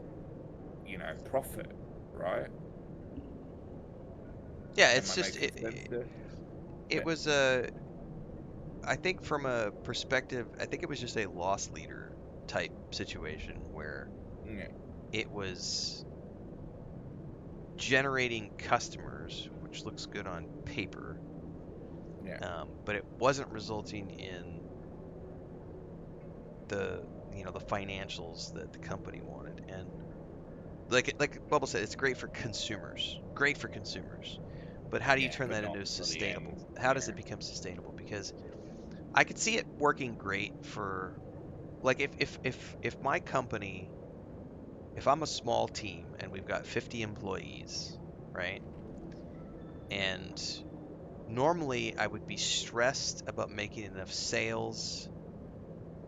profit, right? Yeah, Am it's I just making sense there? it Yeah. was I think from a perspective, I think it was just a loss leader type situation where Yeah. it was generating customers, which looks good on paper, Yeah. but it wasn't resulting in the the financials that the company wanted. And like Bubble said, it's great for consumers. But how do you Yeah. turn But that not into for the end. sustainable? How does Yeah. it become sustainable? Because I could see it working great for like if my company, if I'm a small team and we've got 50 employees, right? And normally I would be stressed about making enough sales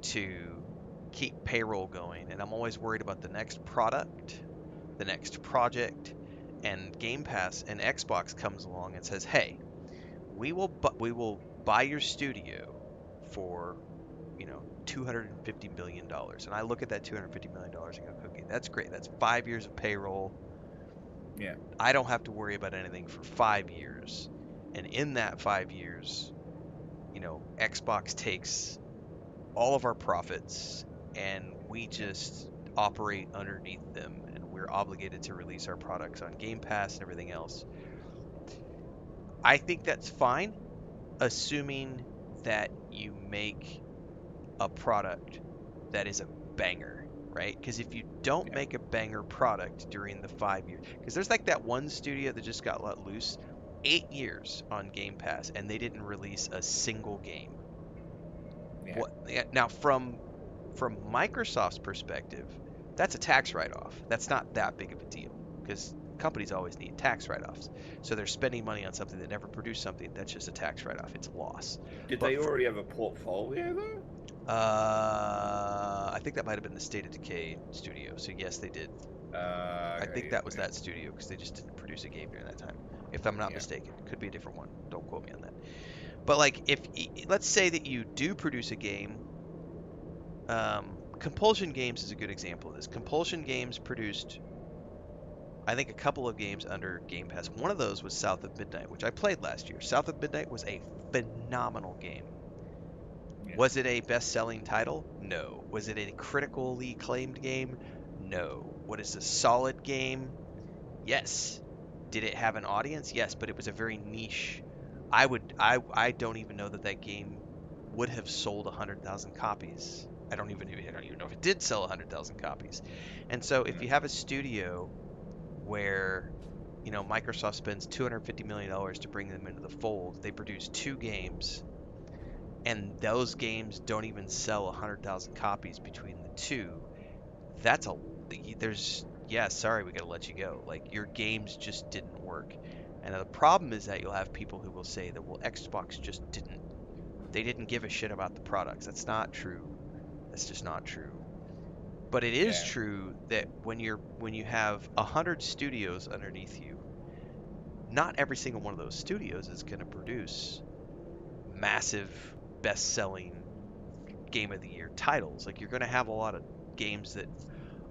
to keep payroll going, and I'm always worried about the next product, the next project, and Game Pass and Xbox comes along and says, "Hey, we will buy your studio for, $250 million." And I look at that $250 million and go, "Okay, that's great. That's 5 years of payroll. Yeah. I don't have to worry about anything for 5 years." And in that 5 years, Xbox takes all of our profits and we Yeah. just operate underneath them, and we're obligated to release our products on Game Pass and everything else. I think that's fine, assuming that you make a product that is a banger, right? Because if you don't Yeah. make a banger product during the 5 years, because there's like that one studio that just got let loose, 8 years on Game Pass, and they didn't release a single game. Yeah. What now from Microsoft's perspective, that's a tax write-off. That's not that big of a deal because companies always need tax write-offs. So they're spending money on something that never produced something. That's just a tax write-off. It's a loss. Did But they already have a portfolio though? I think that might have been the State of Decay studio. So yes, they did. I think Okay. that was Yeah. that studio because they just didn't produce a game during that time. If I'm not Yeah. mistaken, could be a different one. Don't quote me on that. But like, if let's say that you do produce a game, Compulsion Games is a good example of this. Compulsion Games produced, I think, a couple of games under Game Pass. One of those was South of Midnight, which I played last year. South of Midnight was a phenomenal game. Yeah. Was it a best-selling title? No. Was it a critically acclaimed game? No. What is a solid game? Yes. Did it have an audience? Yes, but it was a very niche. I don't even know that that game would have sold 100,000 copies. I don't even know if it did sell 100,000 copies. And so if you have a studio where Microsoft spends $250 million to bring them into the fold, they produce 2 games, and those games don't even sell 100,000 copies between the two. That's a there's yeah, sorry, we got to let you go. Like, your games just didn't work. And the problem is that you'll have people who will say that, well, Xbox just didn't give a shit about the products. That's not true. That's just not true. But it is Yeah. true that when you have 100 studios underneath you, not every single one of those studios is going to produce massive, best-selling game of the year titles. Like, you're going to have a lot of games that,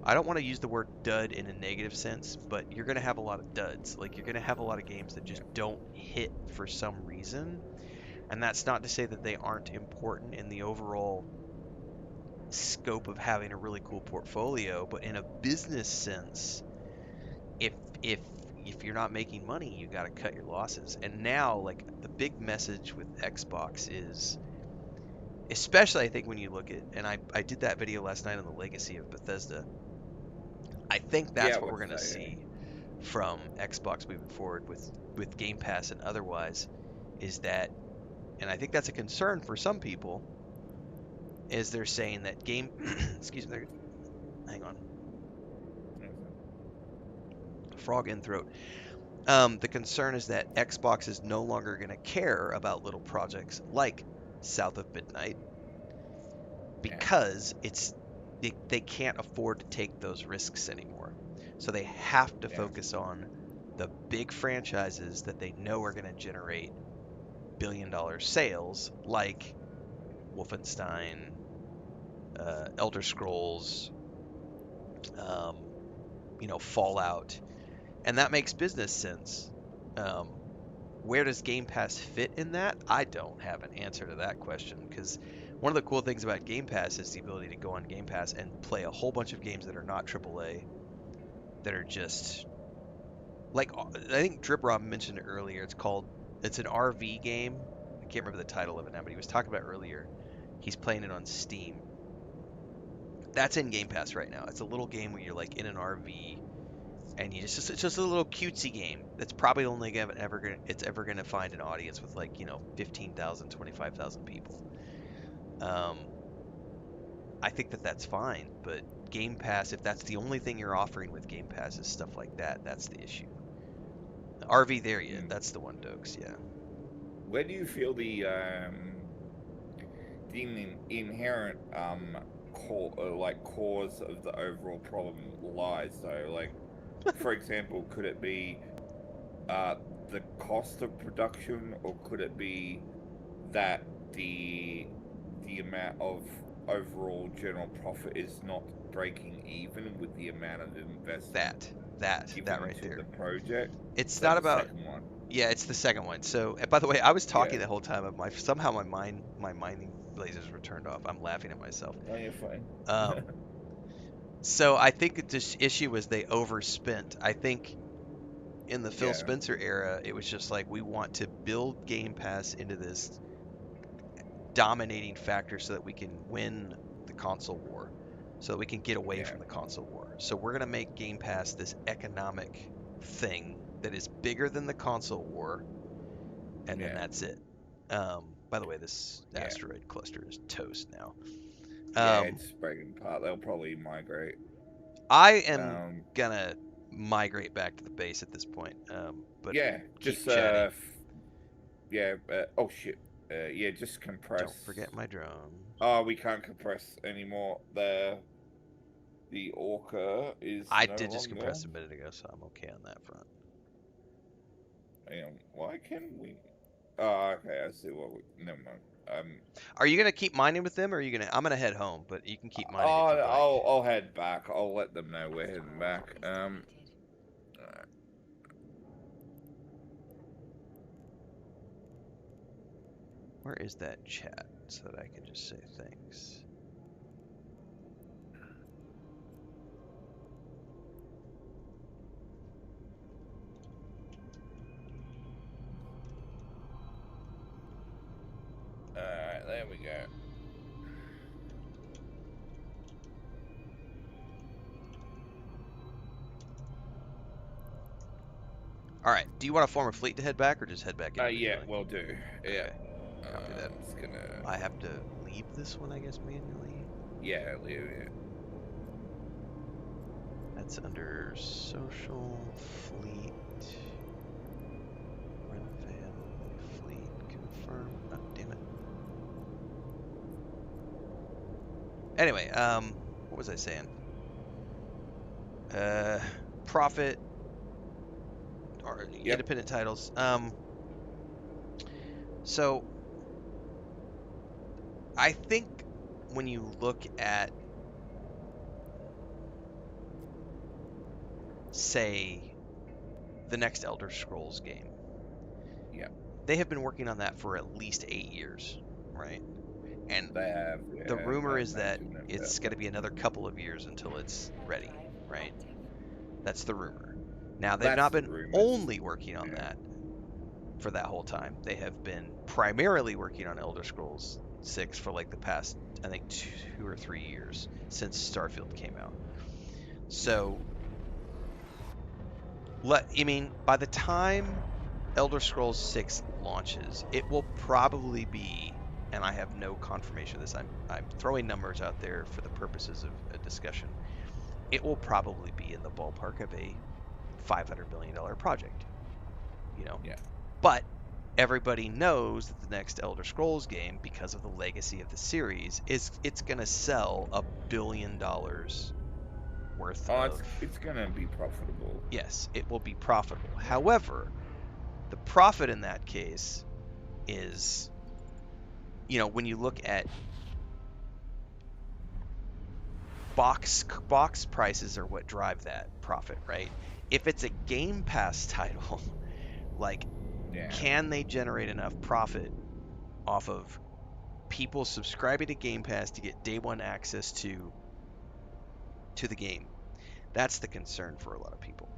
I don't want to use the word dud in a negative sense, but you're going to have a lot of duds. Like, you're going to have a lot of games that just don't hit for some reason. And that's not to say that they aren't important in the overall scope of having a really cool portfolio, but in a business sense, if if if you're not making money, you got to cut your losses. And now, like, the big message with Xbox is, especially I think when you look at, and I did that video last night on the legacy of Bethesda. I think Yeah, that's what we're what's going to that? see from Xbox moving forward with Game Pass and otherwise, is that, and I think that's a concern for some people, is they're saying that game excuse me, hang on, frog in throat. The concern is that Xbox is no longer going to care about little projects like South of Midnight, Yeah. because they can't afford to take those risks anymore. So they have to Yeah. focus on the big franchises that they know are going to generate billion-dollar sales, like Wolfenstein, Elder Scrolls, um, Fallout, and that makes business sense. Um, where does Game Pass fit in that? I don't have an answer to that question, because one of the cool things about Game Pass is the ability to go on Game Pass and play a whole bunch of games that are not AAA, that are just like, I think Drip Rob mentioned it earlier. It's an RV game. I can't remember the title of it now, but he was talking about earlier. He's playing it on Steam. That's in Game Pass right now. It's a little game where you're like in an RV, and it's just a little cutesy game. That's probably only it's ever gonna find an audience with, like, 15,000, 25,000 people. Um, I think that that's fine, but Game Pass, if that's the only thing you're offering with Game Pass is stuff like that, that's the issue. Are we there yet? Mm. That's the one, Dokes. Yeah. Where do you feel the inherent cause of the overall problem lies? So, like, for example, could it be uh, the cost of production, or could it be that the amount of overall general profit is not breaking even with the amount of investment That, that given right into the there. project? It's So not the about. second one, Yeah, it's the second one. So, by the way, I was yeah. talking the whole time, of somehow my mining lasers were turned off. I'm laughing at myself. Oh, you're fine. Um, so I think this issue was they overspent. I think in the Phil Yeah, Spencer era, it was just like, we want to build Game Pass into this dominating factor so that we can win the console war, so that we can get away yeah, from the console war. So we're going to make Game Pass this economic thing that is bigger than the console war, and then yeah, that's it. By the way, this yeah. asteroid cluster is toast now. Yeah, Um, it's breaking apart. They'll probably migrate. I am Um, gonna migrate back to the base at this point, but yeah, keep just chatting. yeah. Oh shit. Yeah, just compress. Don't forget my drone. Oh, we can't compress anymore. The orca is I no did just longer. compress a minute ago, so I'm okay on that front. Hang on, why can we? Oh, okay. I see what we. Never mind. Are you gonna keep mining with them, or are you gonna? I'm gonna head home, but you can keep mining if Oh, you'd like. I'll head back. I'll let them know we're heading back. Where is that chat so that I can just say thanks? all right, there we go. All right. Do you want to form a fleet to head back, or just head back Yeah, individually? will do. Yeah. Okay. Copy that. It's gonna. I have to leave this one, I guess, manually. Yeah, yeah. That's under social fleet. Renfail fleet confirm. Oh, damn it. Anyway, what was I saying? Profit or Yep. independent titles. So I think when you look at, say, the next Elder Scrolls game, Yep. they have been working on that for at least 8 years, right? And They have. the Yeah, rumor I is that mentioned it it's about going to that. be another couple of years until it's ready, Drive right? active. That's the rumor. Now, they've That's not the been rumors. only working on Yeah. that for that whole time. They have been primarily working on Elder Scrolls 6 for like the past, I think, 2 or 3 years since Starfield came out. So, I mean, by the time Elder Scrolls 6 launches, it will probably be, and I have no confirmation of this, I'm throwing numbers out there for the purposes of a discussion. It will probably be in the ballpark of a $500 million project, you know? Yeah. But everybody knows that the next Elder Scrolls game, because of the legacy of the series, it's going to sell $1 billion worth Oh, of. it's gonna be profitable. Yes, it will be profitable. However, the profit in that case is, when you look at box prices are what drive that profit, right? If it's a Game Pass title, like, Yeah. can they generate enough profit off of people subscribing to Game Pass to get day one access to the game? That's the concern for a lot of people.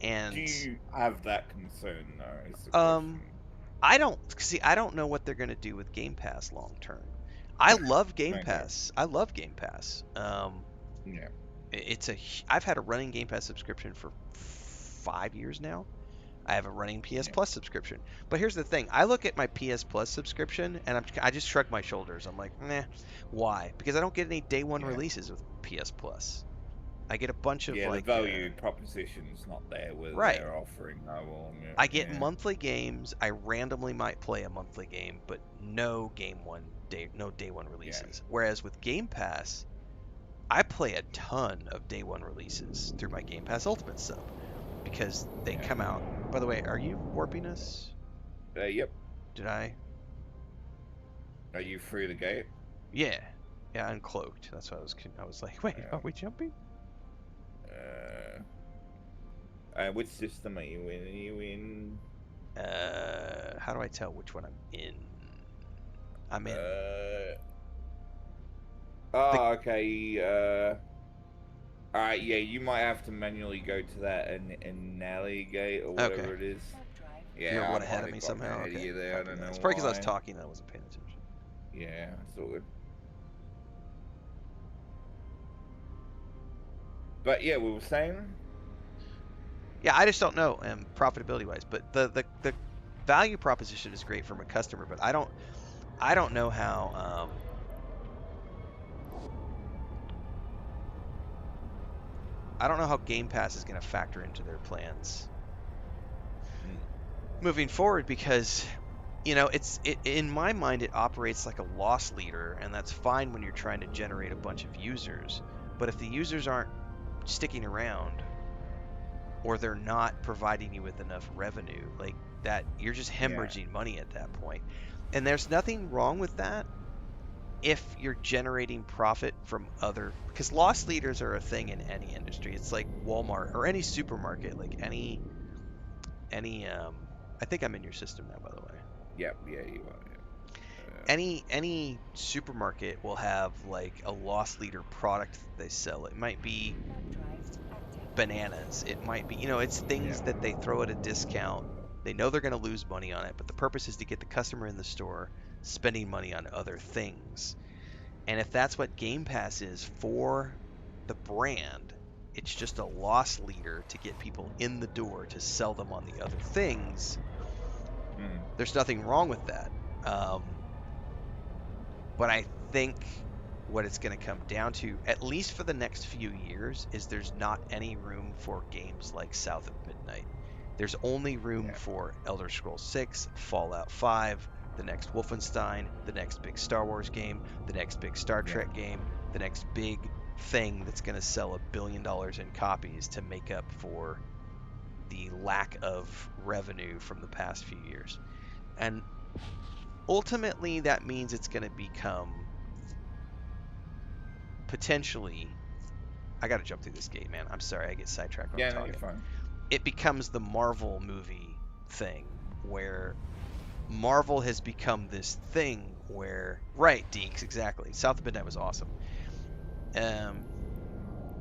Do And you have that concern though? Is the um question. I don't know what they're going to do with Game Pass long term. I love Game Okay. Pass. I love Game Pass. Yeah. I've had a running Game Pass subscription for 5 years now. I have a running PS Yeah. Plus subscription. But here's the thing: I look at my PS Plus subscription and I just shrug my shoulders. I'm like, nah. Why? Because I don't get any day one Yeah. releases with PS Plus. I get a bunch of Yeah. The like, value proposition's not there with right. they're offering. Oh well. I get Yeah. monthly games. I randomly might play a monthly game, but no day one Yeah. releases. Whereas with Game Pass, I play a ton of day one releases through my Game Pass Ultimate sub because they Yeah. come out. By the way, are you warping us? Yep. Did I? Are you through the gate? Yeah. Yeah, uncloaked. That's what I was like, wait, Yeah. are we jumping? Which system are you in? Are you in? How do I tell which one I'm in? I'm in the. Oh, okay. All right. Yeah, you might have to manually go to that and gate or Okay. whatever it is. Warp drive. Yeah, You're I one might ahead of have me got somehow. ahead of Okay. you there. I Copy don't that. know It's probably because I was why. talking and I wasn't paying attention. Yeah, it's all good. But yeah, we were saying. Yeah, I just don't know, profitability wise, but the value proposition is great from a customer, but I don't know how Game Pass is going to factor into their plans moving forward because in my mind it operates like a loss leader, and that's fine when you're trying to generate a bunch of users, but if the users aren't sticking around or they're not providing you with enough revenue, like that, you're just Yeah. hemorrhaging money at that point. And there's nothing wrong with that if you're generating profit from other, because loss leaders are a thing in any industry. It's like Walmart or any supermarket, like any I think I'm in your system now, by the way. Yep. Yeah, you are. Yeah. Any supermarket will have like a loss leader product that they sell. It might be Warp drive active. bananas. It might be, it's Yeah. things that they throw at a discount. They know they're going to lose money on it, but the purpose is to get the customer in the store spending money on other things. And if that's what Game Pass is for the brand, it's just a loss leader to get people in the door to sell them on the other things, Mm. there's nothing wrong with that. But I think what it's going to come down to, at least for the next few years, is there's not any room for games like South of Midnight. There's only room Yeah. for Elder Scrolls 6, Fallout 5, the next Wolfenstein, the next big Star Wars game, the next big Star Yeah. Trek game, the next big thing that's going to sell $1 billion in copies to make up for the lack of revenue from the past few years. And ultimately, that means it's going to become potentially. I got to jump through this gate, man. I'm sorry, I get sidetracked when I'm Yeah, no, you're talking. fine. It becomes the Marvel movie thing where Marvel has become this thing where, right, Deeks, exactly. South of Midnight was awesome. Um,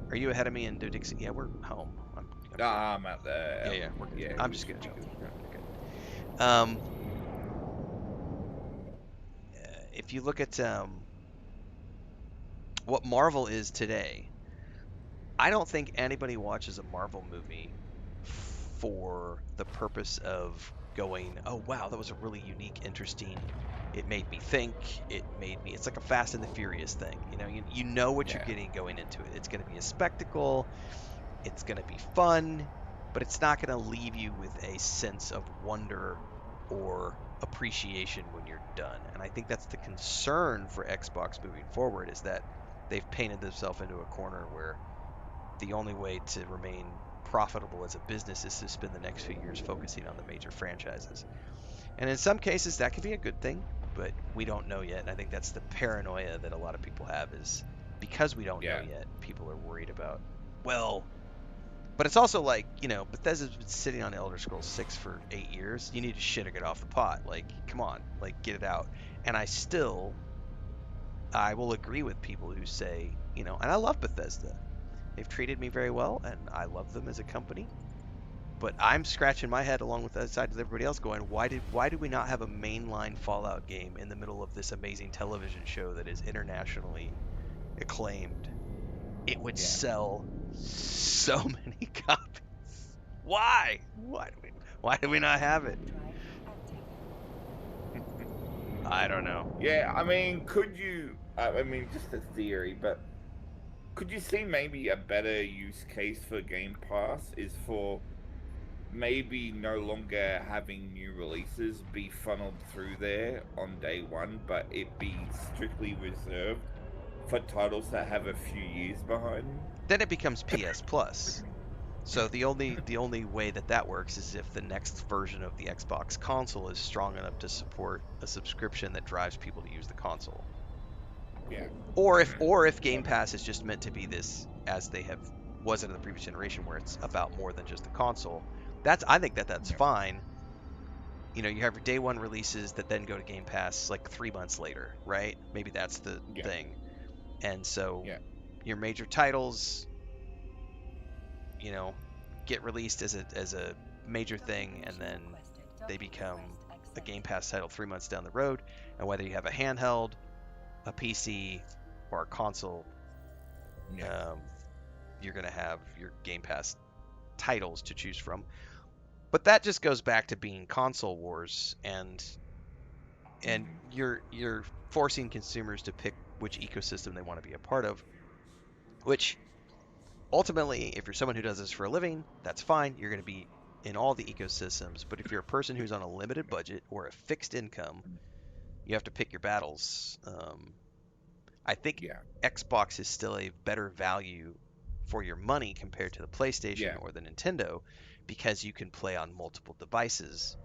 are you ahead of me in Dixie? Yeah, we're home. I'm good. I'm at the. Yeah, we're good. Yeah, I'm we just gonna should be jump. good. You're good. If you look at what Marvel is today, I don't think anybody watches a Marvel movie for the purpose of going, oh wow, that was a really unique, interesting. It made me think. It made me. It's like a Fast and the Furious thing. You know what you're Yeah. getting going into it. It's going to be a spectacle. It's going to be fun, but it's not going to leave you with a sense of wonder or appreciation when you're done. And I think that's the concern for Xbox moving forward is that they've painted themselves into a corner where the only way to remain profitable as a business is to spend the next few years focusing on the major franchises. And in some cases, that could be a good thing, but we don't know yet. And I think that's the paranoia that a lot of people have is because we don't know Yeah. yet, people are worried about, well, but it's also like, Bethesda's been sitting on Elder Scrolls 6 for 8 years. You need to shit or get off the pot. Like, come on, like, get it out. And I will agree with people who say, and I love Bethesda. They've treated me very well, and I love them as a company. But I'm scratching my head along with the side of everybody else, going, why did we not have a mainline Fallout game in the middle of this amazing television show that is internationally acclaimed? It would Yeah. sell so many copies. Why? Why do we not have it? I don't know. Yeah, I mean, could you? I mean, just a theory, but could you see maybe a better use case for Game Pass is for maybe no longer having new releases be funneled through there on day one, but it be strictly reserved for titles that have a few years behind them? Then it becomes PS Plus. So the only way that works is if the next version of the Xbox console is strong enough to support a subscription that drives people to use the console. Yeah. Or if Game Pass is just meant to be this as they have was it in the previous generation where it's about more than just the console. I think that's Yeah. fine. You have your day one releases that then go to Game Pass like 3 months later, right? Maybe that's the Yeah. thing. And so Yeah. your major titles, you know, get released as a major thing, and then they become a Game Pass title 3 months down the road. And whether you have a handheld, a PC, or a console, Yeah. um, you're going to have your Game Pass titles to choose from. But that just goes back to being console wars, and you're forcing consumers to pick which ecosystem they want to be a part of, which ultimately, if you're someone who does this for a living, that's fine. You're going to be in all the ecosystems. But if you're a person who's on a limited budget or a fixed income, you have to pick your battles. I think Yeah. Xbox is still a better value for your money compared to the PlayStation Yeah. or the Nintendo because you can play on multiple devices.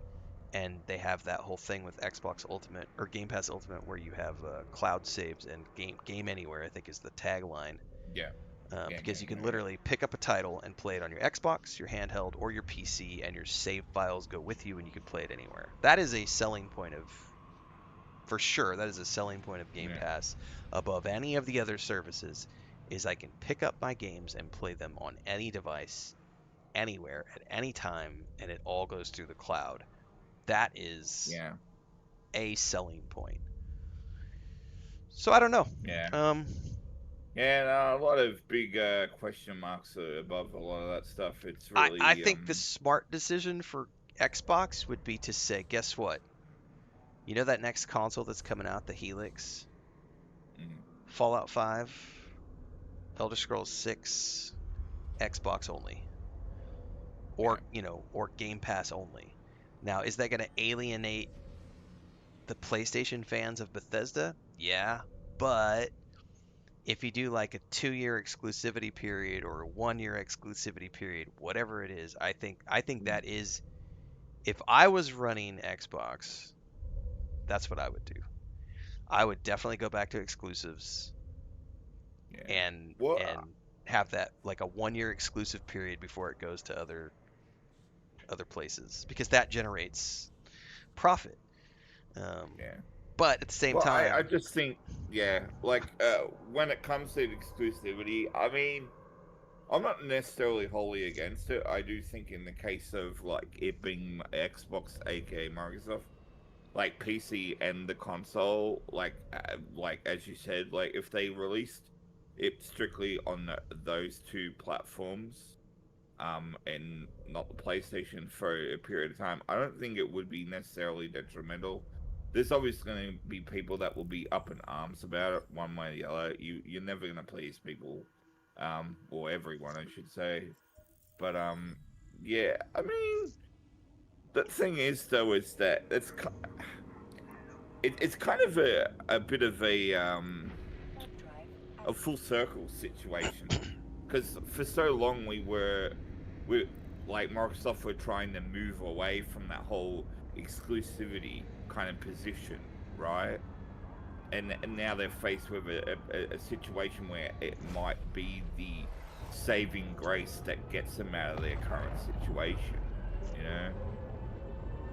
And they have that whole thing with Xbox Ultimate or Game Pass Ultimate where you have cloud saves and game anywhere, I think is the tagline. Yeah. Game Because you can anywhere. literally pick up a title and play it on your Xbox, your handheld, or your PC, and your save files go with you, and you can play it anywhere. That is a selling point for sure. That is a selling point of Game Yeah. Pass above any of the other services. Is I can pick up my games and play them on any device, anywhere, at any time, and it all goes through the cloud. That is Yeah. a selling point. So I don't know. Yeah. Um, Yeah, no, a lot of big question marks above a lot of that stuff. It's I really think the smart decision for Xbox would be to say, guess what? You know that next console that's coming out, the Helix, mm, Fallout 5, Elder Scrolls 6, Xbox only, yeah, or Game Pass only. Now, is that going to alienate the PlayStation fans of Bethesda? Yeah, but if you do like a 2-year exclusivity period or a 1-year exclusivity period, whatever it is, I think that is, if I was running Xbox, that's what I would do. I would definitely go back to exclusives yeah. and Well, and have that like a 1-year exclusive period before it goes to other places because that generates profit. Um, yeah. but at the same Well, I time, just think, yeah, like when it comes to exclusivity, I mean, I'm not necessarily wholly against it. I do think in the case of like it being Xbox, aka Microsoft, like PC and the console, like as you said, like if they released it strictly on those two platforms, and not the PlayStation for a period of time, I don't think it would be necessarily detrimental. There's obviously going to be people that will be up in arms about it one way or the other. You're never going to please people, or everyone, I should say. But yeah, I mean, the thing is though is that it's kind of a bit of Warp drive a active. full circle situation because for so long we like Microsoft were trying to move away from that whole exclusivity kind of position, right? And now they're faced with a situation where it might be the saving grace that gets them out of their current situation. You know,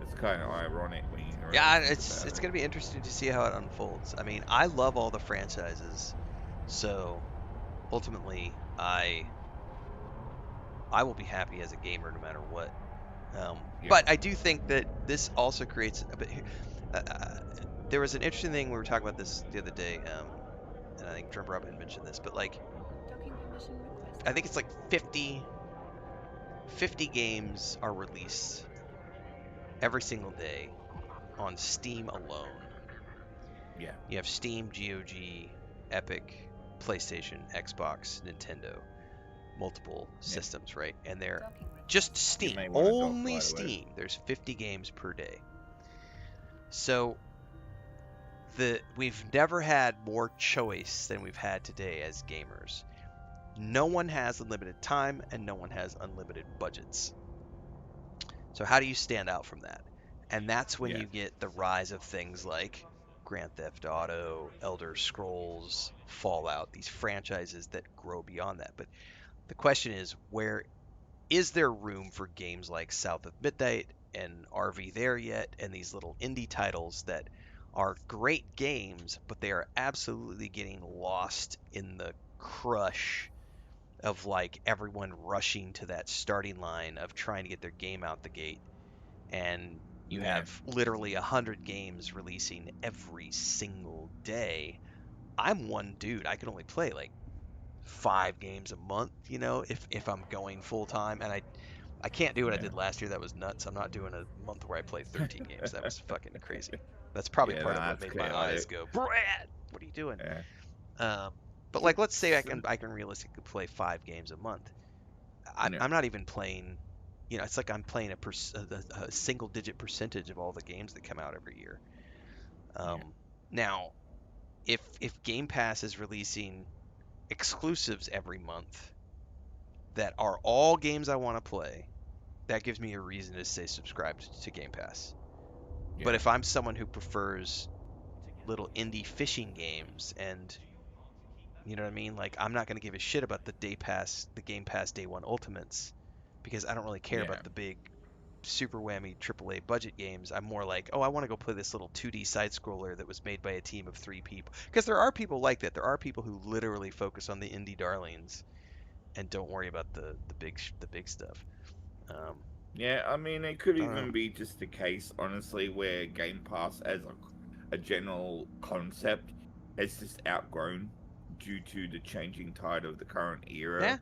it's kind of ironic when you really yeah, think it's about it's it. going to be interesting to see how it unfolds. I mean, I love all the franchises, so ultimately, I will be happy as a gamer no matter what. Yeah, But I do think that this also creates a bit. There was an interesting thing we were talking about this the other day, and I think Drum Rob had mentioned this, but like Docking permission I requested. think it's like 50 games are released every single day on Steam alone. yeah, You have Steam, GOG, Epic, PlayStation, Xbox, Nintendo, multiple yeah. systems, right? And they're Docking just request You Steam, may accepted. want to dock only right away. Steam. There's 50 games per day. So we've never had more choice than we've had today as gamers. No one has unlimited time and no one has unlimited budgets. So how do you stand out from that? And that's when Yeah, you get the rise of things like Grand Theft Auto, Elder Scrolls, Fallout, these franchises that grow beyond that. But the question is, where is there room for games like South of Midnight and RV There Yet and these little indie titles that are great games, but they are absolutely getting lost in the crush of like everyone rushing to that starting line of trying to get their game out the gate, and you yeah, have literally 100 games releasing every single day. I'm one dude. I can only play like 5 games a month, if I'm going full time, and I can't do what I yeah. did last year. That was nuts. I'm not doing a month where I play 13 games. That was fucking crazy. That's probably Yeah, no, part of what that's made my eyes chaotic. go, Brad, what are you doing? Yeah. Um, but So, like, let's say I so, can I can realistically play 5 games a month. I'm yeah, I'm not even playing. It's like I'm playing a single digit percentage of all the games that come out every year. yeah, Now, if Game Pass is releasing exclusives every month that are all games I want to play, that gives me a reason to stay subscribed to Game Pass. But yeah, if I'm someone who prefers little indie fishing games and you know what I mean, like I'm not going to give a shit about the Game Pass Day 1 Ultimates because I don't really care yeah, about the big super whammy AAA budget games. I'm more like, oh, I want to go play this little 2D side scroller that was made by a team of 3 people. Because there are people like that. There are people who literally focus on the indie darlings and don't worry about the big stuff. Um, yeah. I mean, it could I don't know. even be just a case, honestly, where Game Pass, as a general concept, has just outgrown due to the changing tide of the current era. Yeah.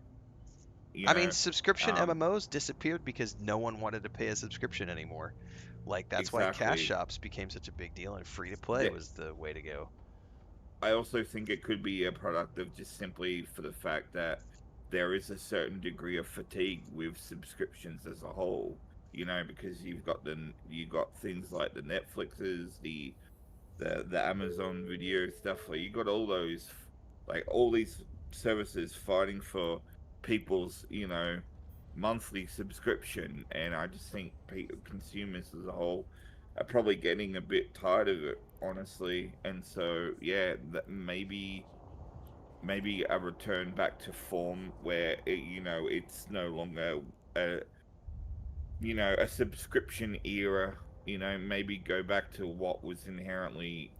You I mean, know, subscription um, MMOs disappeared because no one wanted to pay a subscription anymore. Like that's why cash exactly. shops became such a big deal and free to play That was the way to go. I also think it could be a product of just simply for the fact that there is a certain degree of fatigue with subscriptions as a whole. You know, because you've got things like the Netflixes, the Amazon video stuff. Like you got all those, like all these services fighting for people's, monthly subscription, and I just think consumers as a whole are probably getting a bit tired of it, honestly. And so, yeah, that maybe a return back to form where it's no longer a a subscription era, maybe go back to what was inherently,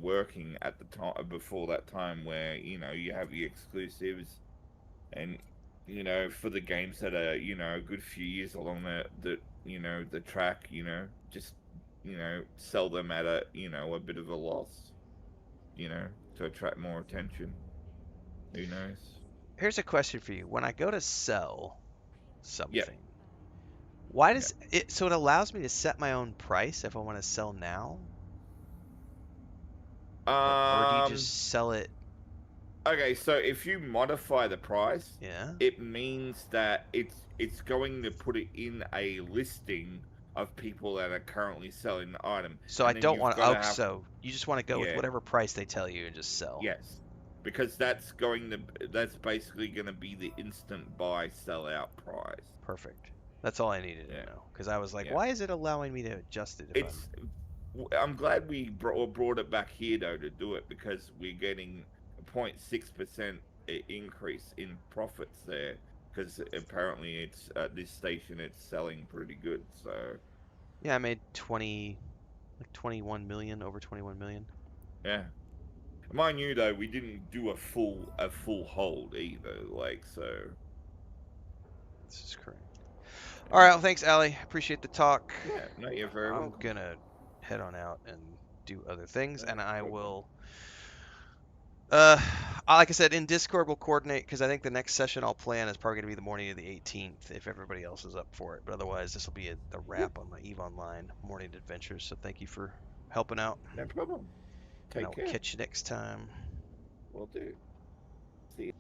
working at the time before that time where, you have the exclusives and, for the games that are, a good few years along the track, just, sell them at a bit of a loss, to attract more attention. Who knows? Here's a question for you. When I go to sell Yeah. something, why Yeah. does it so it allows me to set my own price if I want to sell now? Or do you just Um, sell it? Okay, so if you modify the price, Yeah. it means that it's going to put it in a listing of people that are currently selling the item, So I and then don't you've want to, got oh, to have so you just want to go with yeah, whatever price they tell you and just sell. yes, because that's basically going to be the instant buy sell out price. Perfect. That's all I needed to Yeah, know. Because I was like, yeah. why is it allowing me to adjust it if I'm. It's I'm glad we brought it back here though to do it because we're getting a 0.6% increase in profits there because apparently it's at this station it's selling pretty good. So Yeah, I made 20, like 21 million, over 21 million. yeah, mind you though, we didn't do a full hold either. Like so, This is correct. All yeah, right, well, thanks, Allie. Appreciate the talk. yeah. No, you're very I'm welcome. gonna head on out and do other things, No and I problem. will. Uh, like I said, in Discord we'll coordinate because I think the next session I'll plan is probably gonna be the morning of the 18th if everybody else is up for it. But otherwise, this will be a Yep, wrap on my Eve Online morning adventures. So thank you for helping out, no problem. and I Take will care. catch you next time. Will do. See you.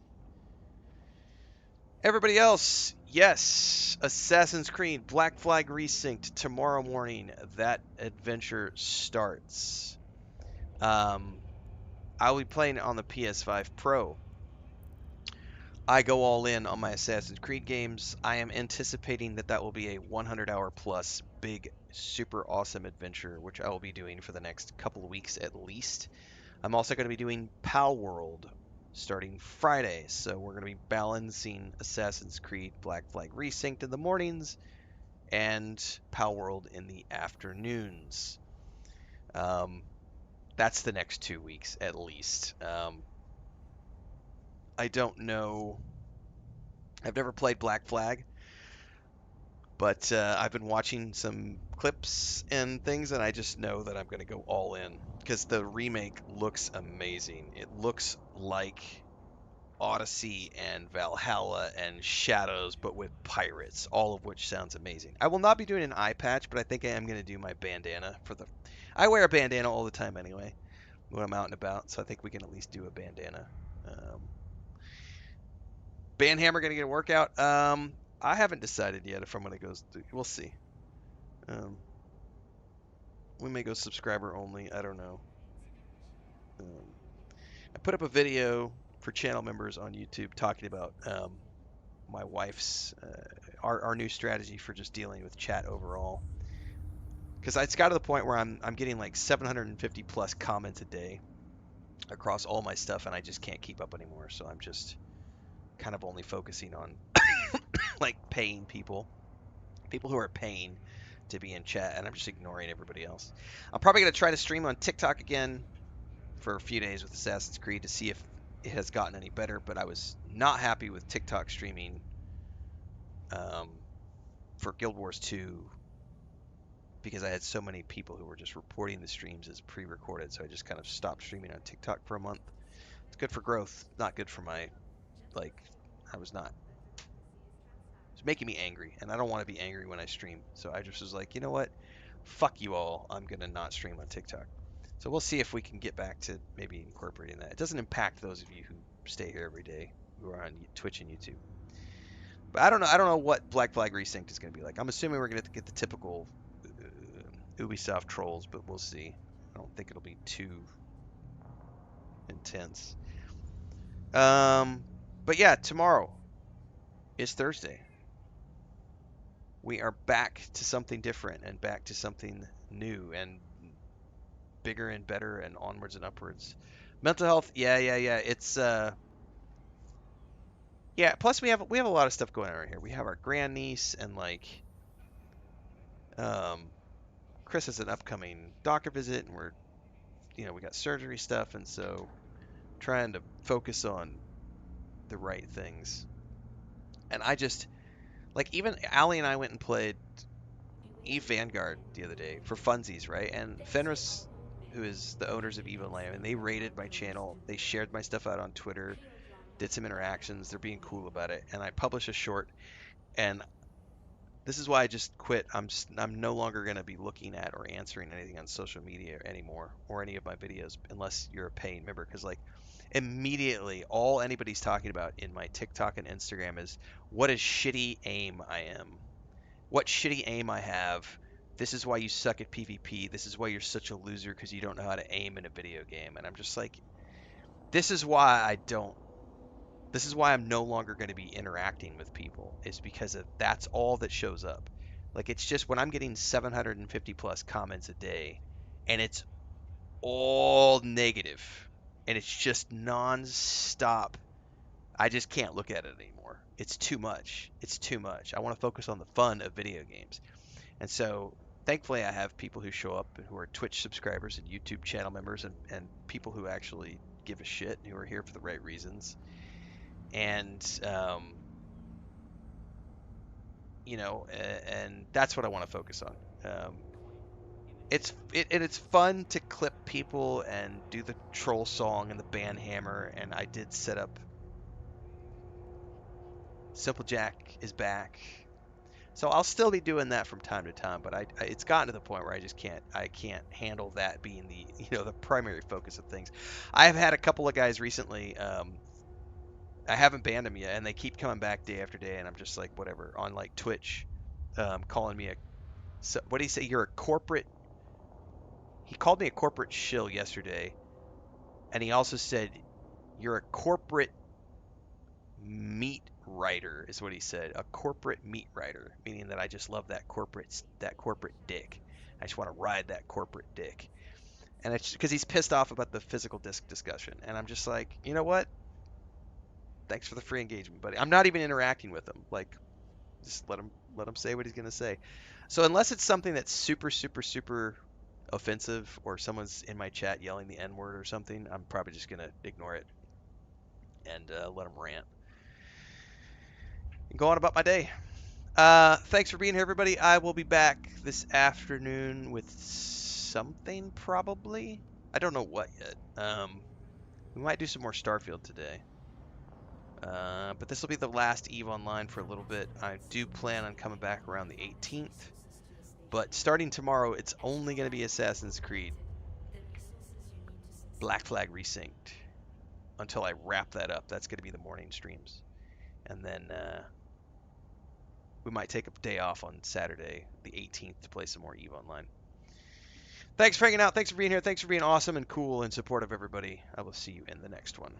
Everybody else, yes, Assassin's Creed Black Flag Resynced tomorrow morning. That adventure starts. Um, I'll be playing it on the PS5 Pro. I go all in on my Assassin's Creed games. I am anticipating that that will be a 100-hour plus big, super awesome adventure, which I will be doing for the next couple of weeks at least. I'm also going to be doing Pal World starting Friday, so we're going to be balancing Assassin's Creed Black Flag Resynced in the mornings and Pal World in the afternoons. Um, that's the next 2 weeks at least. I don't know. I've never played Black Flag, but I've been watching some clips and things, and I just know that I'm going to go all in because the remake looks amazing. It looks like Odyssey and Valhalla and Shadows, but with pirates, all of which sounds amazing. I will not be doing an eye patch, but I think I am going to do my bandana for the. I wear a bandana all the time anyway when I'm out and about, so I think we can at least do a bandana. Um, Bandhammer going to get a workout. I haven't decided yet if I'm going to go. We'll see. Um, we may go subscriber only. I don't know. Um, I put up a video for channel members on YouTube talking about my wife's our new strategy for just dealing with chat overall. Because it's got to the point where I'm getting like 750 plus comments a day across all my stuff, and I just can't keep up anymore. So I'm just kind of only focusing on like paying people who are paying to be in chat, and I'm just ignoring everybody else. I'm probably gonna try to stream on TikTok again for a few days with Assassin's Creed to see if it has gotten any better. But I was not happy with TikTok streaming um, for Guild Wars 2 because I had so many people who were just reporting the streams as pre-recorded, so I just kind of stopped streaming on TikTok for a month. It's good for growth, not good for my, like, I was not. It's making me angry, and I don't want to be angry when I stream. So I just was like, you know what? Fuck you all. I'm gonna not stream on TikTok. So we'll see if we can get back to maybe incorporating that. It doesn't impact those of you who stay here every day, who are on Twitch and YouTube. But I don't know. I don't know what Black Flag Resynced is going to be like. I'm assuming we're going to get the typical Ubisoft trolls, but we'll see. I don't think it'll be too intense. But yeah, tomorrow is Thursday. We are back to something different and back to something new and bigger and better and onwards and upwards. Mental health, yeah. It's yeah. Plus we have a lot of stuff going on right here. We have our grandniece and like um Chris has an upcoming doctor visit, and we got surgery stuff, and so trying to focus on the right things. And I just like even Allie and I went and played Eve Vanguard the other day for funsies, right? And Fenris, who is the owners of Eve Online, and they rated my channel. They shared my stuff out on Twitter, did some interactions. They're being cool about it, and I published a short. And this is why I just quit. I'm no longer going to be looking at or answering anything on social media anymore or any of my videos unless you're a paying member, because like immediately all anybody's talking about in my TikTok and Instagram is what a shitty aim I am. What shitty aim I have. This is why you suck at PvP. This is why you're such a loser because you don't know how to aim in a video game. And I'm just like, this is why I don't this is why I'm no longer going to be interacting with people, is because that's all that shows up. Like it's just when I'm getting 750 plus comments a day and it's all negative and it's just non-stop. I just can't look at it anymore. It's too much. It's too much. I want to focus on the fun of video games. And so thankfully I have people who show up and who are Twitch subscribers and YouTube channel members and people who actually give a shit and who are here for the right reasons. And and that's what I want to focus on. It's fun to clip people and do the troll song and the band hammer, and I did set up Simple Jack is back, so I'll still be doing that from time to time. But it's gotten to the point where I can't handle that being the primary focus of things. I've had a couple of guys recently. I haven't banned them yet, and they keep coming back day after day, and I'm just like whatever on like Twitch, calling me a so what do you say? You're a corporate. He called me a corporate shill yesterday, and he also said you're a corporate meat writer, is what he said. A corporate meat writer, meaning that I just love that corporate dick. I just want to ride that corporate dick, and it's because he's pissed off about the physical disc discussion, and I'm just like, you know what? Thanks for the free engagement, buddy. I'm not even interacting with him. Like, just let him say what he's gonna say. So unless it's something that's super super super offensive or someone's in my chat yelling the N word or something, I'm probably just gonna ignore it and let them rant and go on about my day. Thanks for being here, everybody. I will be back this afternoon with something probably. I don't know what yet. We might do some more Starfield today. But this will be the last EVE Online for a little bit. I do plan on coming back around the 18th. But starting tomorrow, it's only going to be Assassin's Creed Black Flag Resynced until I wrap that up. That's going to be the morning streams. And then we might take a day off on Saturday, the 18th, to play some more EVE Online. Thanks for hanging out. Thanks for being here. Thanks for being awesome and cool and supportive, everybody. I will see you in the next one.